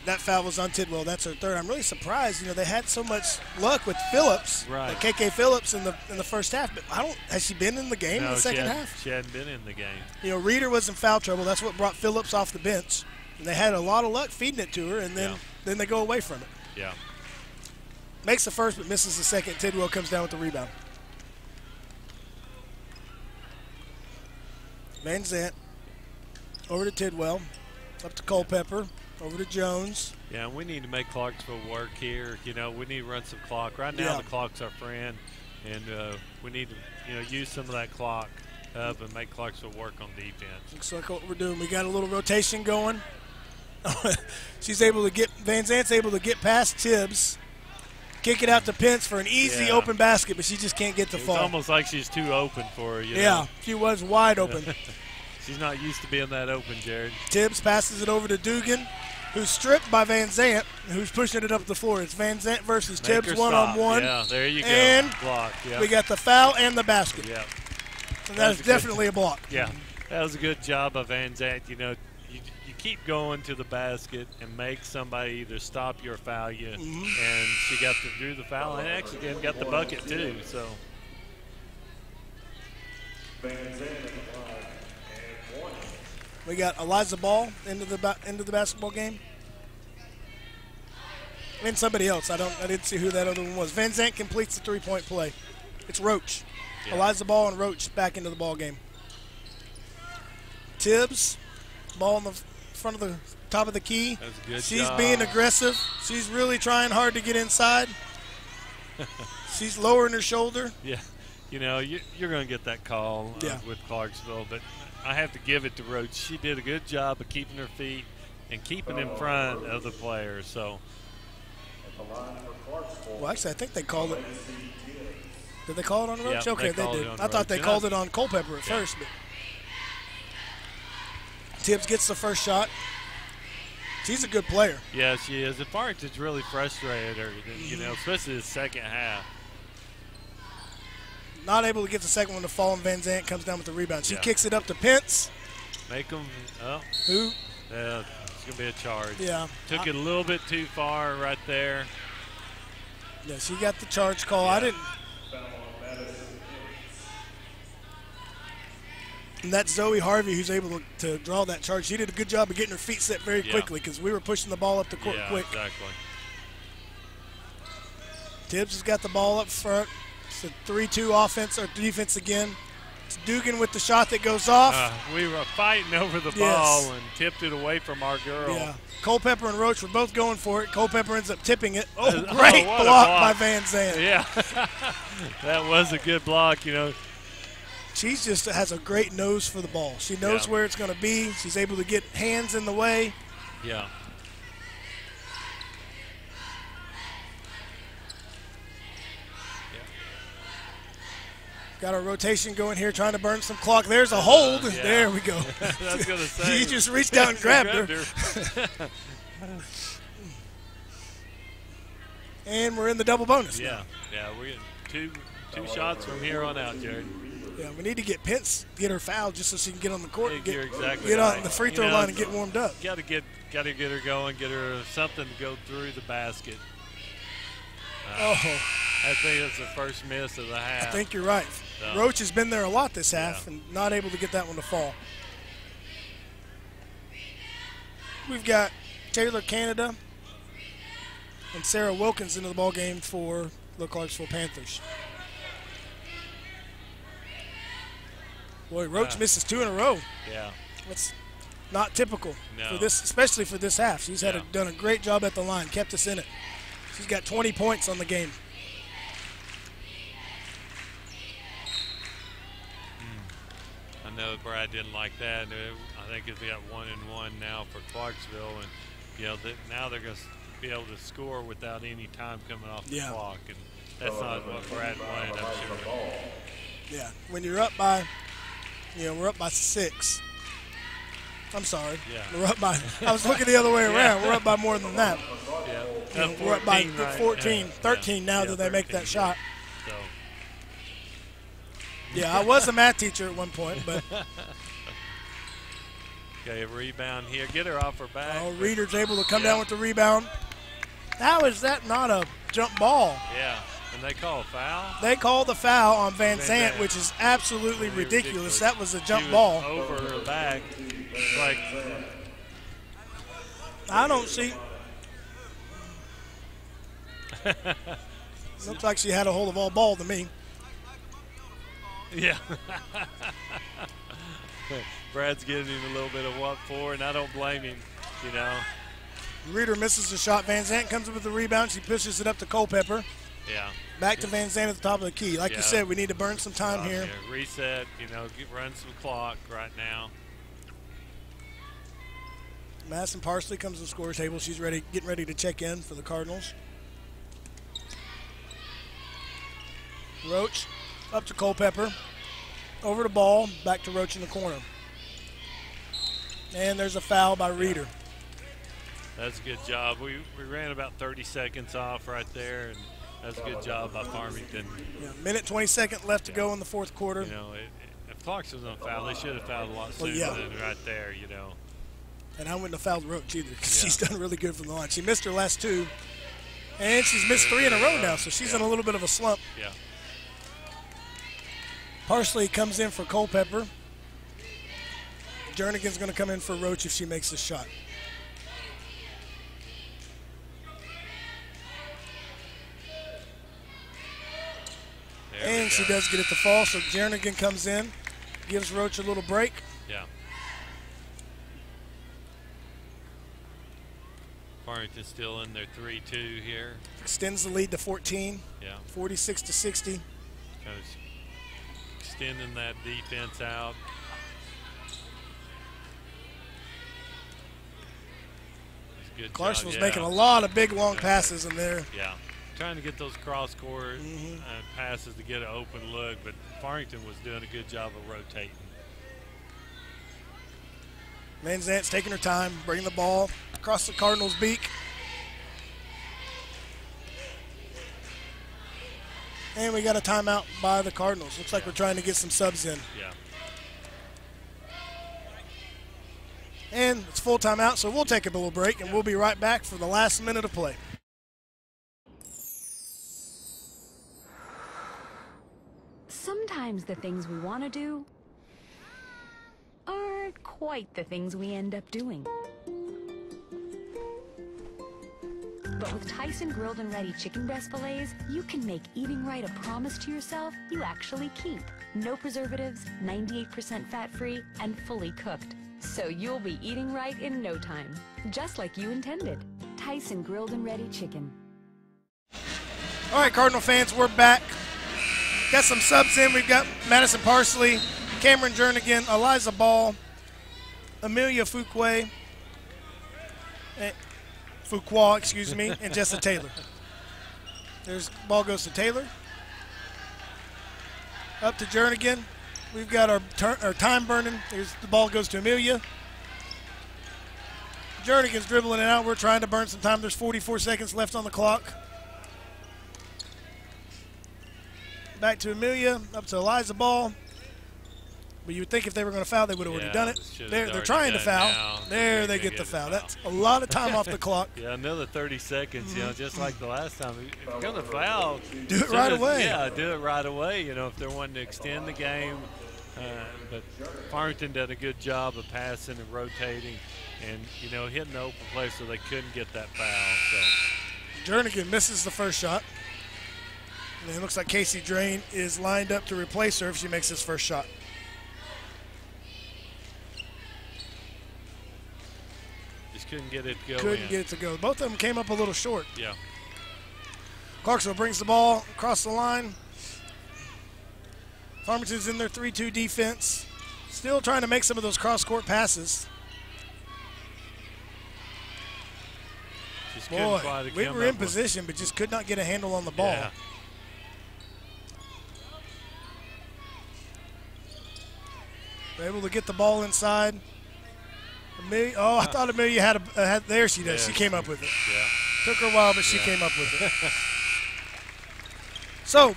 that foul was on Tidwell. That's her third. I'm really surprised. They had so much luck with Phillips, right? KK Phillips in the first half. But has she been in the game in the second half? She hadn't been in the game. Reeder was in foul trouble. That's what brought Phillips off the bench. And they had a lot of luck feeding it to her, and then they go away from it. Yeah. Makes the first, but misses the second. Tidwell comes down with the rebound. Van Zandt Over to Tidwell. Up to Culpepper. Over to Jones. Yeah, we need to make Clarksville work here. You know, we need to run some clock. Right now, the clock's our friend, and we need to, use some of that clock up and make Clarksville work on defense. Looks like what we're doing. We got a little rotation going. Van Zant's able to get past Tibbs, kick it out to Pence for an easy open basket, but she just can't get the fall. It's almost like she's too open for her. Yeah, she was wide open. She's not used to being that open, Jared. Tibbs passes it over to Dugan, who's stripped by Van Zant, who's pushing it up the floor. It's Van Zant versus Tibbs one-on-one. Yeah, there you go. And block. Yeah. We got the foul and the basket. Yeah. And that's definitely a block. Yeah, that was a good job of Van Zant. You keep going to the basket and make somebody either stop you or foul you. And she drew the foul and actually got the bucket too. So. Van Zant. We got Eliza Ball into the basketball game, and somebody else. I didn't see who that other one was. Van Zant completes the three-point play. It's Roach. Yeah. Eliza Ball and Roach back into the ball game. Tibbs, ball in the front of the top of the key. That's a good She's job. being aggressive. She's really trying hard to get inside. She's lowering her shoulder. Yeah, you're going to get that call with Clarksville, but I have to give it to Roach. She did a good job of keeping her feet and keeping in front of the players. So, well, actually, I think they called it. Did they call it on Roach? Yeah, okay, they did. I thought they called it on Culpepper at first. But Tibbs gets the first shot. She's a good player. Yeah, she is. The Farmington's really frustrated her, especially the second half. Not able to get the second one to fall, and Van Zant comes down with the rebound. She kicks it up to Pence. Make them Who? Yeah, it's going to be a charge. Yeah. Took it a little bit too far right there. Yeah, she got the charge call. I didn't. And that's Zoe Harvey who's able to draw that charge. She did a good job of getting her feet set very quickly because we were pushing the ball up the court quick. Exactly. Tibbs has got the ball up front. It's a 3-2 offense or defense again. It's Dugan with the shot that goes off. We were fighting over the ball and tipped it away from our girl. Yeah. Culpepper and Roach were both going for it. Culpepper ends up tipping it. Oh, great block by Van Zant. Yeah. That was a good block, She just has a great nose for the ball. She knows where it's going to be. She's able to get hands in the way. Yeah. Got a rotation going here, trying to burn some clock. There's a hold. There we go. I was going to say. He just reached out and grabbed her. And we're in the double bonus now. Yeah, we're getting two shots from here on out, Jared. Yeah, we need to get Pence, get her fouled just so she can get on the court and get right. On the free throw line and get warmed up. Got to get her going, get her something to go through the basket. I think that's the first miss of the half. I think you're right. So, Roach has been there a lot this half and not able to get that one to fall. We've got Taylor Canada and Sarah Wilkins into the ball game for the Clarksville Panthers. Boy, Roach misses 2 in a row. Yeah. That's not typical for this, especially for this half. She's done a great job at the line, kept us in it. She's got 20 points on the game. I know Brad didn't like that. I think they got 1-1 now for Clarksville, and now they're going to be able to score without any time coming off the clock, and that's not what Brad wanted, I'm sure. Yeah, when you're up by, we're up by 6. I'm sorry. Yeah. We're up by. I was looking the other way around. We're up by more than that. Yeah. We're up by 14, 13 now that they make that shot. So. Yeah, I was a math teacher at one point, but. Okay, a rebound here. Get her off her back. Oh, Reeder's able to come down with the rebound. How is that not a jump ball? Yeah, and they call a foul? They call the foul on Van Zant, which is absolutely ridiculous. That was a jump ball. Over her back. Like, I don't see. Looks like she had a hold of all ball to me. Yeah. Brad's giving him a little bit of what for, and I don't blame him, you know. Reeder misses the shot. Van Zandt comes up with the rebound. She pushes it up to Culpepper. Yeah. Back to Van Zandt at the top of the key. Like you said, we need to burn some time here. Reset, you know, run some clock right now. Madison Parsley comes to the score table. She's getting ready to check in for the Cardinals. Roach up to Culpepper. Over the ball, back to Roach in the corner. And there's a foul by Reeder. That's a good job. We ran about 30 seconds off right there, and that's a good job by Farmington. Yeah, minute 22nd left to go in the fourth quarter. You know, if Clarksville was on foul, they should have fouled a lot sooner than right there, you know. And I wouldn't have fouled Roach either because she's done really good from the line. She missed her last two, and she's missed 3 in a row now, so she's in a little bit of a slump. Yeah. Parsley comes in for Culpepper. Jernigan's going to come in for Roach if she makes the shot. And she does get it to fall, so Jernigan comes in, gives Roach a little break. Yeah. Farmington still in their 3-2 here. Extends the lead to 14. Yeah. 46 to 60. Kind of extending that defense out. Clarksville's making a lot of big long passes in there. Yeah. Trying to get those cross-court passes to get an open look, but Farmington was doing a good job of rotating. Van Zandt's taking her time, bringing the ball across the Cardinals' beak. And we got a timeout by the Cardinals. Looks like we're trying to get some subs in. Yeah. And it's full timeout, so we'll take a little break, and we'll be right back for the last minute of play. Sometimes the things we want to do aren't quite the things we end up doing. But with Tyson grilled and ready chicken breast fillets, you can make eating right a promise to yourself you actually keep. No preservatives, 98% fat-free, and fully cooked. So you'll be eating right in no time, just like you intended. Tyson grilled and ready chicken. All right, Cardinal fans, we're back. Got some subs in. We've got Madison Parsley, Cameron Jernigan, Eliza Ball, Amelia Fuqua, and Jessa Taylor. There's ball goes to Taylor. Up to Jernigan. We've got our time burning. There's the ball goes to Amelia. Jernigan's dribbling it out. We're trying to burn some time. There's 44 seconds left on the clock. Back to Amelia, up to Eliza Ball. But you would think if they were going to foul, they would have already done it. They're trying to foul. There they get the foul. That's a lot of time off the clock. Yeah, another 30 seconds, you know, just like the last time. If you're going to foul, do it right away. Yeah, do it right away, you know, if they're wanting to extend the game. But Farmington did a good job of passing and rotating and, you know, hitting the open place so they couldn't get that foul. So Jernigan misses the first shot. And it looks like Casey Drain is lined up to replace her if she makes this first shot. Just couldn't get it to go Couldn't get it to go. Both of them came up a little short. Yeah. Clarksville brings the ball across the line. Farmington's in their 3-2 defense. Still trying to make some of those cross-court passes. Boy, we were in position, but just could not get a handle on the ball. Yeah. They're able to get the ball inside. Amelia, I thought Amelia had there she does. She came up with it. Yeah. Took her a while, but she came up with it. So,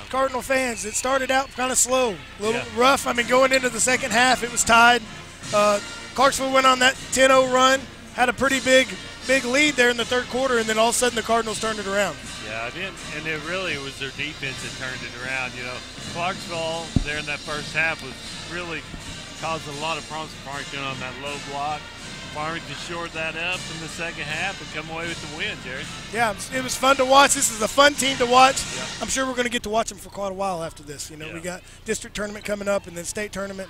Cardinal fans, it started out kind of slow, a little rough. I mean, going into the second half, it was tied. Clarksville went on that 10-0 run, had a pretty big lead there in the third quarter, and then all of a sudden the Cardinals turned it around. Yeah, and it really was their defense that turned it around. You know, Clarksville there in that first half was really causing a lot of problems for Farmington on that low block. Farmington shored that up in the second half and come away with the win, Jared. Yeah, it was fun to watch. This is a fun team to watch. Yep. I'm sure we're going to get to watch them for quite a while after this. You know, Yeah. we got district tournament coming up and then state tournament.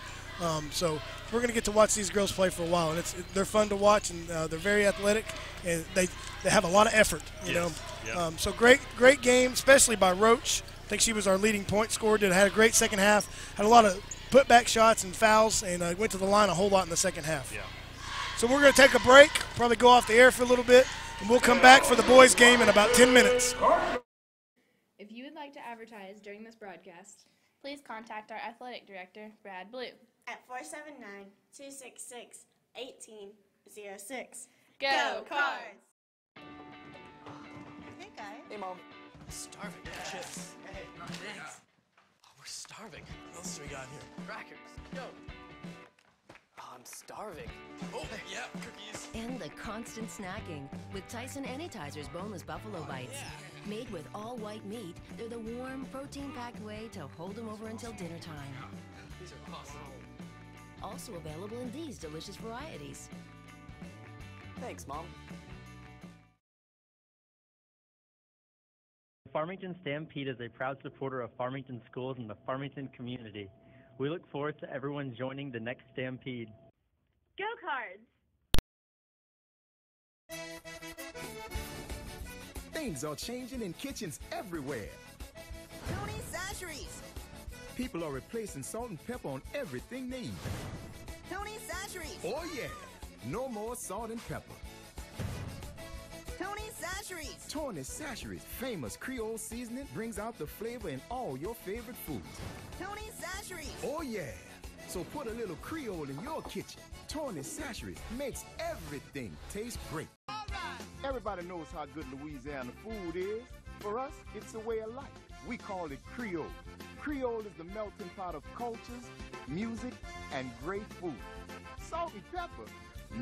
So we're going to get to watch these girls play for a while, and they're fun to watch, and they're very athletic, and they have a lot of effort. You know, Yep. so great game, especially by Roach. I think she was our leading point scorer. Had a great second half. Had a lot of putback shots and fouls, and went to the line a whole lot in the second half. Yeah. So we're going to take a break, probably go off the air for a little bit, and we'll come back for the boys' game in about 10 minutes. If you would like to advertise during this broadcast, please contact our athletic director, Brad Blue, at 479-266-1806. Go Cards! Hey, guys. Hey, Mom. I'm starving. Chips. Hey. Oh, thanks. Oh, we're starving. What else do we got here? Crackers. Go. Oh, I'm starving. Oh, yeah, cookies. And the constant snacking with Tyson Anytizers boneless buffalo bites. Made with all white meat, they're the warm, protein-packed way to hold them over until dinner time. These are awesome. Also available in these delicious varieties. Thanks, Mom. The Farmington Stampede is a proud supporter of Farmington schools and the Farmington community. We look forward to everyone joining the next Stampede. Go Cards! Things are changing in kitchens everywhere. Tony's Sasheries. People are replacing salt and pepper on everything they eat. Tony's Sasheries. Oh yeah, no more salt and pepper. Tony's Sasheries. Tony's Sasheries, famous Creole seasoning, brings out the flavor in all your favorite foods. Tony's Sasheries. Oh yeah, so put a little Creole in your kitchen. Tony's Sasheries makes everything taste great. Everybody knows how good Louisiana food is. For us, it's a way of life. We call it Creole. Creole is the melting pot of cultures, music, and great food. Salt and pepper?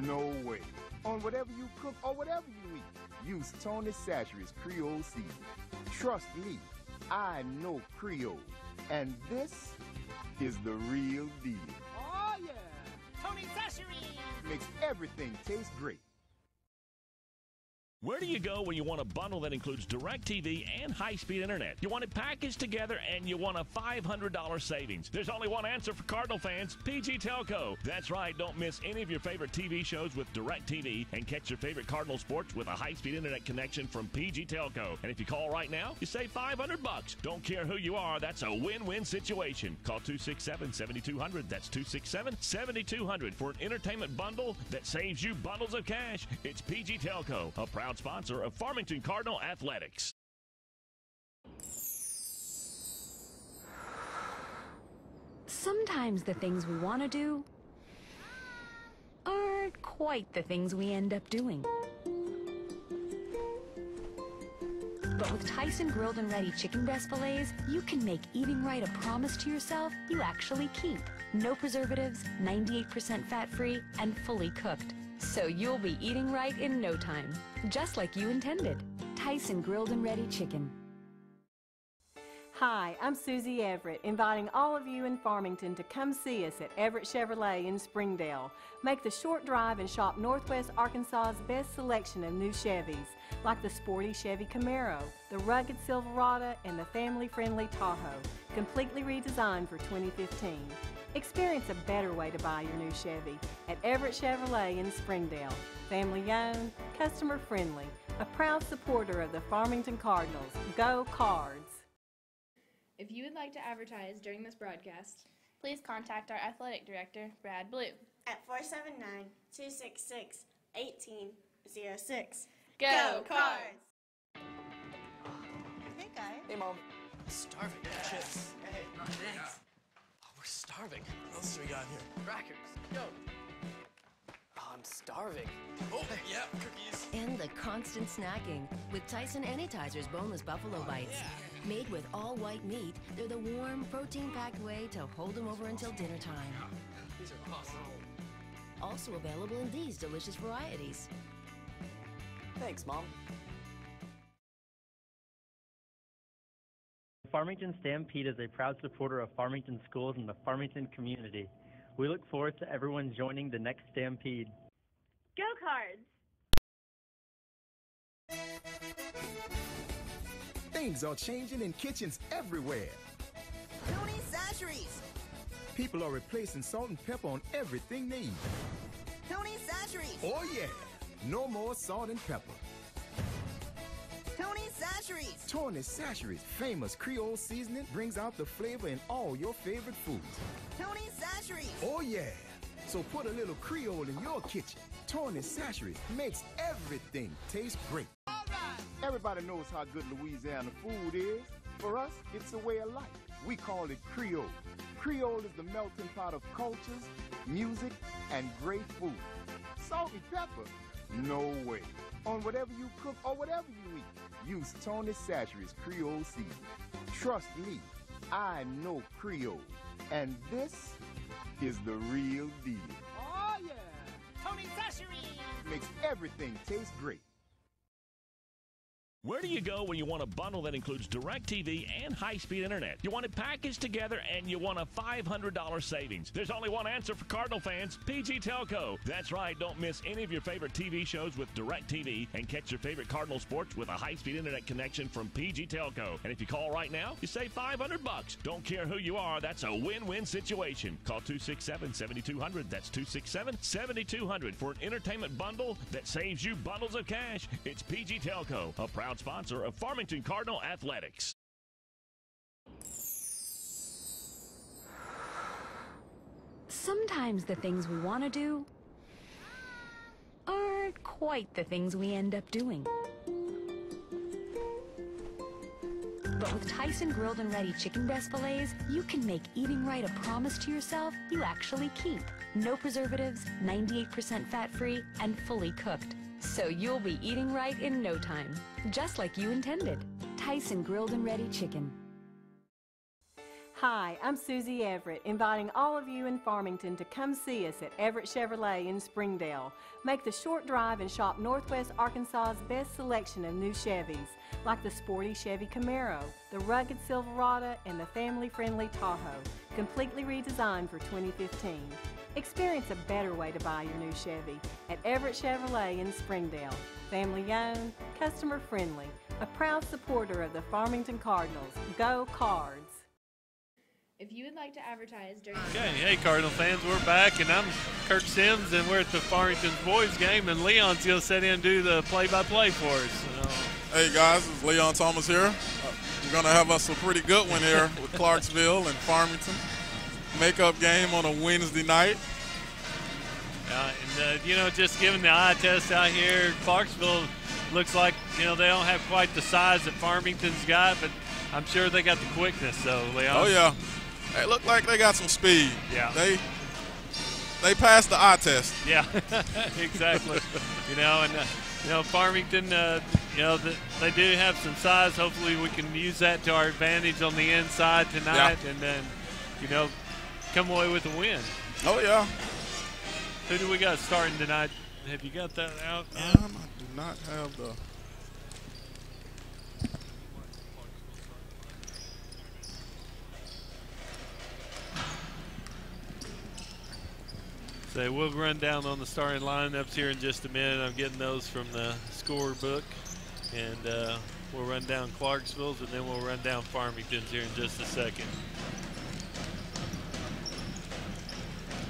No way. On whatever you cook or whatever you eat, use Tony's Sasheries Creole seasoning. Trust me, I know Creole. And this is the real deal. Oh, yeah. Tony's Sasheries. Makes everything taste great. Where do you go when you want a bundle that includes DirecTV and high-speed internet? You want it packaged together and you want a $500 savings. There's only one answer for Cardinal fans, PG Telco. That's right, don't miss any of your favorite TV shows with DirecTV and catch your favorite Cardinal sports with a high-speed internet connection from PG Telco. And if you call right now, you save $500. Don't care who you are, that's a win-win situation. Call 267-7200. That's 267-7200 for an entertainment bundle that saves you bundles of cash. It's PG Telco, a proud sponsor of Farmington Cardinal Athletics. Sometimes the things we want to do aren't quite the things we end up doing. But with Tyson grilled and ready chicken breast fillets, you can make eating right a promise to yourself you actually keep. No preservatives, 98% fat-free, and fully cooked. So you'll be eating right in no time, just like you intended. Tyson grilled and ready chicken. Hi, I'm Susie Everett, inviting all of you in Farmington to come see us at Everett Chevrolet in Springdale. Make the short drive and shop Northwest Arkansas's best selection of new Chevys, like the sporty Chevy Camaro, the rugged Silverado, and the family-friendly Tahoe, completely redesigned for 2015. Experience a better way to buy your new Chevy at Everett Chevrolet in Springdale. Family-owned, customer-friendly, a proud supporter of the Farmington Cardinals. Go Cards! If you would like to advertise during this broadcast, please contact our athletic director, Brad Blue, at 479-266-1806. Go Cards! Hey, guys. Hey, Mom. I'm starving. Chips. Hey. Oh, thanks. Oh, we're starving. What else do we got here? Crackers. Go. Oh, I'm starving. Oh, yeah, cookies. And the constant snacking with Tyson Anytizers boneless buffalo bites. Made with all white meat, they're the warm, protein-packed way to hold them over until dinner time. These are awesome. Also available in these delicious varieties. Thanks, Mom. The Farmington Stampede is a proud supporter of Farmington schools and the Farmington community. We look forward to everyone joining the next Stampede. Go Cards! Things are changing in kitchens everywhere. Tony's Sasheries. People are replacing salt and pepper on everything they eat. Tony's Sasheries. Oh yeah, no more salt and pepper. Tony's Sasheries. Tony's Sasheries, famous Creole seasoning, brings out the flavor in all your favorite foods. Tony's Sasheries. Oh yeah, so put a little Creole in your kitchen. Tony's Sasheries makes everything taste great. Everybody knows how good Louisiana food is. For us, it's a way of life. We call it Creole. Creole is the melting pot of cultures, music, and great food. Salt and pepper? No way. On whatever you cook or whatever you eat, use Tony's Sasheries Creole seasoning. Trust me, I know Creole. And this is the real deal. Oh yeah, Tony's Sasheries. Makes everything taste great. Where do you go when you want a bundle that includes DirecTV and high-speed internet? You want it packaged together and you want a $500 savings. There's only one answer for Cardinal fans, PG Telco. That's right, don't miss any of your favorite TV shows with DirecTV and catch your favorite Cardinal sports with a high-speed internet connection from PG Telco. And if you call right now, you save $500. Don't care who you are, that's a win-win situation. Call 267-7200. That's 267-7200 for an entertainment bundle that saves you bundles of cash. It's PG Telco, a proud sponsor of Farmington Cardinal Athletics. Sometimes the things we want to do aren't quite the things we end up doing. But with Tyson grilled and ready chicken breast fillets, you can make eating right a promise to yourself you actually keep. No preservatives, 98% fat-free, and fully cooked. So you'll be eating right in no time, just like you intended. Tyson grilled and ready chicken. Hi, I'm Susie Everett, inviting all of you in Farmington to come see us at Everett Chevrolet in Springdale. Make the short drive and shop Northwest Arkansas's best selection of new Chevys, like the sporty Chevy Camaro, the rugged Silverado, and the family-friendly Tahoe, completely redesigned for 2015. Experience a better way to buy your new Chevy at Everett Chevrolet in Springdale. Family-owned, customer-friendly, a proud supporter of the Farmington Cardinals. Go Cards! If you would like to advertise during Okay, hey Cardinal fans, we're back, and I'm Kirk Sims, and we're at the Farmington boys game, and Leon's going to sit in and do the play-by-play for us. Hey guys, it's Leon Thomas here. We're going to have us a pretty good one here with Clarksville and Farmington. Makeup game on a Wednesday night. Just giving the eye test out here, Clarksville looks like, they don't have quite the size that Farmington's got, but I'm sure they got the quickness, though, Leon. Oh, yeah. They look like they got some speed. Yeah. They passed the eye test. Yeah, exactly. Farmington, they do have some size. Hopefully we can use that to our advantage on the inside tonight, and then, come away with a win. Oh, yeah. Who do we got starting tonight? Have you got that out? I do not have the... So we'll run down on the starting lineups here in just a minute. I'm getting those from the scorebook, and we'll run down Clarksville's, and then we'll run down Farmington's here in just a second.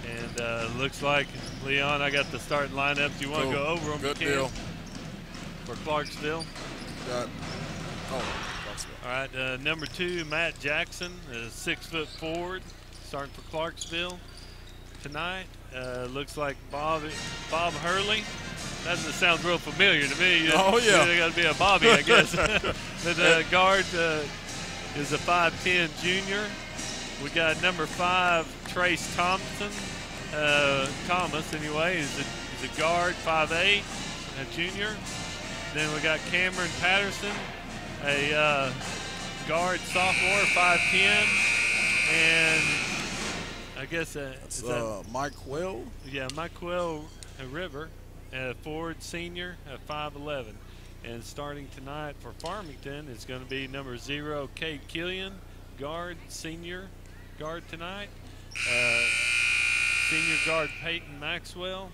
And looks like, Leon, I got the starting lineups. You want to go over them? Good deal. For Clarksville. Clarksville. All right, number 2, Matt Jackson, a 6-foot forward, starting for Clarksville tonight. Looks like Bob Hurley. That sounds real familiar to me. Oh, yeah. They got to be a Bobby, I guess. The guard is a 5'10 junior. We got number 5, Trace Thompson. Thomas, anyway, is a guard, 5'8", a junior. Then we got Cameron Patterson, a guard sophomore, 5'10", and I guess that's Mike Quill. Yeah, Mike Quill River, forward senior at 5'11". And starting tonight for Farmington is going to be number 0, Cade Killian, guard, senior guard tonight. Senior guard Peyton Maxwell.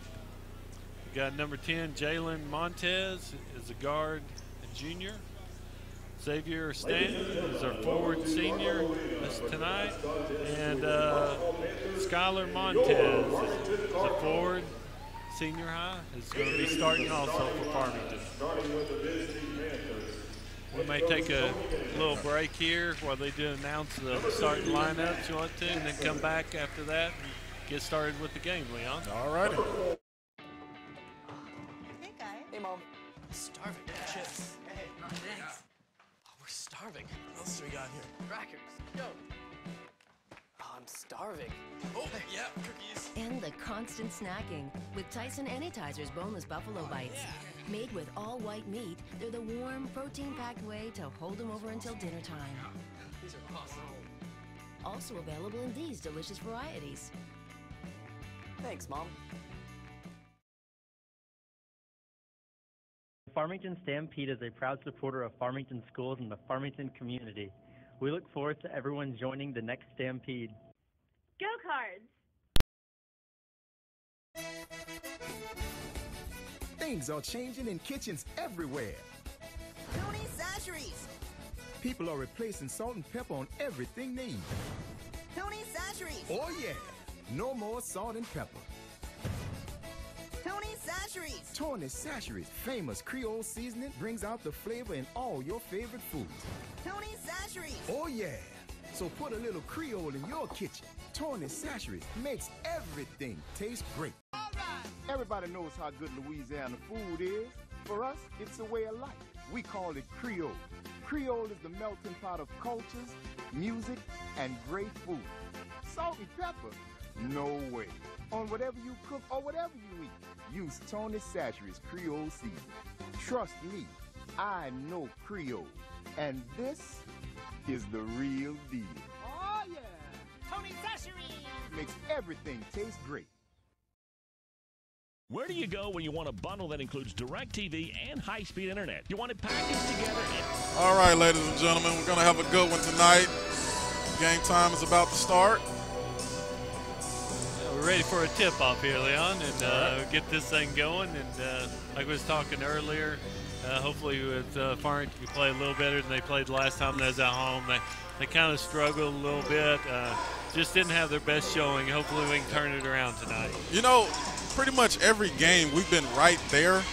We got number 10, Jalen Montez, is a guard, a junior. Xavier Stanton is our forward senior tonight. And Skylar Montez is a forward, senior high, is going to be starting also for Farmington. We may take a little break here while they do announce the starting lineups you want to, and then come back after that and get started with the game, Leon. All righty. Hey, guy. Hey, Mom. Starving. Chips. Hey, thanks. Oh, we're starving. What else do we got here? Crackers. Go. Oh, I'm starving. Oh, yeah, cookies. And the constant snacking with Tyson Anytizers Boneless Buffalo Bites. Made with all white meat, they're the warm, protein-packed way to hold them over until dinner time. These are awesome. Also available in these delicious varieties. Thanks, Mom. The Farmington Stampede is a proud supporter of Farmington schools and the Farmington community. We look forward to everyone joining the next Stampede. Go Cards! Things are changing in kitchens everywhere. Tony Sacheries. People are replacing salt and pepper on everything they eat. Tony Sacheries. Oh yeah, no more salt and pepper. Tony Sacheries. Tony Sacheries' famous Creole seasoning brings out the flavor in all your favorite foods. Tony Sacheries. Oh yeah, so put a little Creole in your kitchen. Tony Sacheries makes everything taste great. Everybody knows how good Louisiana food is. For us, it's a way of life. We call it Creole. Creole is the melting pot of cultures, music, and great food. Salt and pepper? No way. On whatever you cook or whatever you eat, use Tony Sacheries Creole seasoning. Trust me, I know Creole. And this is the real deal. Oh, yeah. Tony Sacheries. Makes everything taste great. Where do you go when you want a bundle that includes DirecTV and high-speed internet? You want it packaged together and... All right, ladies and gentlemen, we're going to have a good one tonight. Game time is about to start. We're ready for a tip-off here, Leon, and get this thing going. And like I was talking earlier, hopefully with Farmington can play a little better than they played the last time they was at home. They kind of struggled a little bit, just didn't have their best showing. Hopefully we can turn it around tonight. You know, pretty much every game we've been right there,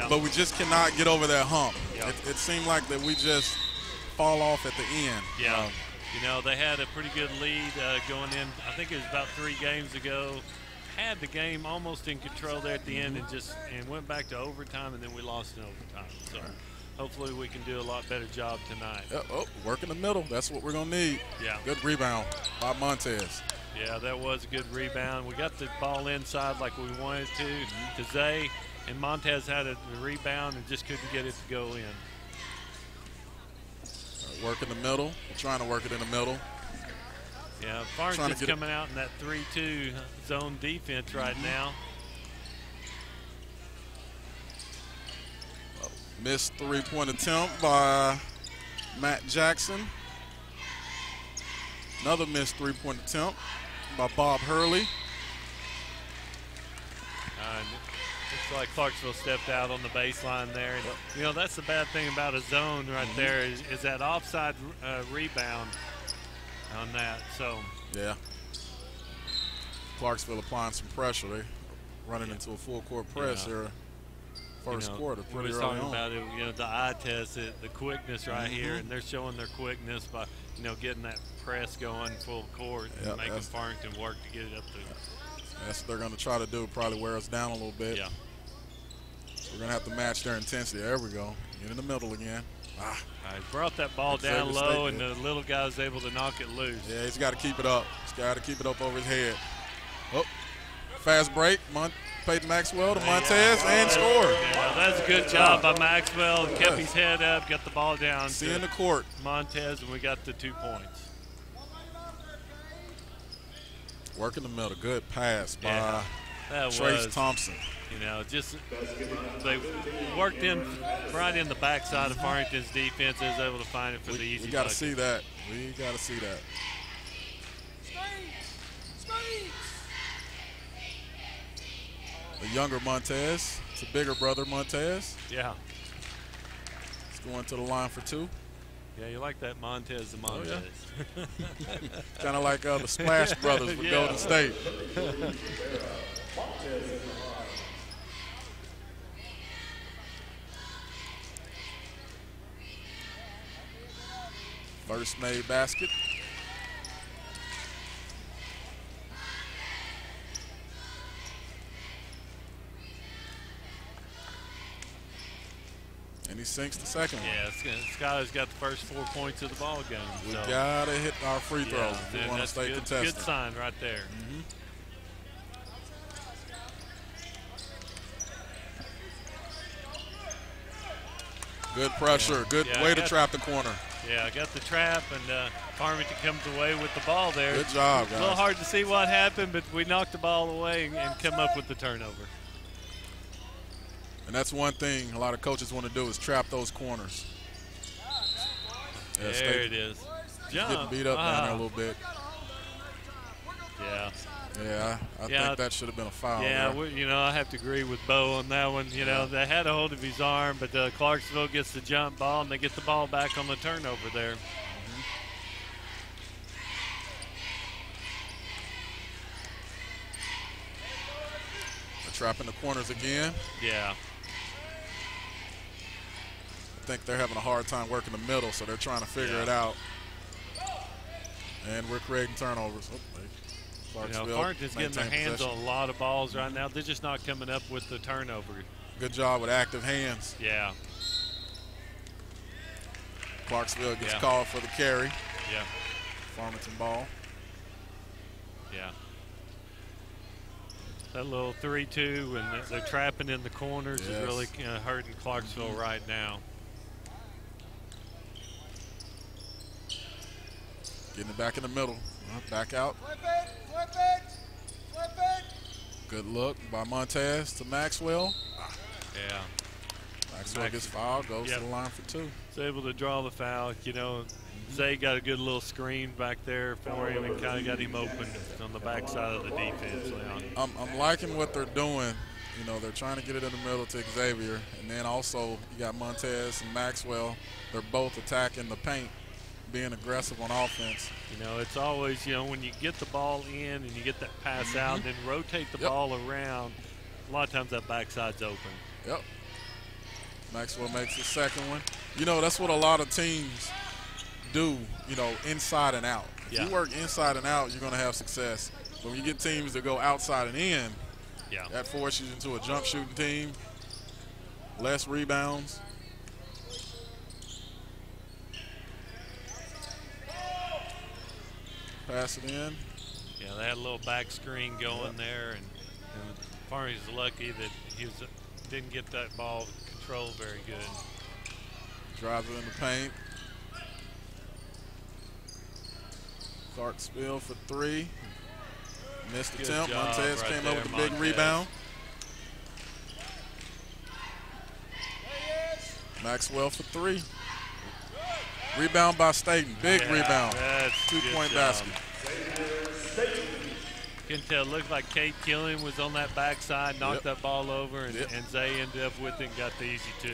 but we just cannot get over that hump. It seemed like that we just fall off at the end. Yeah. You know, they had a pretty good lead going in. I think it was about 3 games ago. Had the game almost in control there at the end and went back to overtime, and then we lost in overtime. So hopefully we can do a lot better job tonight. Oh, work in the middle. That's what we're going to need. Yeah. Good rebound by Montez. Yeah, that was a good rebound. We got the ball inside like we wanted to Zay, and Montez had a rebound and just couldn't get it to go in. Work in the middle. We're trying to work it in the middle. Yeah, Farmington's coming out in that 3-2 zone defense right now. Missed 3-point attempt by Matt Jackson. Another missed 3-point attempt by Bob Hurley. Looks like Clarksville stepped out on the baseline there. And, you know, that's the bad thing about a zone right there is that offside rebound on that. So yeah, Clarksville applying some pressure. They running into a full court press here. First quarter, pretty early on. We were talking about it, you know, the eye test, the quickness right here, and they're showing their quickness by, you know, getting that press going full court and making Farmington work to get it up there. That's what they're going to try to do, probably wear us down a little bit. Yeah. So we're going to have to match their intensity. There we go. Get in the middle again. He brought that ball down low, and the little guy was able to knock it loose. Yeah, he's got to keep it up. He's got to keep it up over his head. Oh, fast break. Peyton Maxwell to Montez and score. Yeah, that's a good job by Maxwell. Kept his head up, got the ball down. In the court. Montez, and we got the 2 points. Work in the middle. Good pass by Trace Thompson. You know, just they worked in right in the backside of Farmington's defense. They was able to find it for the easy. We got to see that. We got to see that. a younger Montez. It's a bigger brother, Montez. Yeah. He's going to the line for 2. Yeah, you like that Montez the Montez. Oh, yeah. Kind of like the Splash Brothers with Golden State. First made basket. And he sinks the second one. Yeah, Skyler's got the first 4 points of the ball game. We so. gotta hit our free throws if we want to stay contested. Good sign right there. Good pressure. Good way to trap the corner. Yeah, I got the trap, and Farmington comes away with the ball there. Good job, guys. A little hard to see what happened, but we knocked the ball away and come up with the turnover. And that's one thing a lot of coaches want to do is trap those corners. Yeah, there it is. Jump. Getting beat up down there a little bit. Yeah. Yeah, I think that should have been a foul. Yeah, I have to agree with Bo on that one. You know, they had a hold of his arm, but Clarksville gets the jump ball, and they get the ball back on the turnover there. They're trapping the corners again. Yeah. I think they're having a hard time working the middle, so they're trying to figure it out. And we're creating turnovers. Farmington's getting their hands on a lot of balls right now. They're just not coming up with the turnover. Good job with active hands. Yeah. Clarksville gets called for the carry. Yeah. Farmington ball. Yeah. That little 3-2 and they're trapping in the corners is really hurting Clarksville right now. Getting it back in the middle. Back out. Good look by Montez to Maxwell. Yeah. Maxwell gets fouled, goes to the line for 2. He's able to draw the foul. You know, Zay got a good little screen back there for him and kind of got him open on the backside of the defense, Leon. I'm liking what they're doing. You know, they're trying to get it in the middle to Xavier. And then also you got Montez and Maxwell. They're both attacking the paint, being aggressive on offense. You know, it's always, when you get the ball in and you get that pass out and then rotate the ball around, a lot of times that backside's open. Yep. Maxwell makes the second one. You know, that's what a lot of teams do, inside and out. If you work inside and out, you're going to have success. But when you get teams that go outside and in, that forces you into a jump shooting team, less rebounds. Pass it in. Yeah, they had a little back screen going there, and Farmington's lucky that he didn't get that ball controlled very good. Drives it in the paint. Clarksville for 3. Missed the attempt. Montez came up with a big rebound. Maxwell for 3. Rebound by Staten. Big rebound. 2-point basket. You can tell, it looked like Kate Killian was on that backside, knocked that ball over, and Zay ended up with it and got the easy 2.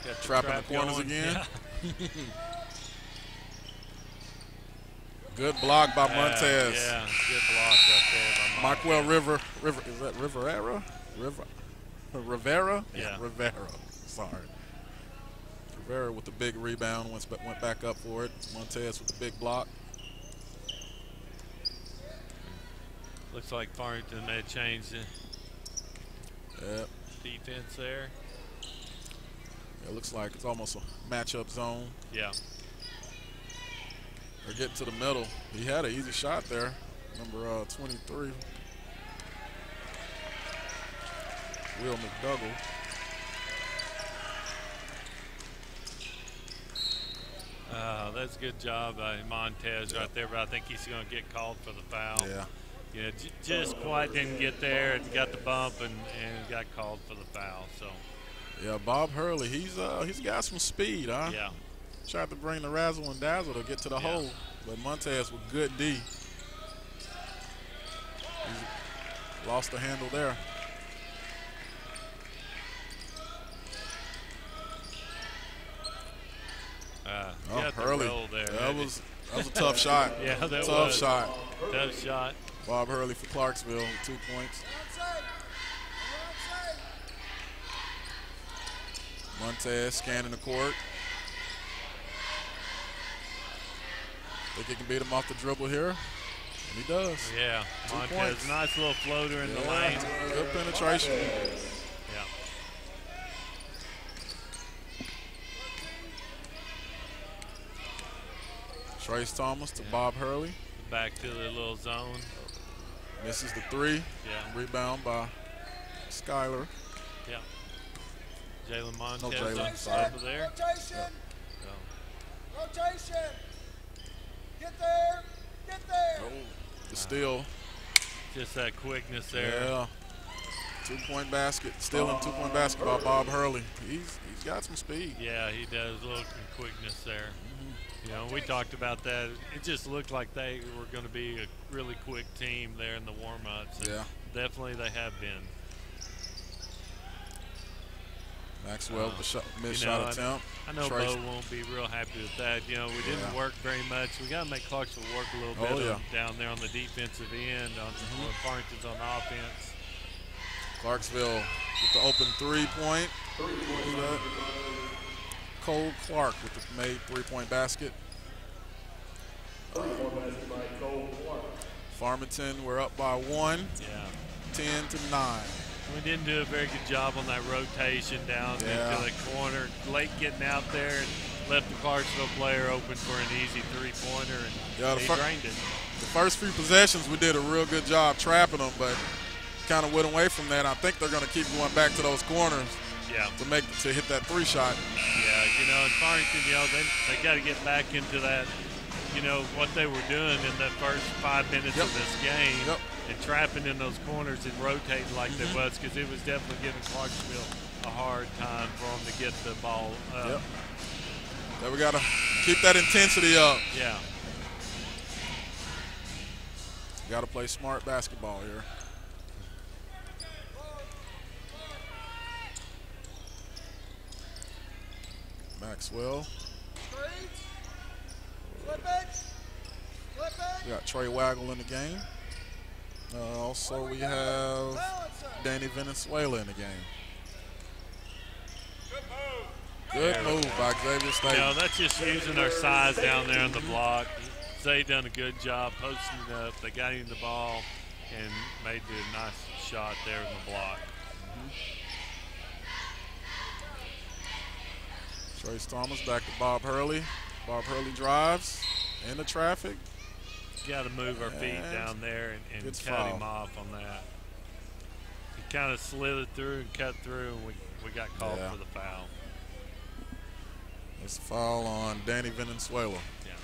Got trapping the corners again. Good block by Montez. Yeah, good block right there by Markwell is that Rivera? Rivera? Yeah. Rivera. Sorry. Rivera with the big rebound, went back up for it. Montez with the big block. Looks like Farmington may have changed the defense there. It looks like it's almost a matchup zone. Yeah. They're getting to the middle. He had an easy shot there, number 23. Will McDougall. That's a good job by Montez right there, but I think he's going to get called for the foul. Yeah. Just quite didn't get there and got the bump and got called for the foul. So. Yeah, Bob Hurley, he's got some speed, huh? Yeah. Tried to bring the razzle and dazzle to get to the hole, but Montez with good D. He lost the handle there. Hurley. There. That was a tough shot. Yeah, that was. Tough shot. Tough shot. Bob Hurley for Clarksville with 2 points. Montez scanning the court. Think he can beat him off the dribble here? And he does. Yeah, 2 Montez, points. nice little floater in the lane. Good penetration. Yeah. Trace Thomas to Bob Hurley. Back to the little zone. Misses the 3. Yeah. Rebound by Skyler. Yeah. Jalen Montez No, Jalen, over there. Rotation. Yeah. Rotation. Get there. Get there. Oh, the steal. Just that quickness there. Yeah. 2-point basket. Stealing 2-point basket by Bob Hurley. He's got some speed. Yeah, he does. Look and quickness there. You know, we talked about that. It just looked like they were going to be a really quick team there in the warm-ups. Yeah. Definitely they have been. Maxwell, missed shot attempt. I know Bo won't be real happy with that. You know, we didn't work very much. We got to make Clarksville work a little bit down there on the defensive end, on Farmington's on offense. Clarksville with the open 3-point. Cole Clark with the made 3-point basket. Farmington, we're up by 1. Yeah. 10-9. We didn't do a very good job on that rotation down into the corner. Late getting out there and left the Clarksville player open for an easy 3-pointer, and he drained it. The first few possessions, we did a real good job trapping them, but kind of went away from that. I think they're going to keep going back to those corners to hit that 3 shot. Yeah, you know, in Farmington, you know, they got to get back into that, you know, what they were doing in the first 5 minutes of this game. And trapping in those corners and rotating like they was, because it was definitely giving Clarksville a hard time for them to get the ball up. So we got to keep that intensity up. Yeah. Got to play smart basketball here. Maxwell. We got Trey Waggle in the game. Also, we have Danny Venezuela in the game. Good move by Xavier State. You know, that's just using our size down there on the block. They done a good job posting it up. They got him the ball and made a nice shot there in the block. Trace Thomas back to Bob Hurley. Bob Hurley drives into traffic. Got to move our feet down there and cut him off on that. He kind of slithered through and cut through, and we got called for the foul. It's a foul on Danny Venezuela. Yeah.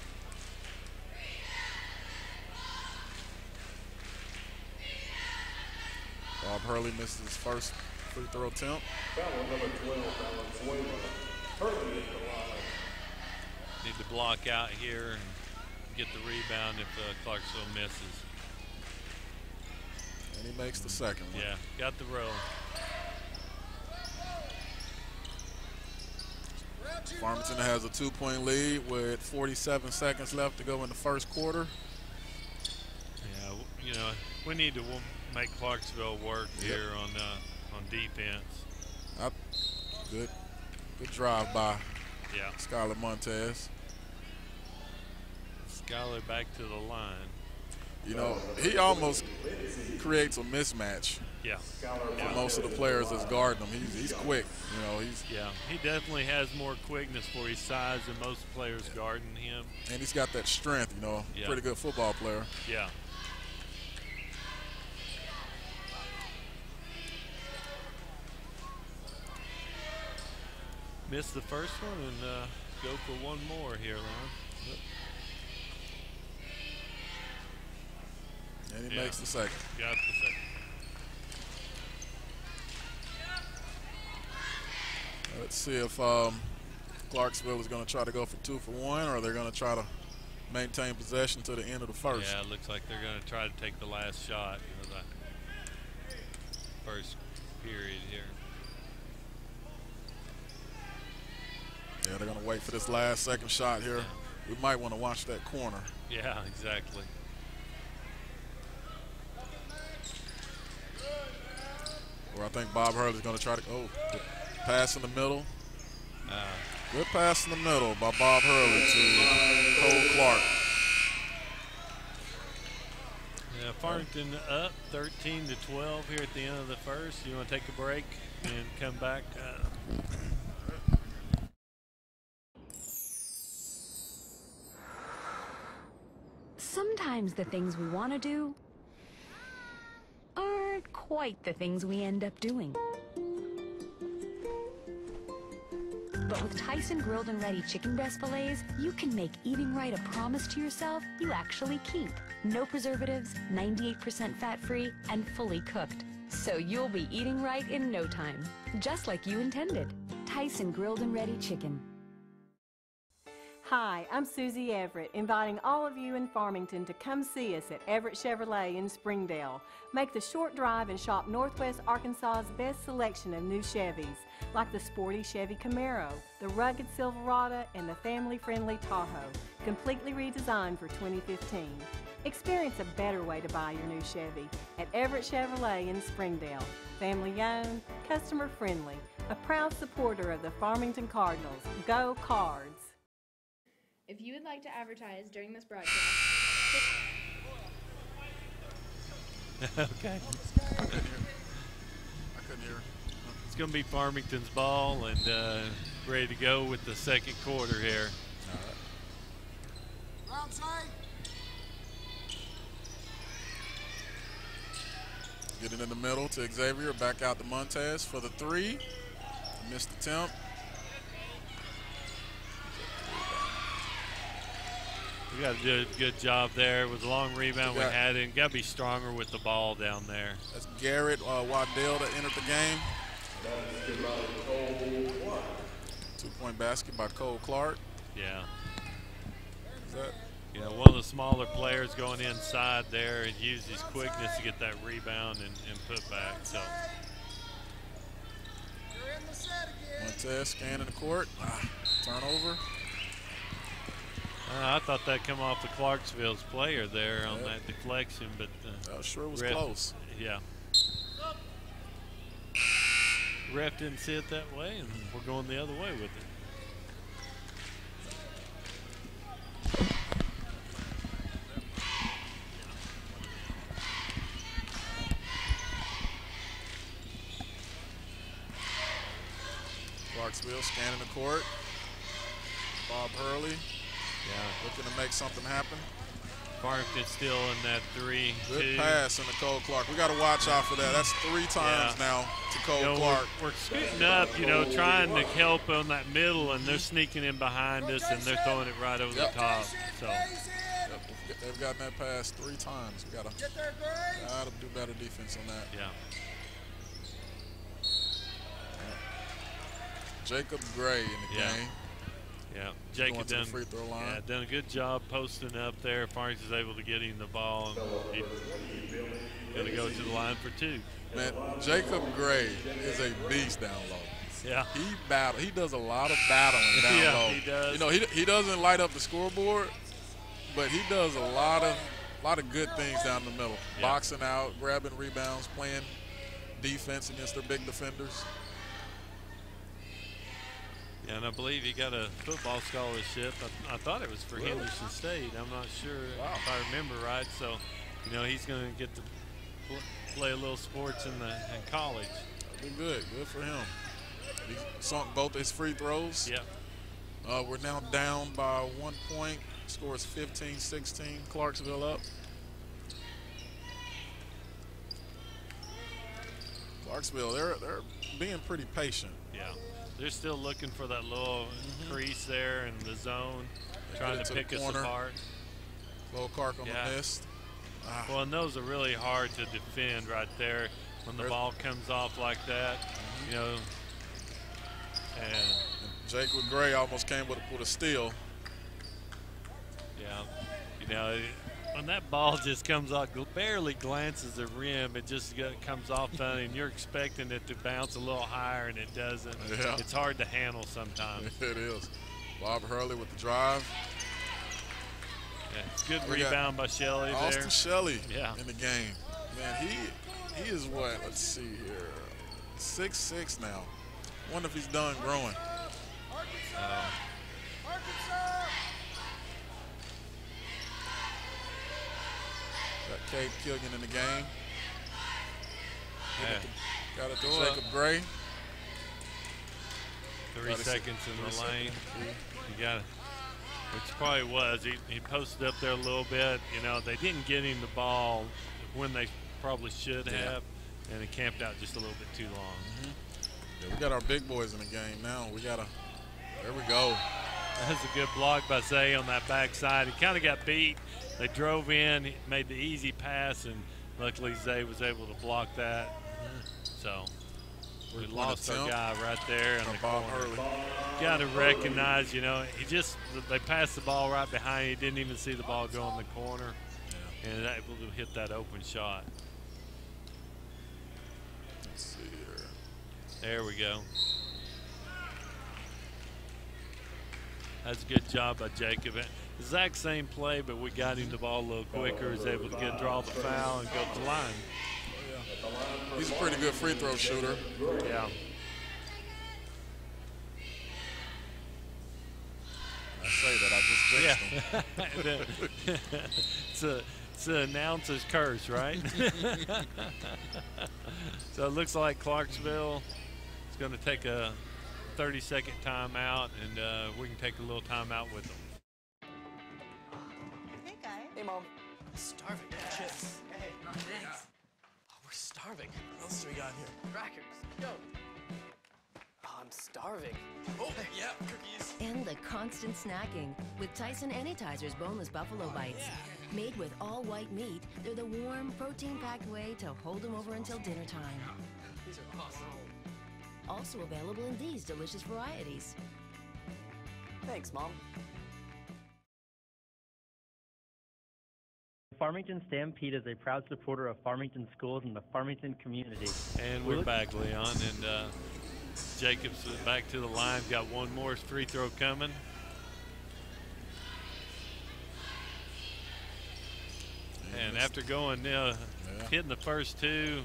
Bob Hurley misses his first free throw attempt. Foul number 12, Valenzuela. Hurley at the line. Need to block out here and get the rebound if Clarksville misses. And he makes the second one. Yeah, got the roll. Farmington has a 2-point lead with 47 seconds left to go in the first quarter. Yeah, you know, we need to make Clarksville work here on defense. Good drive by Skylar Montez. Skylar back to the line. You know, he almost creates a mismatch. Yeah. For most of the players that's guarding him. He's quick. You know, he definitely has more quickness for his size than most players guarding him. And he's got that strength, you know. Pretty good football player. Yeah. Missed the first one and go for one more here, Lon. And he makes the second. Got the second. Let's see if Clarksville is going to try to go for 2 for 1, or they're going to try to maintain possession to the end of the first. Yeah, it looks like they're going to try to take the last shot, the first period here. Yeah, they're going to wait for this last second shot here. We might want to watch that corner. Yeah, exactly. Or I think Bob Hurley's going to try to go pass in the middle. Good pass in the middle by Bob Hurley to Cole Clark. Yeah, Farmington up 13-12 here at the end of the first. You want to take a break and come back? Sometimes the things we want to do aren't quite the things we end up doing. But with Tyson grilled and ready chicken breast fillets, you can make eating right a promise to yourself you actually keep. No preservatives, 98% fat-free, and fully cooked. So you'll be eating right in no time, just like you intended. Tyson grilled and ready chicken. Hi, I'm Susie Everett, inviting all of you in Farmington to come see us at Everett Chevrolet in Springdale. Make the short drive and shop Northwest Arkansas's best selection of new Chevys, like the sporty Chevy Camaro, the rugged Silverado, and the family-friendly Tahoe, completely redesigned for 2015. Experience a better way to buy your new Chevy at Everett Chevrolet in Springdale. Family-owned, customer-friendly, a proud supporter of the Farmington Cardinals. Go Cards! If you would like to advertise during this broadcast, Okay. I couldn't hear. It's going to be Farmington's ball and ready to go with the second quarter here. Round side. Get it in the middle to Xavier, back out to Montez for the 3. Missed the attempt. We got to do a good job there with the long rebound we had in. Got to be stronger with the ball down there. That's Garrett Waddell that entered the game. 2-point basket by Cole Clark. Yeah. Is that? You know, one of the smaller players going inside there and use his quickness to get that rebound and put back. So. Montez scanning the court. Turnover. I thought that come off the Clarksville's player there on that deflection, but sure was close. Yeah. Ref didn't see it that way, and we're going the other way with it. Clarksville scanning the court. Bob Hurley. Yeah. Looking to make something happen. Farmington still in that 3-2. Good pass into Cole Clark. We got to watch out for that. That's 3 times now to Cole Clark. We're scooting up, trying to help on that middle, and they're sneaking in behind us, and they're throwing it right over the top. So they've gotten that pass 3 times. We got to do better defense on that. Yeah. Jacob Gray in the game. Yeah, Jacob done free throw line. Yeah, done a good job posting up there. Farmington's able to get him the ball, and he's going to go to the line for 2. Man, Jacob Gray is a beast down low. Yeah, he does a lot of battling down low. He does. He doesn't light up the scoreboard, but he does a lot of good things down the middle. Yeah. Boxing out, grabbing rebounds, playing defense against their big defenders. And I believe he got a football scholarship. I thought it was for Henderson State. I'm not sure if I remember right. So, he's going to get to play a little sports in college. That'd be good. Good for him. He sunk both his free throws. Yeah. We're now down by 1 point. Score is 15-16. Clarksville up. Clarksville, they're being pretty patient. Yeah. They're still looking for that little crease there in the zone, trying to pick us apart. Cole Clark on the miss. Well, and those are really hard to defend right there when the ball comes off like that, And Jacob Gray almost came with a steal. Yeah, you know, when that ball just comes off, barely glances the rim, it just comes off done, and you're expecting it to bounce a little higher, and it doesn't. Yeah. It's hard to handle sometimes. It is. Bob Hurley with the drive. Yeah, good rebound by Shelley there. Austin Shelley yeah. in the game. Man, he is what? Let's see here. 6'6" now. Wonder if he's done growing. Got Cade Killian in the game. Got it to Jacob Gray. 3 seconds in the lane. You got it. Which probably was. He posted up there a little bit. You know, they didn't get him the ball when they probably should have, and it camped out just a little bit too long. Yeah, we got our big boys in the game now. We got there we go. That's a good block by Zay on that backside. He kind of got beat. They drove in, he made the easy pass, and luckily Zay was able to block that. So we lost our guy right there in the corner. Got to recognize, you know, they passed the ball right behind him. He didn't even see the ball go in the corner, and able to hit that open shot. Let's see here. There we go. That's a good job by Jacob. Exact same play, but we got him the ball a little quicker. He's able to draw the foul and go to the line. He's a pretty good free throw shooter. Yeah. I say that, I just jinxed him. It's an announcer's curse, right? So it looks like Clarksville is going to take a 30-second timeout, and we can take a little timeout with them. Hey, guy. Hey, Mom. I'm starving. Chips. Hey. Oh, thanks. Oh, we're starving. What else do we got here? Crackers. Go. Oh, I'm starving. Oh, yeah, cookies. And the constant snacking with Tyson Anytizers boneless buffalo bites. Made with all white meat, they're the warm, protein-packed way to hold them over until dinner time. These are awesome. Also available in these delicious varieties. Thanks, Mom. Farmington Stampede is a proud supporter of Farmington schools and the Farmington community. And we're back, Leon, and Jacobs back to the line. Got one more free throw coming. And after going, hitting the first two,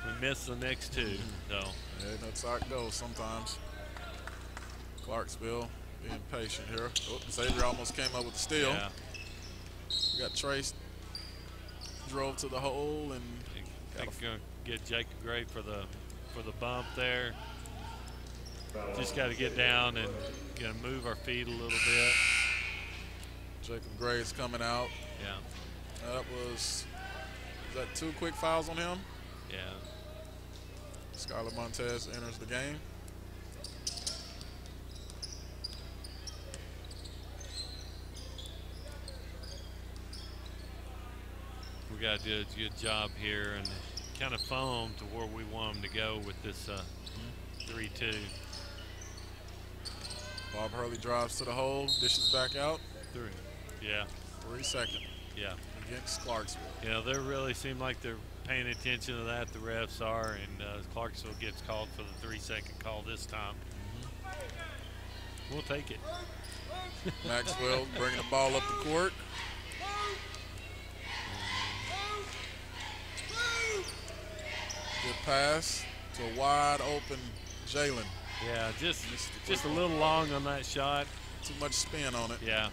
we missed the next two. So that's how it goes sometimes. Clarksville being patient here. Oh, Xavier almost came up with a steal. Yeah. We got Trace, drove to the hole, and I think going to get Jacob Gray for the bump there. Just got to get down and move our feet a little bit. Jacob Gray is coming out. Yeah. That was that 2 quick fouls on him? Yeah. Skylar Montez enters the game. We got to do a good job here and kind of foam to where we want them to go with this 3-2. Bob Hurley drives to the hole, dishes back out. 3 seconds. Yeah. Against Clarksville. You know, they really seem like they're paying attention to that. The refs are, and Clarksville gets called for the 3-second call this time. We'll take it. Maxwell bringing the ball up the court. Good pass to a wide open Jalen. Yeah, just a little long on that shot. Too much spin on it. Yeah.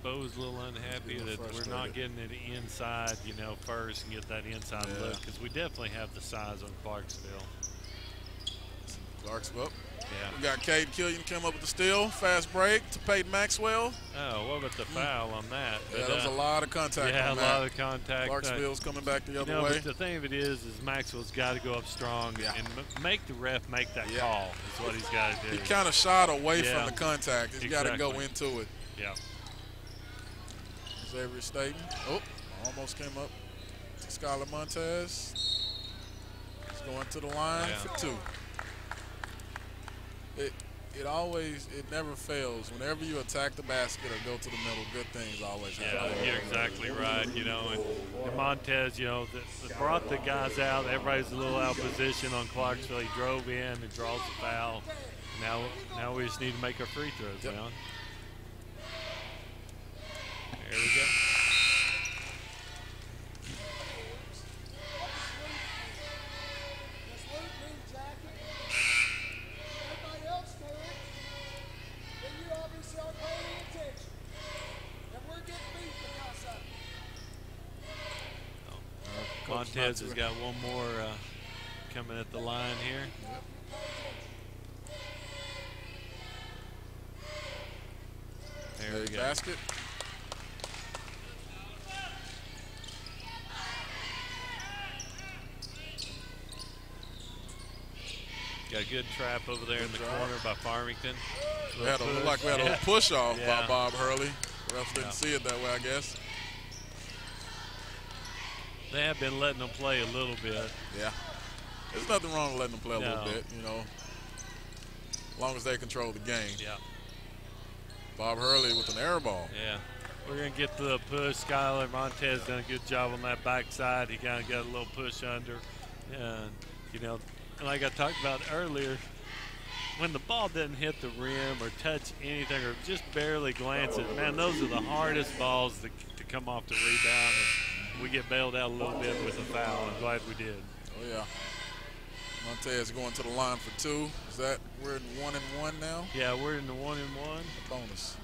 Bo's a little unhappy that we're not getting it inside, first and get that inside look, because we definitely have the size on Clarksville. Clarksville. Yeah. We got Cade Killian come up with the steal. Fast break to Peyton Maxwell. Oh, what about the foul on that? Yeah, there was a lot of contact on that. Yeah, a lot of contact. Clarksville's coming back the other way. But the thing of it is Maxwell's got to go up strong and make the ref make that call is what he's got to do. He kind of shied away from the contact. He's got to go into it. Yeah. Xavier Staten. Oh, almost came up Skylar Montez is going to the line for 2. It never fails. Whenever you attack the basket or go to the middle, good things always happen. Yeah, you're exactly right. You know, and Montez, you know, brought the guys out. Everybody's a little out of position on Clarksville. He drove in and draws the foul. Now we just need to make our free throws now. There we go. Montez has got one more coming at the line here. There we go. Basket. Got a good trap over there in the corner by Farmington. Looked like we had a little push off by Bob Hurley. Refs didn't see it that way, I guess. They have been letting them play a little bit. Yeah. There's nothing wrong with letting them play a little bit, you know, as long as they control the game. Yeah. Bob Hurley with an air ball. Yeah. We're going to get to the push. Skylar Montez done a good job on that backside. He kind of got a little push under. And, you know, like I talked about earlier, when the ball doesn't hit the rim or touch anything or just barely glance it, man, those are the hardest balls to come off the rebound. And we get bailed out a little bit with a foul. I'm glad we did. Oh, yeah. Montez going to the line for 2. Is that we're in 1-1 now? Yeah, we're in the 1-1. Bonus.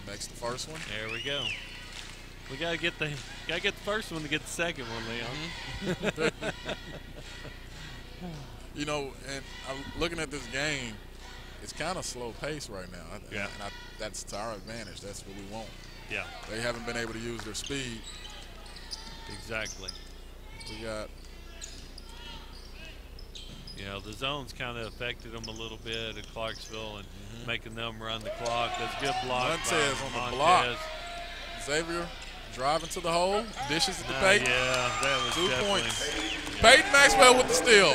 Makes the first one. There we go. We gotta get the first one to get the second one, Leon. You know, and I'm looking at this game. It's kind of slow pace right now. Yeah. And that's to our advantage. That's what we want. Yeah. They haven't been able to use their speed. Exactly. We got. You know, the zone's kind of affected them a little bit at Clarksville and making them run the clock. That's a good block. Montez on the block. Xavier driving to the hole, dishes it to Peyton. Yeah, that was 2 points. Peyton Maxwell with the steal.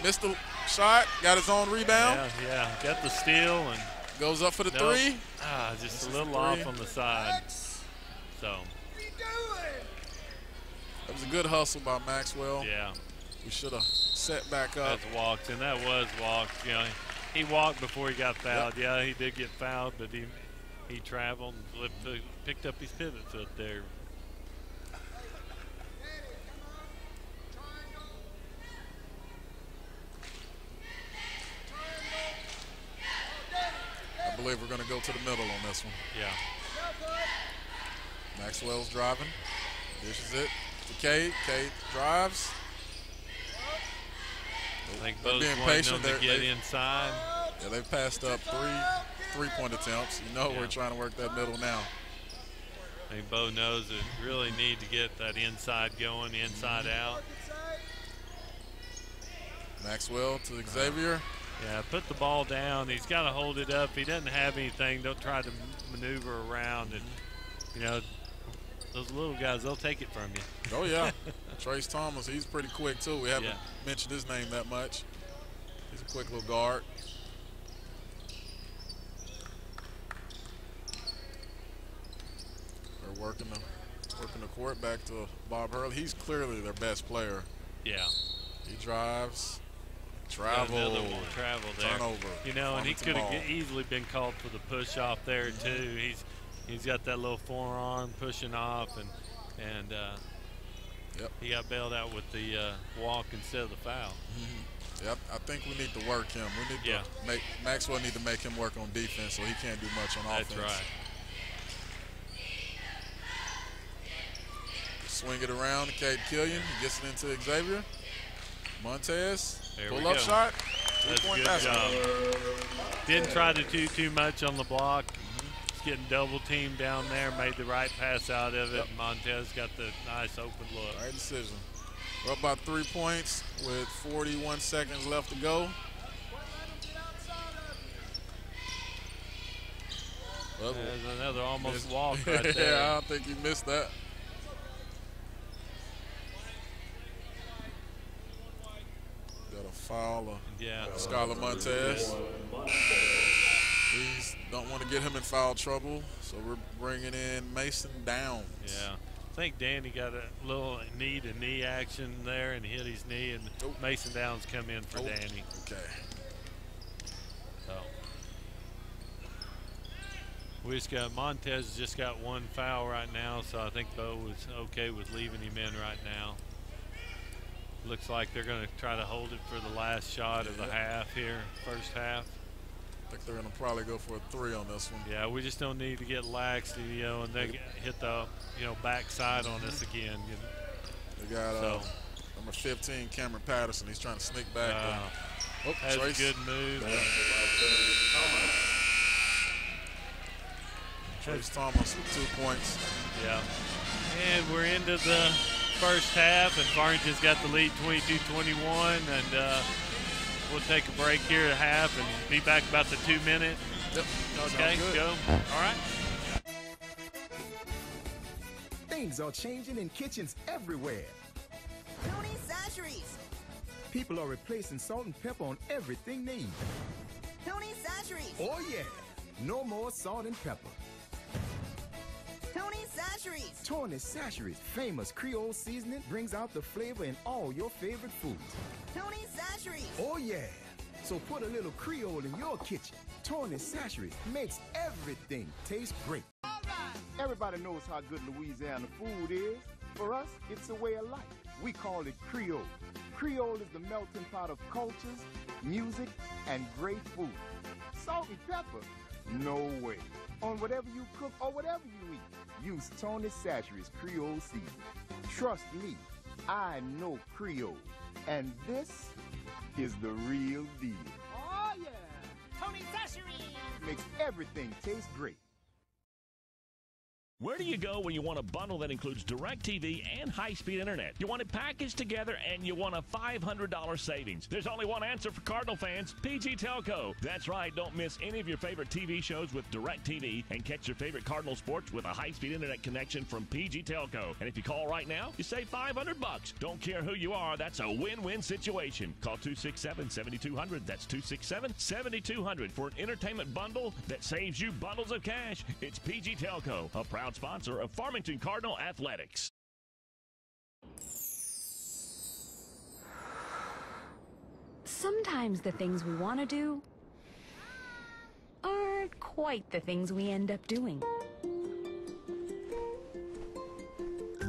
Missed the shot, got his own rebound. Yeah, got the steal and goes up for the 3. Just a little off on the side. So that was a good hustle by Maxwell. Yeah. We should have set back up. That's walked, and that was walked. You know, he walked before he got fouled. Yep. Yeah, he did get fouled, but he traveled and picked up his pivot foot there. I believe we're going to go to the middle on this one. Yeah. Maxwell's driving. Dishes it to Cade. Cade drives. I think both being patient. To get inside. Yeah, they've passed up 3 3-point attempts. You know we're trying to work that middle now. I think Bo knows that really need to get that inside going, inside out. Maxwell to Xavier. Yeah, put the ball down. He's got to hold it up. If he doesn't have anything, don't try to maneuver around. And, you know, those little guys, they'll take it from you. Oh, yeah. Trace Thomas, he's pretty quick, too. We haven't mentioned his name that much. He's a quick little guard. They're working the court back to Bob Hurley. He's clearly their best player. Yeah. He drives. Travel. Another one, travel there. Turnover. You know, and he could have easily been called for the push off there too. He's got that little forearm pushing off, and he got bailed out with the walk instead of the foul. Yep, I think we need to work him. We need to make Maxwell need to make him work on defense, so he can't do much on offense. That's right. Swing it around to Cade Killian. He gets it into Xavier. Montez. Pull up shot. That's a good job. Didn't try to do too much on the block. He's getting double teamed down there. Made the right pass out of it. Montez got the nice open look. Right decision. We're up by 3 points with 41 seconds left to go. There's another almost walk right there. Yeah, I don't think you missed that. Got a foul of Skylar Montez. Please don't want to get him in foul trouble, so we're bringing in Mason Downs. Yeah. I think Danny got a little knee-to-knee action there and hit his knee, and Mason Downs come in for Danny. Okay. So Montez just got one foul right now, so I think Bo was okay with leaving him in right now. Looks like they're going to try to hold it for the last shot of the half here, first half. I think they're going to probably go for a 3 on this one. Yeah, we just don't need to get lax, and they hit the backside on us again. They got number 15, Cameron Patterson. He's trying to sneak back. That's a good move. Trace Thomas with 2 points. Yeah. And we're into the first half, and Farmington's got the lead 22-21, and we'll take a break here at half and be back about the 2 minute. Yep. Okay, go. All right. Things are changing in kitchens everywhere. Tony's Sasheries. People are replacing salt and pepper on everything they eat. Tony's Sasheries. Oh yeah, no more salt and pepper. Tony's Sasheries. Tony's Sasheries, famous Creole seasoning, brings out the flavor in all your favorite foods. Tony's Sasheries. Oh yeah, so put a little Creole in your kitchen. Tony's Sasheries makes everything taste great. All right. Everybody knows how good Louisiana food is. For us, it's a way of life. We call it Creole. Creole is the melting pot of cultures, music, and great food. Salt and pepper? No way. On whatever you cook or whatever you eat, use Tony's Sasheries Creole seasoning. Trust me, I know Creole. And this is the real deal. Oh, yeah. Tony's Sasheries. Makes everything taste great. Where do you go when you want a bundle that includes DirecTV and high-speed internet? You want it packaged together and you want a $500 savings. There's only one answer for Cardinal fans, PG Telco. That's right, don't miss any of your favorite TV shows with DirecTV and catch your favorite Cardinal sports with a high-speed internet connection from PG Telco. And if you call right now, you save $500. Don't care who you are, that's a win-win situation. Call 267-7200. That's 267-7200 for an entertainment bundle that saves you bundles of cash. It's PG Telco, a proud sponsor of Farmington Cardinal Athletics. Sometimes the things we want to do aren't quite the things we end up doing.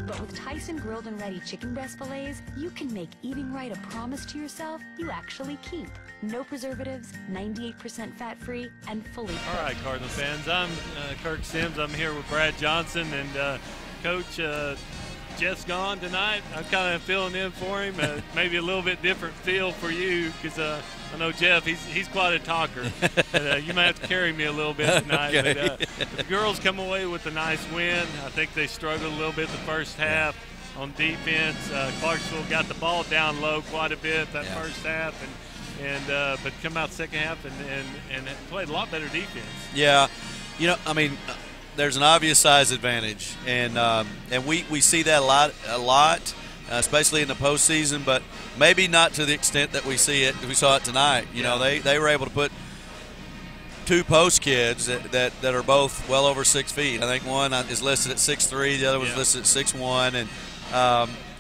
But with Tyson grilled and ready chicken breast fillets, you can make eating right a promise to yourself you actually keep. No preservatives, 98% fat-free, and fully cooked. All right, Cardinal fans, I'm Kirk Sims. I'm here with Brad Johnson, and Coach Jeff's gone tonight. I'm kind of filling in for him. Maybe a little bit different feel for you because I know Jeff, he's quite a talker. You might have to carry me a little bit tonight. Okay. But the girls come away with a nice win. I think they struggled a little bit the first half on defense. Clarksville got the ball down low quite a bit that first half, but come out second half and played a lot better defense. Yeah, I mean, there's an obvious size advantage, and we see that a lot, especially in the postseason, but maybe not to the extent that we saw it tonight. You know, they were able to put two post kids that are both well over 6 feet. I think one is listed at 6'3", the other one's listed at 6'1",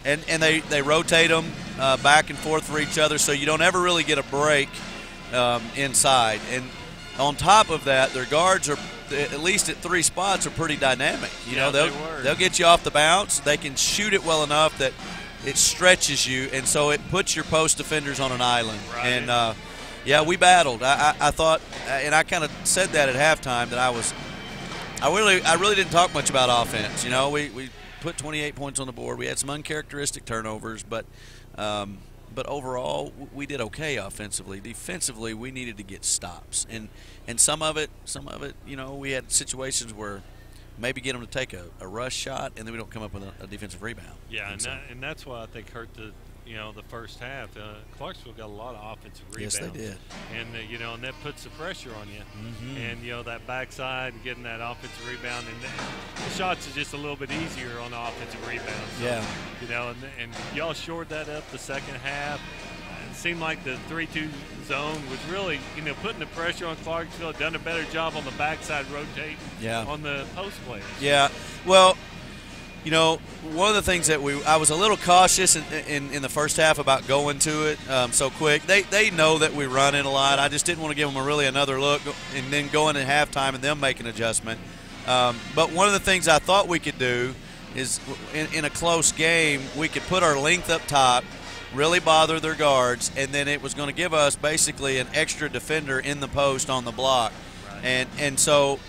and they rotate them back and forth for each other, so you don't ever really get a break inside. And on top of that, their guards are, at least at 3 spots, are pretty dynamic. You know, they'll get you off the bounce. They can shoot it well enough that it stretches you, and so it puts your post defenders on an island. Right. And we battled. I thought, and I kind of said that at halftime, that I really didn't talk much about offense. You know, we put 28 points on the board. We had some uncharacteristic turnovers, but overall we did okay offensively. Defensively, we needed to get stops, and some of it, you know, we had situations where maybe get them to take a rush shot, and then we don't come up with a defensive rebound. Yeah, and that's why I think hurt the the first half, Clarksville got a lot of offensive rebounds. Yes, they did. And, and that puts the pressure on you. Mm-hmm. And, that backside and getting that offensive rebound. And the shots are just a little bit easier on the offensive rebound. So, yeah. And y'all shored that up the second half. It seemed like the 3-2 zone was really, putting the pressure on Clarksville, done a better job on the backside rotating on the post players. Yeah. Well, one of the things that I was a little cautious in the first half about going to it so quick. They know that we run it a lot. I just didn't want to give them another look and then go into halftime and them make an adjustment. But one of the things I thought we could do is in a close game, we could put our length up top, really bother their guards, and then it was going to give us basically an extra defender in the post on the block. Right. And so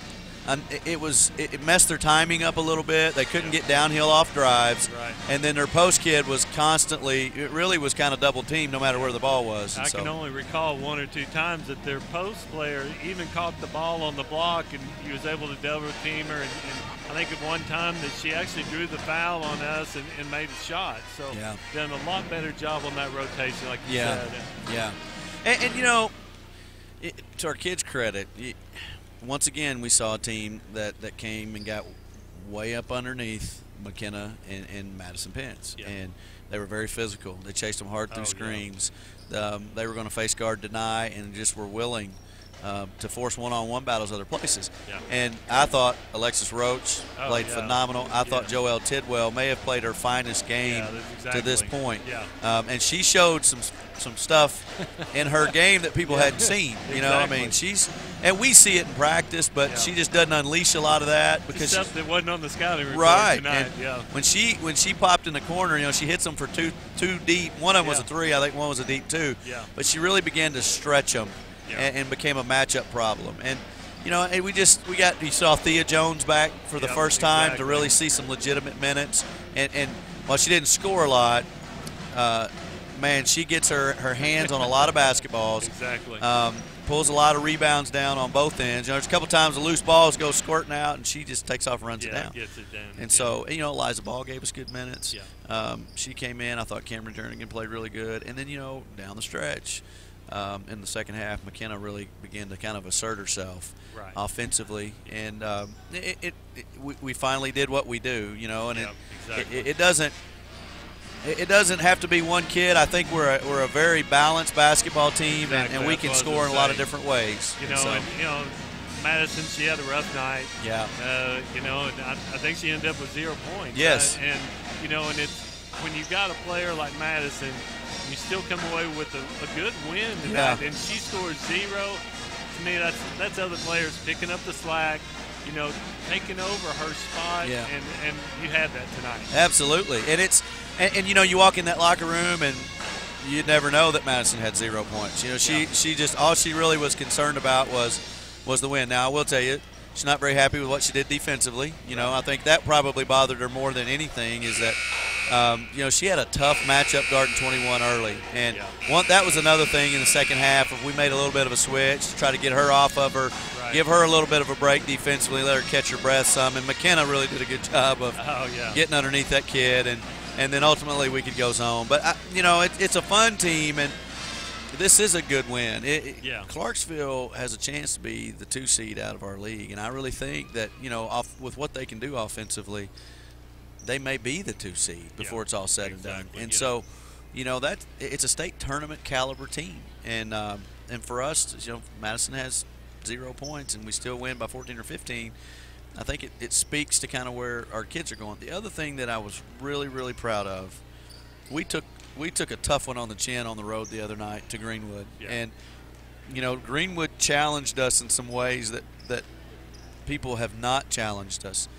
it messed their timing up a little bit. They couldn't get downhill off drives. Right. And then their post kid was it really was kind of double teamed no matter where the ball was. I can only recall one or two times that their post player even caught the ball on the block and he was able to double team her. And I think of one time that she actually drew the foul on us and made a shot. So done a lot better job on that rotation, like you said. Yeah. And to our kids' credit, once again, we saw a team that came and got way up underneath McKenna and Madison Pence. Yeah. And they were very physical. They chased them hard through screens. Yeah. They were going to face guard deny and just were willing to force one-on-one battles other places. Yeah. And I thought Alexis Roach played phenomenal. I thought Joelle Tidwell may have played her finest game to this point. Yeah. And she showed some stuff in her game that people hadn't seen. I mean, and we see it in practice, but she just doesn't unleash a lot of that because stuff that wasn't on the scouting report tonight. And when she popped in the corner, she hits them for two deep. One of them was a 3. I think one was a deep 2. Yeah. But she really began to stretch them. Yeah. And became a matchup problem. And you saw Thea Jones back for the first time to really see some legitimate minutes. And while she didn't score a lot, man, she gets her hands on a lot of basketballs. Exactly. Pulls a lot of rebounds down on both ends. There's a couple times the loose balls go squirting out, and she just takes off and runs it down. Gets it down. And so, Eliza Ball gave us good minutes. Yeah. She came in. I thought Cameron Jernigan played really good. And then, down the stretch, in the second half, McKenna really began to kind of assert herself offensively, and we finally did what we do, and it doesn't have to be one kid. I think we're a very balanced basketball team, and we can score in a lot of different ways. Madison, she had a rough night. Yeah. And I think she ended up with 0 points. Yes. And it's when you got a player like Madison, you still come away with a good win tonight, and she scores 0. To me, that's other players picking up the slack, taking over her spot, and you had that tonight. Absolutely, and you walk in that locker room and you'd never know that Madison had 0 points. She just all she really was concerned about was the win. Now I will tell you, she's not very happy with what she did defensively. I think that probably bothered her more than anything is that. She had a tough matchup guarding 21 early, and that was another thing in the second half. If we made a little bit of a switch to try to get her off of her, give her a little bit of a break defensively, let her catch her breath some, and McKenna really did a good job of getting underneath that kid, and then ultimately we could go zone. But it's a fun team, and this is a good win. Clarksville has a chance to be the 2 seed out of our league, and I really think that with what they can do offensively, they may be the 2 seed before it's all said and done. And so, that it's a state tournament caliber team. And for us, Madison has 0 points and we still win by 14 or 15. I think it speaks to kind of where our kids are going. The other thing that I was really, really proud of, we took a tough one on the chin on the road the other night to Greenwood. Yeah. And, Greenwood challenged us in some ways that people have not challenged us.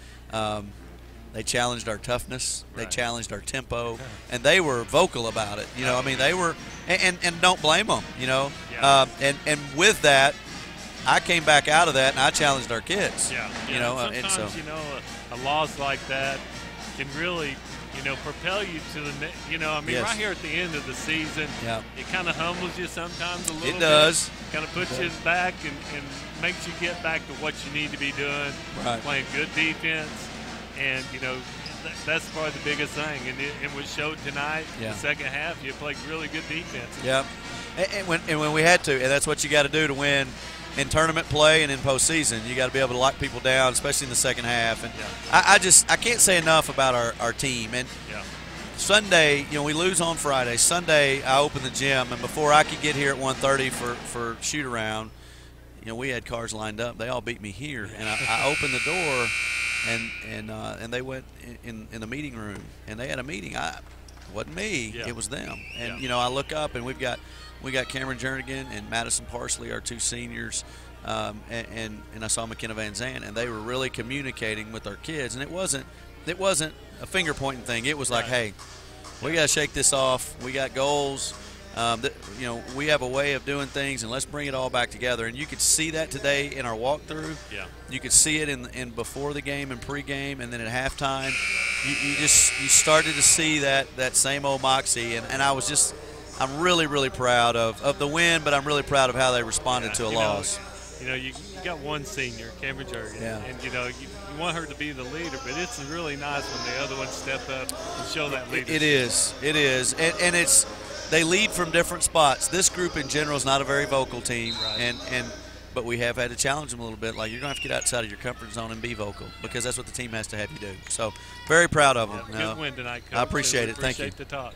They challenged our toughness. They challenged our tempo, and they were vocal about it. They were, and don't blame them. And with that, I came back out of that and I challenged our kids. Sometimes a loss like that can really, propel you to the right here at the end of the season. Yeah. It kind of humbles you sometimes a little bit. It does. Kind of puts you back and makes you get back to what you need to be doing. Right. Playing good defense. And, you know, that's probably the biggest thing. And what showed tonight, Yeah. the second half, you played really good defense. Yep. And when we had to, and that's what you got to do to win in tournament play and in postseason. You got to be able to lock people down, especially in the second half. And I can't say enough about our team. And Sunday, you know, we lose on Friday. Sunday, I opened the gym, and before I could get here at 1:30 for shoot around, you know, we had cars lined up. They all beat me here, and I opened the door, and they went in the meeting room, and they had a meeting. It wasn't me. It was them. And you know, I look up, and we got Cameron Jernigan and Madison Parsley, our two seniors, and I saw McKenna Van Zandt, and they were really communicating with our kids. And it wasn't a finger pointing thing. It was like, hey, we got to shake this off. We got goals. You know, we have a way of doing things, and let's bring it all back together. And you could see that today in our walkthrough. Yeah. You could see it in before the game and pregame, and then at halftime. You started to see that same old moxie, and I'm really, really proud of the win, but I'm really proud of how they responded to a loss. You know, you got one senior, Cameron Jernigan, and you know you want her to be the leader, but it's really nice when the other ones step up and show that leadership. It is, and it's they lead from different spots. This group in general is not a very vocal team, but we have had to challenge them a little bit. Like, you're going to have to get outside of your comfort zone and be vocal, because that's what the team has to have you do. So very proud of them. Good win tonight, Coach. I appreciate it. Thank you. Appreciate the talk.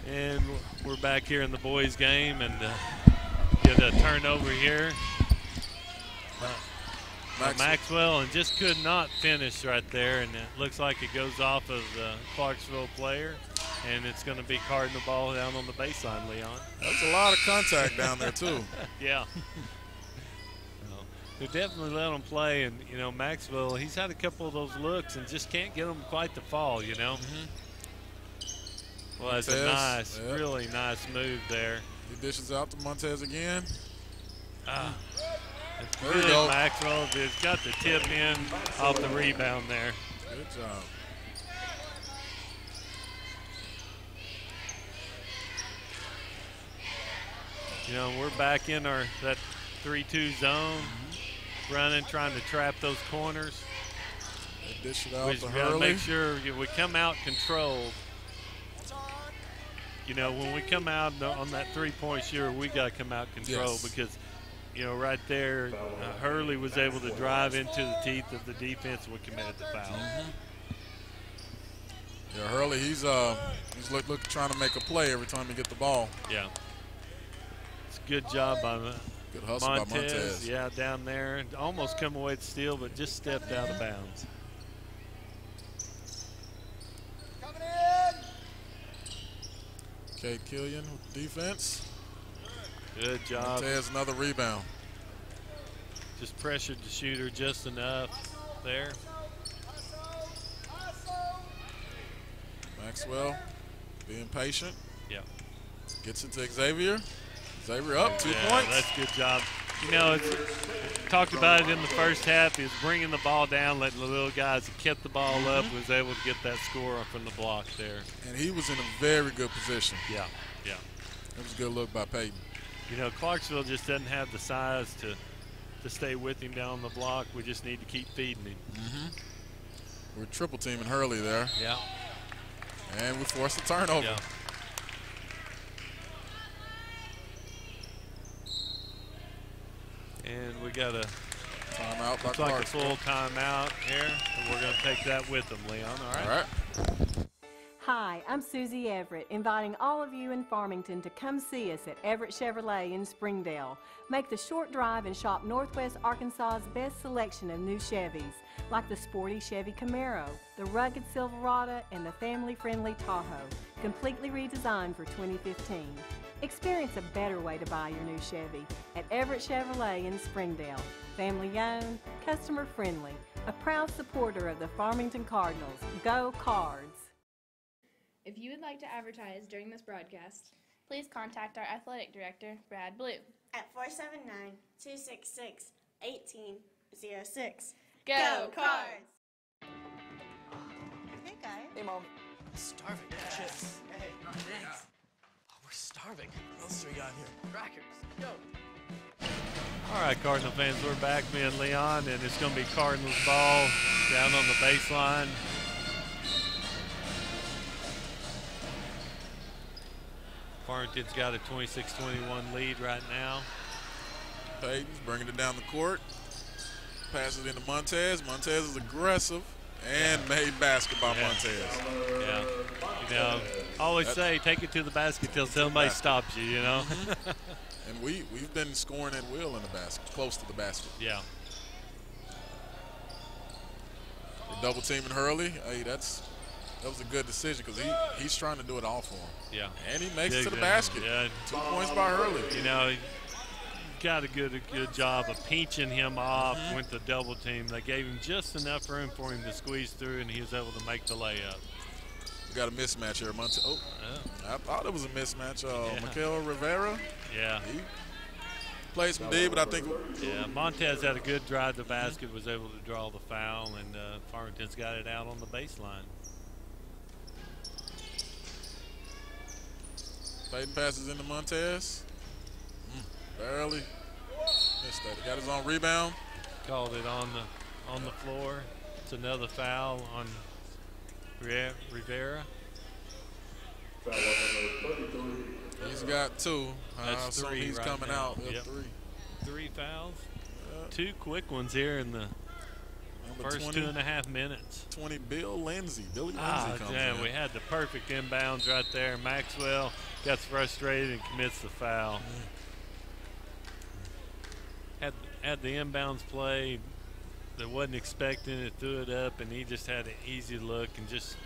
And we're back here in the boys' game, and get a turnover here. Maxwell, and just could not finish right there, and it looks like it goes off of the Clarksville player, and it's going to be Cardinal ball down on the baseline, Leon. That's a lot of contact down there, too. Yeah. They definitely let him play, and, you know, Maxwell, he's had a couple of those looks and just can't get them quite to fall, you know. Well, that's a nice, really nice move there. He dishes out to Montez again. There we go. Maxwell has got the tip in off the rebound there. Good job. You know, we're back in that 3-2 zone, running, trying to trap those corners. They dish it out We to got to Hurley. make sure we come out controlled. You know, when we come out on that three-point shooter, we got to come out controlled because, you know, right there, Hurley was able to drive into the teeth of the defense and we committed the foul. Yeah, Hurley, he's trying to make a play every time he get the ball. Yeah. It's a good job by good hustle by Montez. Yeah, down there. Almost come away with the steal, but just stepped out of bounds. Kate Killian with defense. Good job. Montez, another rebound. Just pressured the shooter just enough there. Maxwell being patient. Yeah. Gets it to Xavier. Xavier up 2 points. That's a good job. You know, talked about it in the first half. He was bringing the ball down, letting the little guys that kept the ball up, was able to get that score from the block there. And he was in a very good position. Yeah. That was a good look by Peyton. You know, Clarksville just doesn't have the size to stay with him down the block. We just need to keep feeding him. We're triple teaming Hurley there. Yeah. And we forced a turnover. Yeah. And we got a timeout. Looks like a full timeout here. And we're going to take that with them, Leon. All right. Hi, I'm Susie Everett, inviting all of you in Farmington to come see us at Everett Chevrolet in Springdale. Make the short drive and shop Northwest Arkansas's best selection of new Chevys, like the sporty Chevy Camaro, the rugged Silverado, and the family-friendly Tahoe, completely redesigned for 2015. Experience a better way to buy your new Chevy at Everett Chevrolet in Springdale. Family-owned, customer-friendly, a proud supporter of the Farmington Cardinals. Go Cards! If you would like to advertise during this broadcast, please contact our athletic director, Brad Blue, at 479-266-1806. Go Cards! Hey, guys. Hey, Mom. I'm starving. Chips. Hey, thanks. Oh, we're starving. What else do we got here? Crackers. Go. All right, Cardinal fans, we're back, me and Leon, and it's going to be Cardinals ball down on the baseline. Farmington's got a 26-21 lead right now. Payton's bringing it down the court. Passes into Montez. Montez is aggressive and made basket by Montez. Yeah. You know, I always say take it to the basket till somebody stops you, you know. And we've been scoring at will in the basket, close to the basket. Yeah. We're double teaming Hurley. Hey, that was a good decision because he's trying to do it all for him. Yeah. And he makes it to the basket. Yeah. 2 points by Hurley. You know, got a good job of pinching him off. Went to double team. They gave him just enough room for him to squeeze through, and he was able to make the layup. We got a mismatch here. I thought it was a mismatch. Mikael Rivera. Yeah. He played some D, but I think. Yeah, Montez had a good drive to the basket, was able to draw the foul, and Farmington's got it out on the baseline. Payton passes into Montez. Barely missed that. He got his own rebound. Called it on the floor. It's another foul on Rivera. He's got 2. That's so 3 he's right coming now. out with Yep. 3. 3 fouls. 2 quick ones here in the first 20, 2.5 minutes. 20, Billy Lindsay comes in. We had the perfect inbounds right there. Maxwell gets frustrated and commits the foul. Had the inbounds play that wasn't expecting it, threw it up, and he just had an easy look and just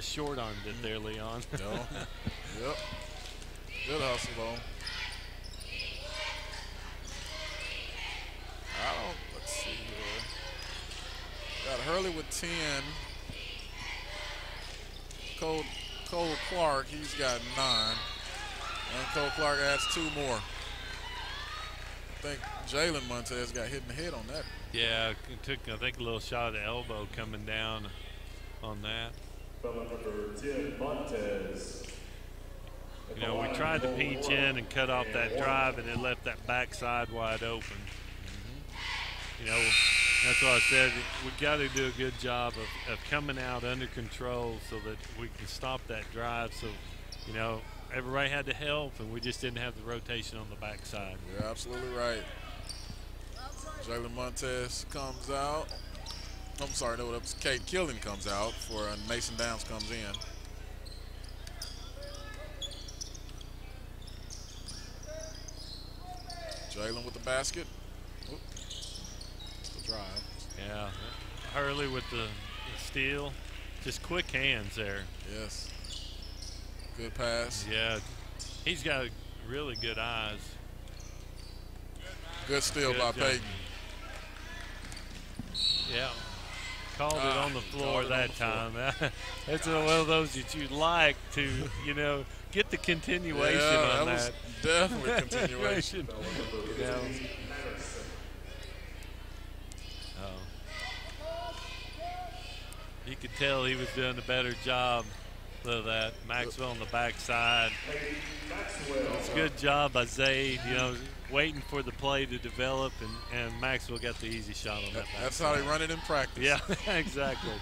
short-armed it there, Leon. Yep. Good hustle, though. Let's see here. Got Hurley with 10. Cole Clark, he's got 9. And Cole Clark adds 2 more. I think Jalen Montez got hit in the head on that. Yeah, it took, I think, a little shot of the elbow coming down on that. Number 10, Montez. You know, we tried to pinch in and cut off that drive, and it left that backside wide open. You know, that's why I said we got to do a good job of coming out under control so that we can stop that drive. So, you know, everybody had to help, and we just didn't have the rotation on the backside. You're absolutely right. Jalen Montez comes out. I'm sorry, no, that was Kate Killen comes out for Mason Downs comes in. Jalen with the basket. The drive. Yeah, Hurley with the steal. Just quick hands there. Yes. Good pass. Yeah, he's got really good eyes. Good steal by Payton. Yeah. Called it on the floor that time. It's one of those that you'd like to, you know, get the continuation on that. Was definitely continuation. You could tell he was doing a better job of that. Maxwell on the backside. It's a good job by Zaid, you know, waiting for the play to develop, and Maxwell got the easy shot on that. That's how they run it in practice. Yeah, exactly.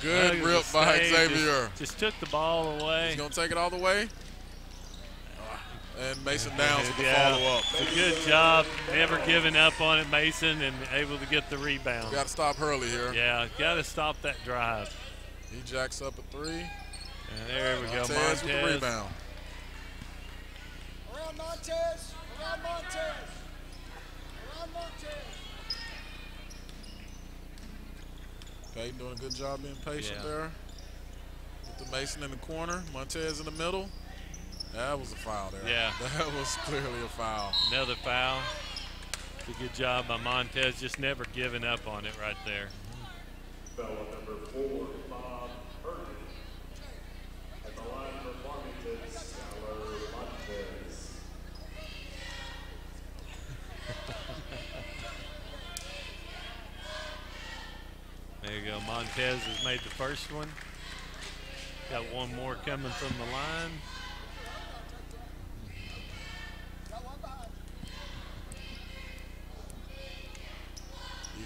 Good rip by Xavier. Just took the ball away. He's going to take it all the way. And Mason Downs with the follow-up. It's a good job, never giving up on it, Mason, and able to get the rebound. Got to stop Hurley here. Yeah, got to stop that drive. He jacks up a 3. And there we go, Montez with the rebound. Around Montez. Around Montez. Around Montez. Payton doing a good job being patient there. With the Mason in the corner, Montez in the middle. That was a foul there. Yeah. That was clearly a foul. Another foul. It's a good job by Montez, just never giving up on it right there. Foul number 4, Bob Hurley. At the line for Farmington, Skylar Montez. There you go. Montez has made the first one. Got one more coming from the line.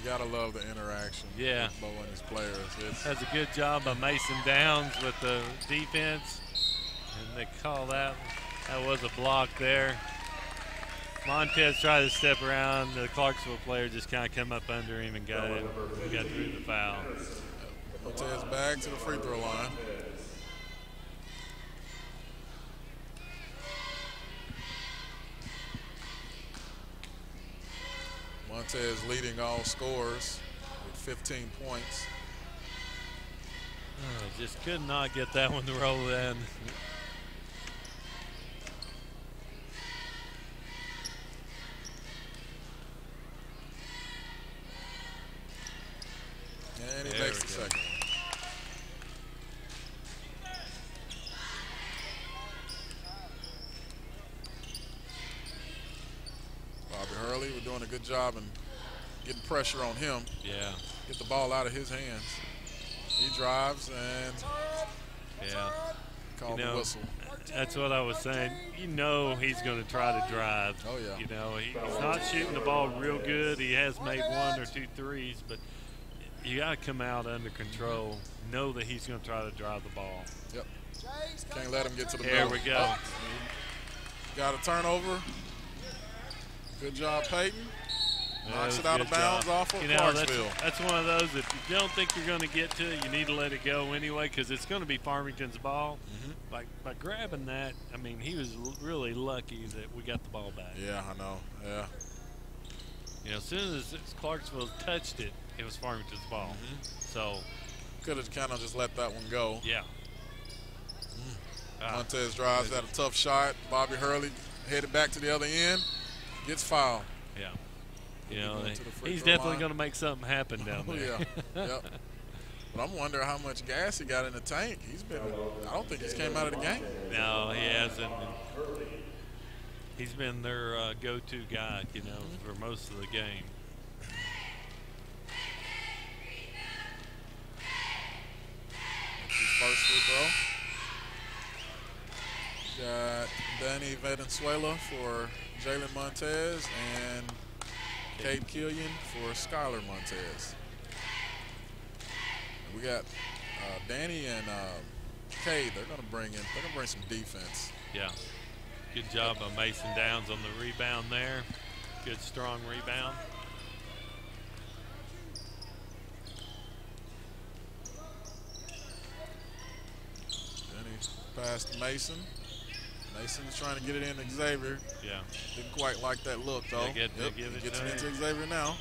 gotta love the interaction. Yeah. With Bo and his players. That's a good job by Mason Downs with the defense. And they call that. That was a block there. Montez tried to step around. The Clarksville player just kind of come up under him and got through the foul. Montez back to the free throw line. Montez leading all scorers with 15 points. Just could not get that one to roll in. And he makes the second. Bobby Hurley, we're doing a good job in getting pressure on him. Yeah. Get the ball out of his hands. He drives and call the whistle. That's what I was saying. You know he's going to try to drive. Oh, yeah. You know, he's not shooting the ball real good. He has made 1 or 2 threes, but you got to come out under control. Know that he's going to try to drive the ball. Yep. Can't let him get to the There middle. we go. Oh. Got a turnover. Good job, Peyton. Knocks it out of bounds off of Clarksville. That's one of those, if you don't think you're going to get to it, you need to let it go anyway, because it's going to be Farmington's ball. By grabbing that, I mean, he was really lucky that we got the ball back. Yeah, I know. Yeah. You know, as soon as Clarksville touched it, it was Farmington's ball. So could have kind of just let that one go. Yeah. Montez drives at a tough shot. Bobby Hurley headed back to the other end. Gets fouled. Yeah. You know, he's definitely going to make something happen down there. Yep. But I'm wondering how much gas he got in the tank. I don't think he's came out of the game. No, he hasn't. He's been their go-to guy, you know, for most of the game. His first free throw. Got Danny Valenzuela for Jalen Montez and Cade Killian for Skylar Montez. And we got Danny and Cade. They're gonna bring some defense. Yeah. Good job by Mason Downs on the rebound there. Good strong rebound. Danny passed to Mason. Mason's trying to get it in to Xavier. Yeah. Didn't quite like that look, though. Give gets it it into Xavier now.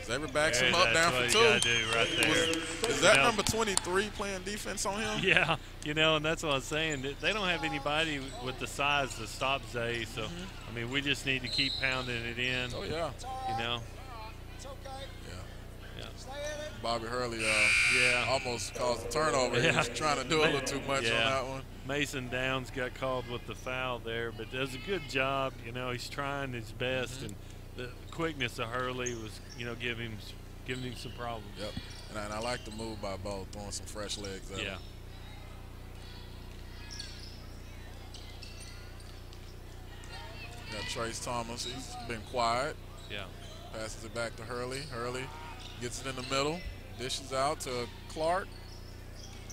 Xavier backs there, him up down for 2. Gotta do right there. Is that number 23 playing defense on him? Yeah, you know, and that's what I was saying. They don't have anybody with the size to stop Zay, so, I mean, we just need to keep pounding it in. Oh, yeah. You know? Bobby Hurley almost caused a turnover. He was trying to do a little too much on that one. Mason Downs got called with the foul there, but does a good job. You know, he's trying his best, and the quickness of Hurley was, you know, giving him some problems. Yep, and I like the move by Bo, throwing some fresh legs at him. Got Trace Thomas. He's been quiet. Yeah. Passes it back to Hurley. Hurley gets it in the middle. Dishes out to Clark.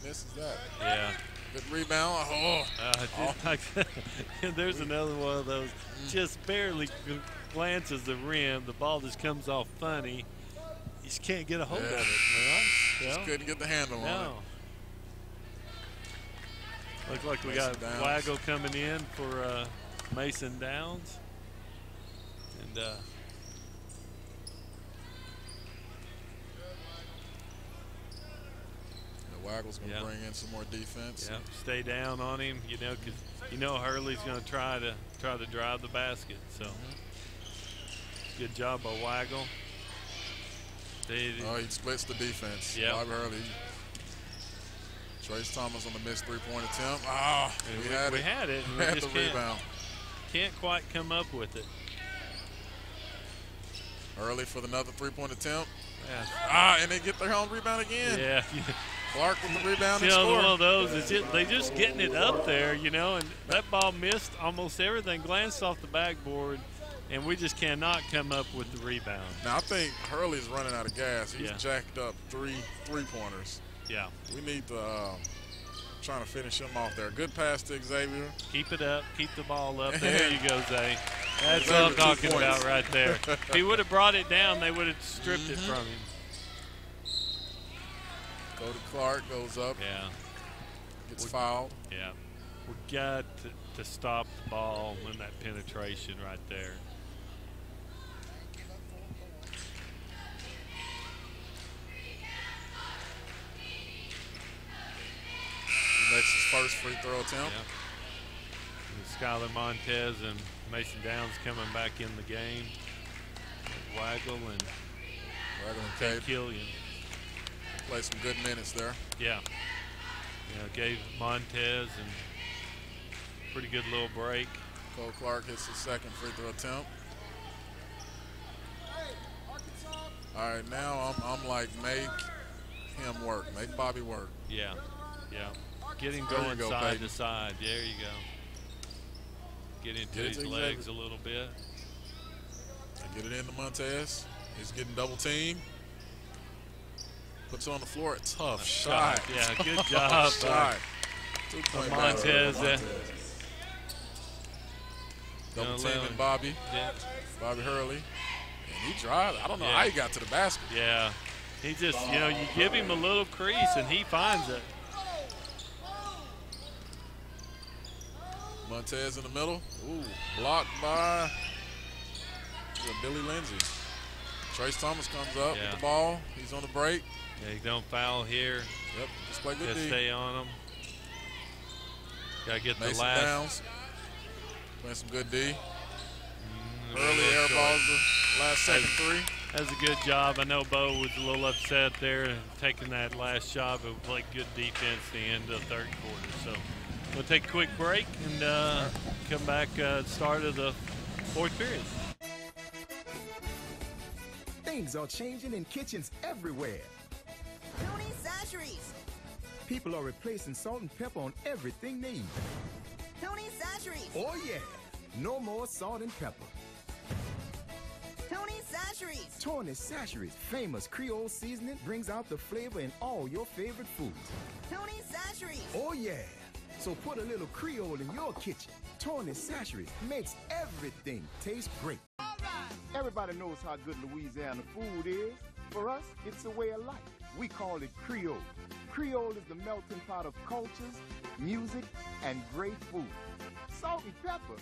Misses that. Yeah. Good rebound. There's another one of those. Just barely glances the rim. The ball just comes off funny. You just can't get a hold of it. Just couldn't get the handle on it. Looks like we got Waggle coming in for Mason Downs. And Waggle's going to bring in some more defense. Yeah, stay down on him, you know, because you know Hurley's going to try to drive the basket. So good job by Waggle. He splits the defense. Yeah. Bobby Hurley. Trace Thomas on the missed three-point attempt. We had it. We had just the rebound. Can't quite come up with it. Early for another three-point attempt. Yeah. And they get their own rebound again. Yeah. Clark with the rebound and score. One of those is they just getting it up there, you know, and that ball missed almost everything, glanced off the backboard, and we just cannot come up with the rebound. Now I think Hurley's running out of gas. He's jacked up three-pointers. Yeah. We need to trying to finish him off there. Good pass to Xavier. Keep it up. Keep the ball up. There you go, Zay. That's what I'm talking about right there. If he would have brought it down, they would have stripped it from him. Go to Clark, goes up. Yeah. Gets fouled. Yeah. We got to stop the ball in that penetration right there. He makes his first free throw attempt. Yeah. Skylar Montez and Mason Downs coming back in the game. Waggle and Killian. Play some good minutes there. Yeah. Gave Montez and pretty good little break. Cole Clark hits his second free throw attempt. All right, now I'm like, make him work. Make Bobby work. Yeah, yeah. Get him going side to side. There you go. Get into his legs a little bit. Get it into Montez. He's getting double teamed. Puts it on the floor. Tough shot. Yeah, good job. Shot. Montez. Double teaming Bobby. Yeah. Bobby Hurley. And he drives. I don't know how he got to the basket. Yeah. He just, you give him a little crease and he finds it. Montez in the middle. Ooh, blocked by Billy Lindsay. Trace Thomas comes up with the ball. He's on the break. Yeah, he don't foul here. Yep, just play good D. Stay on him. Got to get Mason the last. Downs. Playing some good D. Early air balls the last second three. That's a good job. I know Bo was a little upset there taking that last shot, but we played good defense the end of the third quarter. So we'll take a quick break and come back start of the fourth period. Things are changing in kitchens everywhere. Tony Sacheries. People are replacing salt and pepper on everything they eat. Tony Sacheries. Oh yeah, no more salt and pepper. Tony Sacheries. Tony Sacheries' famous Creole seasoning brings out the flavor in all your favorite foods. Tony Sacheries. Oh yeah, so put a little Creole in your kitchen. Tony Sacheries makes everything taste great. Everybody knows how good Louisiana food is. For us, it's a way of life. We call it Creole. Creole is the melting pot of cultures, music, and great food. Salt and pepper?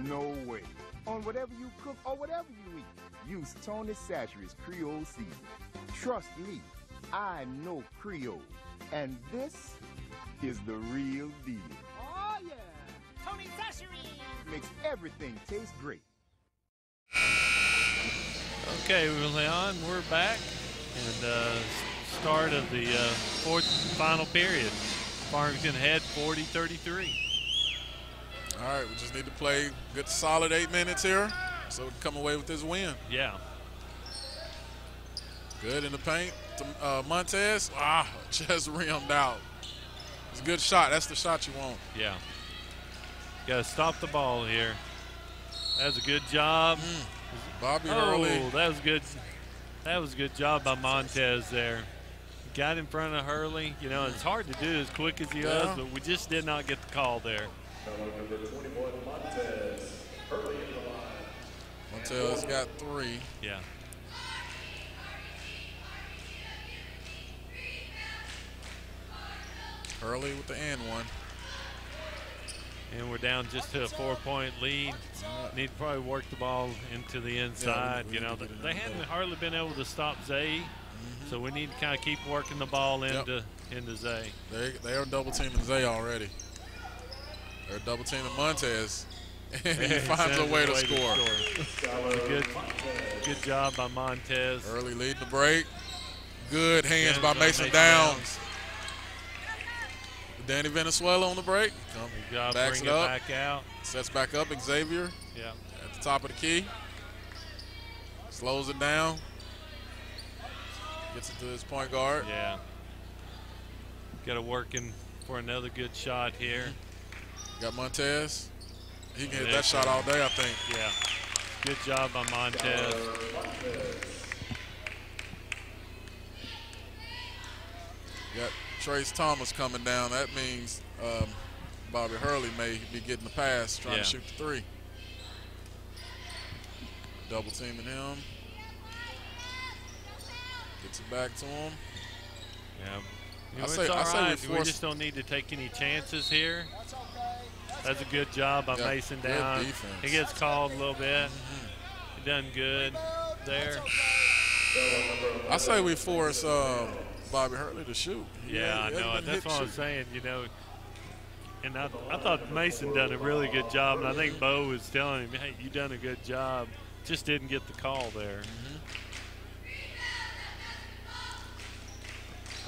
No way. On whatever you cook or whatever you eat, use Tony Sacheries Creole seasoning. Trust me, I know Creole. And this is the real deal. Oh, yeah. Tony Sacheries. Makes everything taste great. Okay, Leon, we're back. And start of the fourth final period. Farmington had 40-33. All right, we just need to play good solid 8 minutes here so we can come away with this win. Yeah. Good in the paint to Montez. Just rimmed out. It's a good shot. That's the shot you want. Yeah. Got to stop the ball here. That was a good job. Bobby Hurley. That was good. That was a good job by Montez there. Got in front of Hurley. It's hard to do as quick as he was, but we just did not get the call there. Number 21, Montez. Hurley in the line. Montez got 3. Yeah. Hurley with the and one. And we're down just to a 4-point lead. Need to probably work the ball into the inside. They haven't hardly been able to stop Zay, so we need to kind of keep working the ball into Zay. They are double teaming Zay already. They're double teaming Montez, and he finds a way to score. Good job by Montez. Early leading the break. Good hands by Mason Downs. Danny Venezuela on the break. Backs it up. Back out. Sets back up. Xavier. Yeah. At the top of the key. Slows it down. Gets it to his point guard. Yeah. Got to work in for another good shot here. Got Montez. He can hit that shot all day, I think. Yeah. Good job by Montez. Got Trace Thomas coming down. That means Bobby Hurley may be getting the pass, trying to shoot the three. Double teaming him. Gets it back to him. Yeah. You know, it's all right. We just don't need to take any chances here. That's a good job by Mason down. He gets called a little bit. He done good there. I say we force Bobby Hurley to shoot. Yeah, I know. That's what I'm saying, you know. And I thought Mason done a really good job, and I think Bo was telling him, hey, you done a good job. Just didn't get the call there.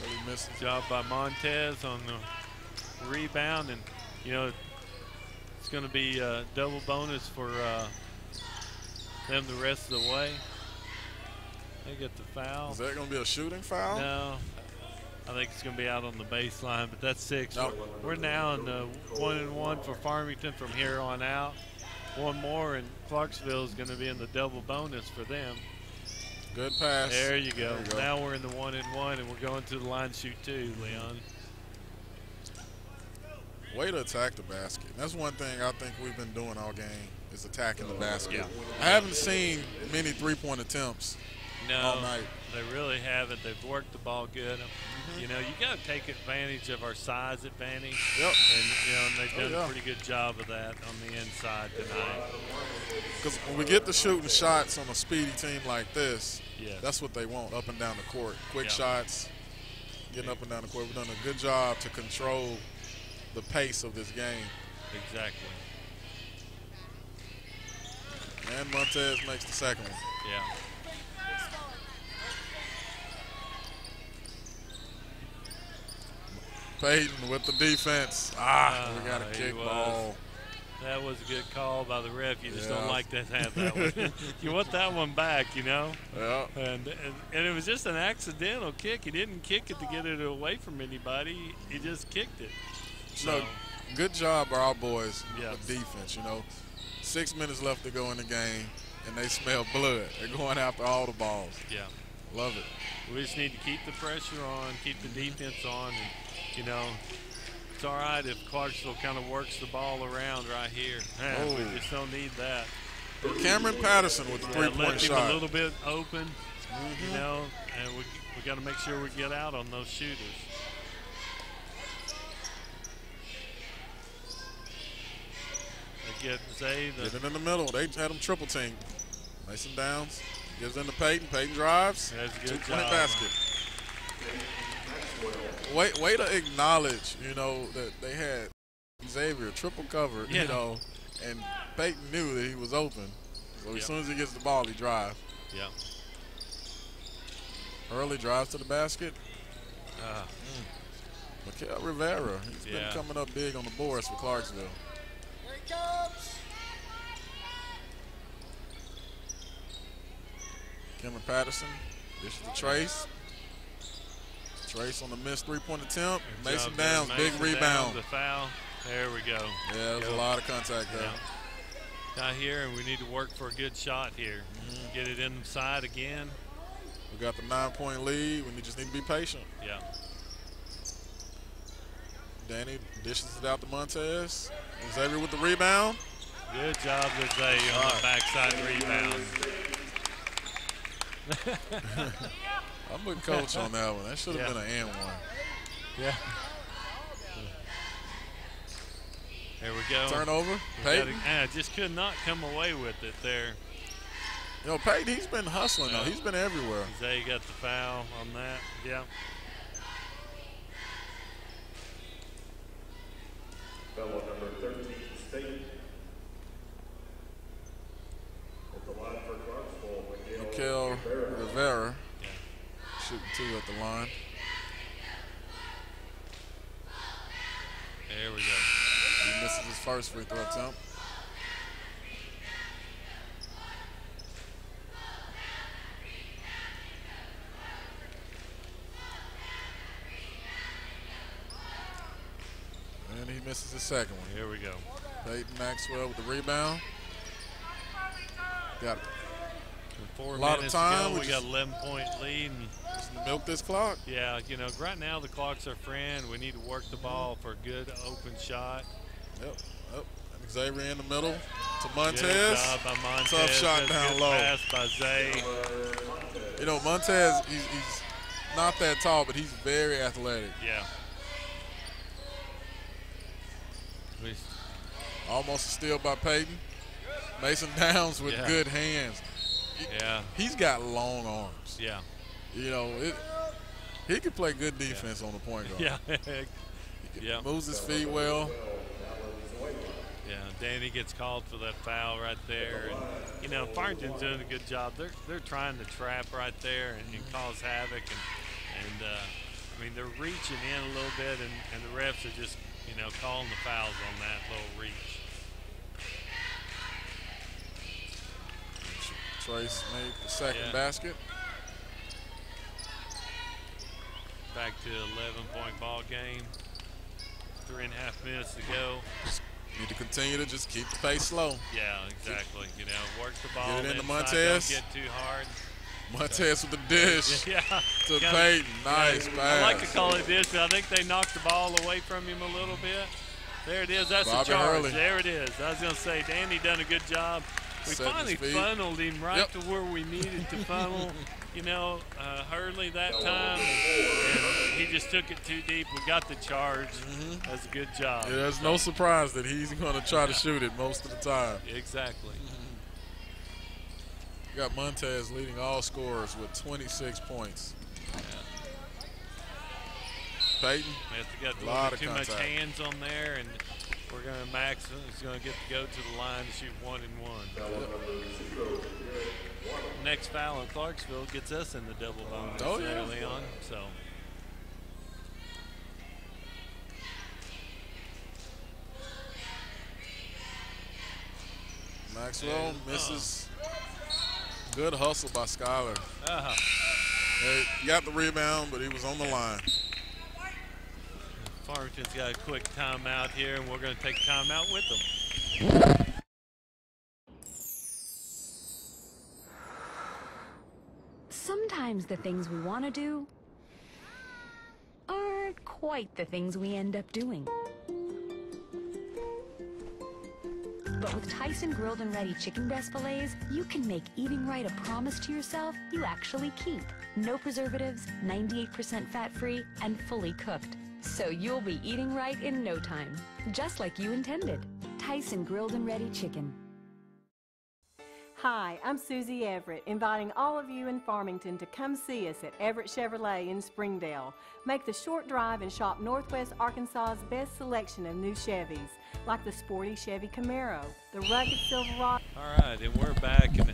Really missed the job by Montez on the rebound, and, you know, it's going to be a double bonus for them the rest of the way. They get the foul. Is that going to be a shooting foul? No. I think it's going to be out on the baseline, but that's 6. Nope. We're now in the 1-and-1 for Farmington from here on out. One more, and Clarksville is going to be in the double bonus for them. Good pass. There you go. Now we're in the 1-and-1, and we're going to the line shoot too, Leon. Way to attack the basket. That's one thing I think we've been doing all game is attacking the basket. Yeah. I haven't seen many three-point attempts all night. They really haven't. They've worked the ball good. You know, you got to take advantage of our size advantage. Yep. And, you know, they've done a pretty good job of that on the inside tonight. Because when we get the shooting shots on a speedy team like this, that's what they want, up and down the court. Quick shots, getting up and down the court. We've done a good job to control the pace of this game. Exactly. And Montez makes the second one. Yeah. Peyton with the defense. We got a kick ball. That was a good call by the ref. You just don't like to have that one. You want that one back, you know? Yeah. And it was just an accidental kick. He didn't kick it to get it away from anybody. He just kicked it. So, good job by our boys with defense, you know. 6 minutes left to go in the game, and they smell blood. They're going after all the balls. Yeah. Love it. We just need to keep the pressure on, keep the defense on, and, you know, it's all right if Clarksville kind of works the ball around right here. We just don't need that. Cameron Patterson with the three-point shot. Left him a little bit open, you know, and we got to make sure we get out on those shooters. They get Zay. Get it in the middle. They had him triple team. Mason Downs gives in to Peyton. Peyton drives. That's a good two-point job. basket. Way to acknowledge, you know, that they had Xavier triple covered, you know, and Peyton knew that he was open. So as soon as he gets the ball, he drives. Yeah. Hurley drives to the basket. Mikael Rivera, he's been coming up big on the boards for Clarksville. Here he comes. Cameron Patterson, dishes to Trace. Trace on the missed three-point attempt. Mason Downs, big rebound. The foul. There we go. Yeah, there's a lot of contact there. Got here, and we need to work for a good shot here. Get it inside again. We got the 9-point lead. We just need to be patient. Yeah. Danny dishes it out to Montez. Xavier with the rebound. Good job to Zay on the backside rebound. I'm with Coach on that one. That should have been an and one. Yeah. There we go. Turnover. Peyton. Just could not come away with it there. You know, Peyton, he's been hustling, though. He's been everywhere. Zay got the foul on that. Yeah. Foul number 13, State. At the line for Clarksville, Mikael Rivera. Shooting 2 at the line. There we go. He misses his first free throw attempt. And he misses his second one. Here we go. Peyton Maxwell with the rebound. Got a lot lot of of time. we got 11-point lead. And just milk this clock. Yeah, you know, right now the clock's our friend. We need to work the ball for a good open shot. Yep. Xavier in the middle to Montez. Good job by Montez. Tough shot That's down good low. Pass by Zay. You know, Montez, he's not that tall, but he's very athletic. Yeah. Almost a steal by Peyton. Mason Downs with good hands. He's got long arms. Yeah. You know, he could play good defense on the point guard. Yeah. Moves his feet well. Yeah, Danny gets called for that foul right there. And, you know, Farmington's doing a good job. They're trying to trap right there and cause havoc. And I mean, they're reaching in a little bit, and the refs are just, you know, calling the fouls on that little reach. Trace made the second basket. Back to 11-point ball game. 3.5 minutes to go. Need to continue to just keep the pace slow. Yeah, exactly. You know, work the ball. Get it into inside, Montez. Don't get too hard. Montez with the dish to Peyton. Nice pass. I like to call it dish, but I think they knocked the ball away from him a little bit. There it is. That's Bobby the charge. Hurley. There it is. I was going to say, Danny done a good job. We finally funneled him right to where we needed to funnel. You know, Hurley that time, and he just took it too deep. We got the charge. That's a good job. Yeah, there's no surprise that he's going to try to shoot it most of the time. Exactly. You got Montez leading all scorers with 26 points. Peyton, Got a little bit too much hands on there, and we're going to Max is going to get to go to the line to shoot 1 and 1. Next foul in Clarksville gets us in the double bonus early on. So. Maxwell misses. Good hustle by Skyler. He got the rebound, but he was on the line. Farmington's got a quick timeout here, and we're going to take timeout with them. Sometimes the things we want to do aren't quite the things we end up doing. But with Tyson grilled and ready chicken breast fillets, you can make eating right a promise to yourself you actually keep. No preservatives, 98% fat-free, and fully cooked. So you'll be eating right in no time, just like you intended. Tyson grilled and ready chicken. Hi, I'm Susie Everett, inviting all of you in Farmington to come see us at Everett Chevrolet in Springdale. Make the short drive and shop Northwest Arkansas's best selection of new Chevys, like the sporty Chevy Camaro, the rugged Silverado. All right, and we're back, and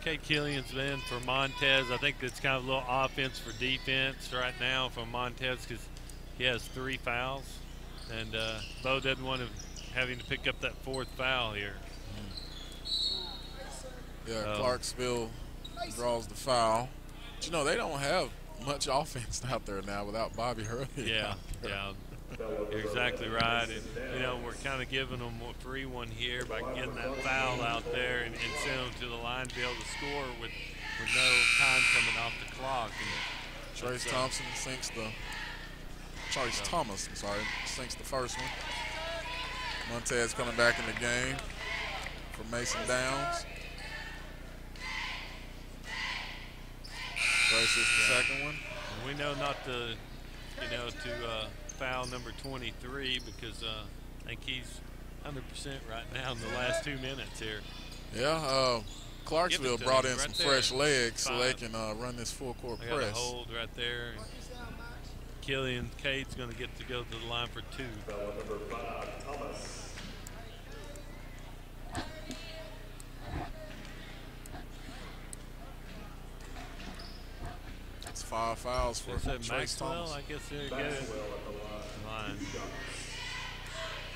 Kate Killian's been for Montez. I think that's kind of a little offense for defense right now from Montez because he has 3 fouls, and Bo doesn't want him having to pick up that 4th foul here. Yeah, Clarksville draws the foul. But, you know, they don't have much offense out there now without Bobby Hurley. Yeah. You're exactly right. And, you know, we're kind of giving them a free one here by getting that foul out there and sending them to the line to be able to score with no time coming off the clock. And Trace Thompson sinks the – Thomas sinks the first one. Montez coming back in the game for Mason Downs. Trace is the second one. And we know not to, foul number 23 because I think he's 100% right now in the last 2 minutes here. Yeah, Clarksville brought in some fresh legs so they can run this full court press. Got a hold right there. Killian Cade's going to get to go to the line for 2. Number 5, Thomas. It's 5 fouls for Trace Thomas. I guess they're good. Line.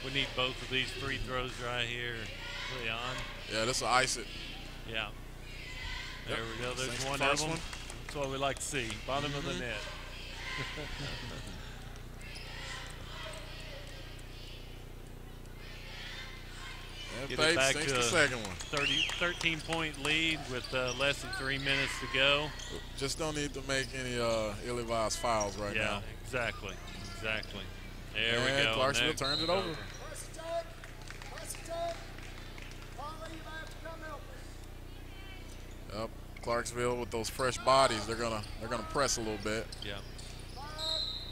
We need both of these free throws right here, Leon. Yeah, this will ice it. Yeah. There we go. There's one of them. That's what we like to see. Bottom of the net. And get Peyton it back sinks to the a second one. 13-point lead with less than 3 minutes to go. Just don't need to make any ill-advised fouls right now. Yeah, exactly. There we and go. Clarksville turns it over. Yep, Clarksville with those fresh bodies, they're gonna press a little bit. Yeah.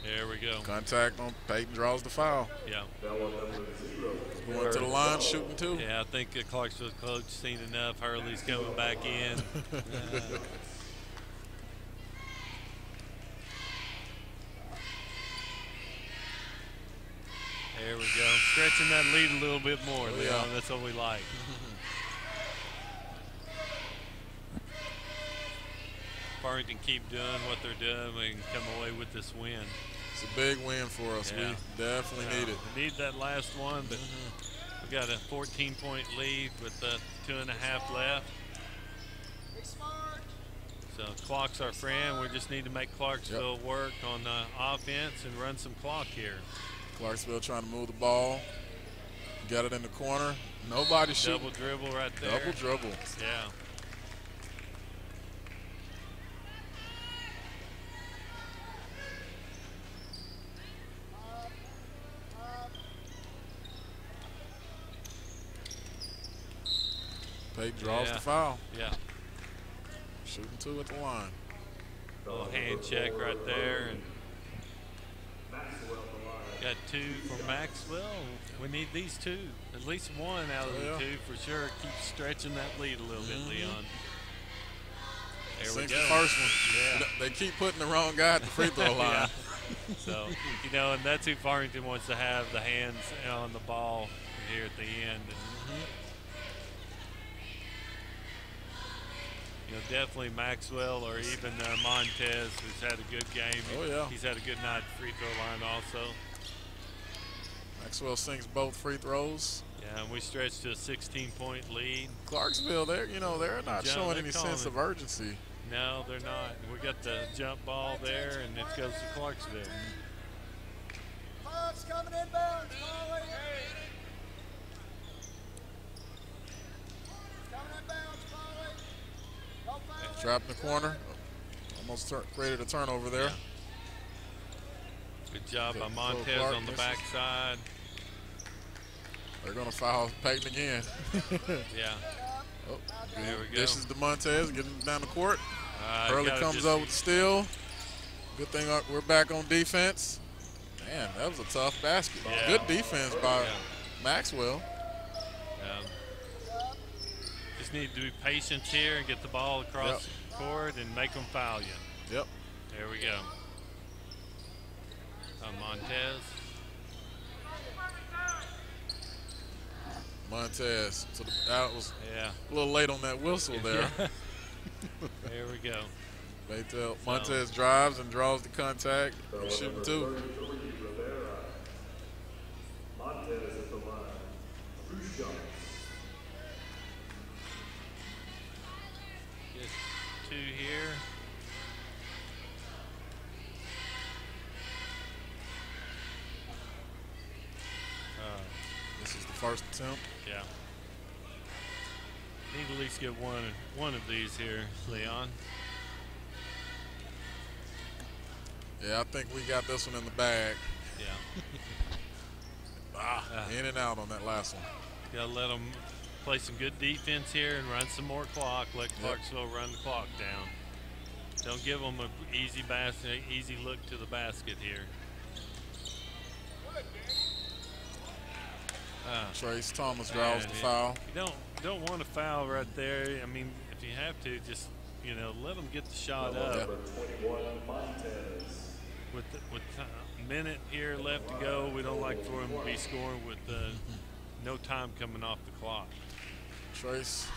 There we go. Contact on Peyton, draws the foul. Yeah. Going to the line, shooting two. Yeah, I think Clarksville coach seen enough. Hurley's coming back in. There we go. Stretching that lead a little bit more, Leon. Yeah. That's what we like. Farmington keep doing what they're doing. We can come away with this win. It's a big win for us. Yeah. We definitely need it. We need that last one, but we got a 14-point lead with 2.5 left. So clock's our friend. We just need to make Clarksville work on offense and run some clock here. Clarksville trying to move the ball. Got it in the corner. Nobody shooting. Double dribble right there. Double dribble. Yeah. Peyton draws the foul. Yeah. Shooting two at the line. Little hand check right there. And got two for Maxwell. We need these two. At least one out of the two for sure. Keep stretching that lead a little bit, Leon. There we go. The first one. Yeah. They keep putting the wrong guy at the free throw line. So, and that's who Farmington wants to have, the hands on the ball here at the end. Definitely Maxwell or even Montez, who's had a good game. He's had a good night at the free throw line also. Maxwell sinks both free throws. Yeah, and we stretched to a 16-point lead. Clarksville, they're not showing any sense of urgency. No, they're not. We got the jump ball there, and it goes to Clarksville. Coming inbound, Trapped in the corner. Almost created a turnover there. Good job by Montez on the backside. They're going to foul Peyton again. Yeah. Oh, there we go. Dishes to Montez, getting down the court. Hurley comes up with the steal. Good thing we're back on defense. Man, that was a tough basket. Yeah. Good defense by Maxwell. Just need to be patient here and get the ball across the court and make them foul you. Yep. There we go. Montez. Montez. So that was a little late on that whistle there. There we go. Montez drives and draws the contact. Shooting two. Montez at the line. 2 shots. Get 2 here. This is the first attempt. Yeah. Need to at least get one of these here, Leon. Yeah, I think we got this one in the bag. Yeah. In and out on that last one. Got to let them play some good defense here and run some more clock. Let Clarksville run the clock down. Don't give them an easy look to the basket here. Trace Thomas draws the foul. You don't want to foul right there. I mean, if you have to, just let them get the shot up. With a minute here left to go, we don't like for them to be scoring with no time coming off the clock. Trace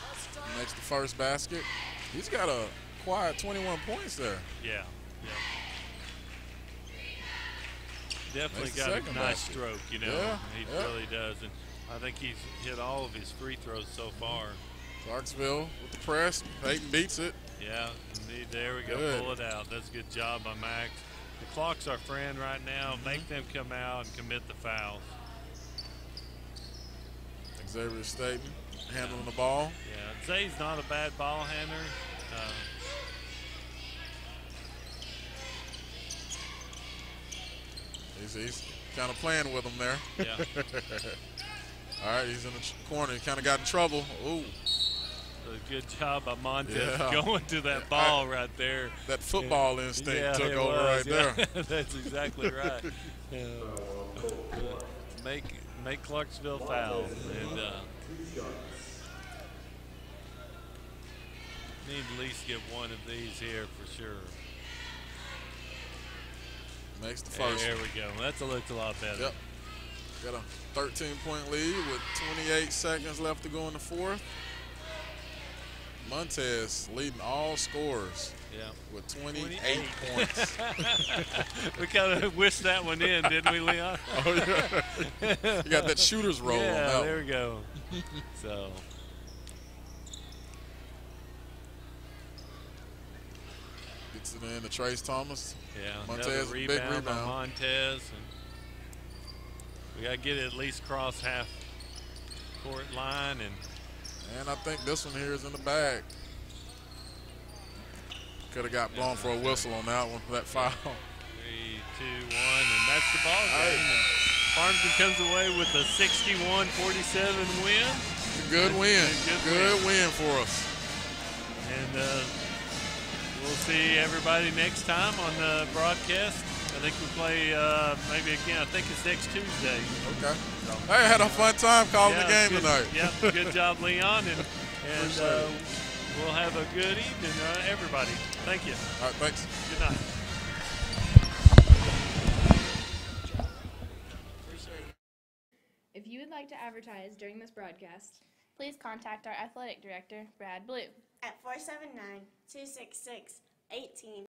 makes the first basket. He's got a quiet 21 points there. Yeah. Definitely got a nice stroke, he really does. And I think he's hit all of his free throws so far. Clarksville with the press. Peyton beats it. Yeah, indeed. There we go. Good. Pull it out. That's a good job by Max. The clock's our friend right now. Make them come out and commit the fouls. Xavier Staten handling the ball. Yeah, Zay's not a bad ball handler. He's kind of playing with him there. Yeah. All right, he's in the corner. He kind of got in trouble. Ooh. A good job by Montez going to that ball right there. That football instinct took over right there. That's exactly right. Make Clarksville foul. And need to at least get one of these here for sure. Makes the first. There we go. That looks a lot better. Yep. Got a 13-point lead with 28 seconds left to go in the fourth. Montez leading all scorers with 28 points. We kind of wished that one in, didn't we, Leon? Oh, yeah. You got that shooter's roll on that there one. we go. So. Gets it in to Trace Thomas. Yeah, Montez, big rebound by Montez. And we got to get it at least cross half court line. And I think this one here is in the bag. Could have got blown for a whistle on that one, that foul. 3, 2, 1, and that's the ball game. And Farmington comes away with a 61-47 win. It's a good win. Good win for us. And we'll see everybody next time on the broadcast. I think we play maybe again. I think it's next Tuesday. Okay. Hey, I had a fun time calling the game tonight. Yeah, good job, Leon. And we'll have a good evening, everybody. Thank you. All right, thanks. Good night. If you would like to advertise during this broadcast, please contact our athletic director, Brad Blue, at 479-266-18.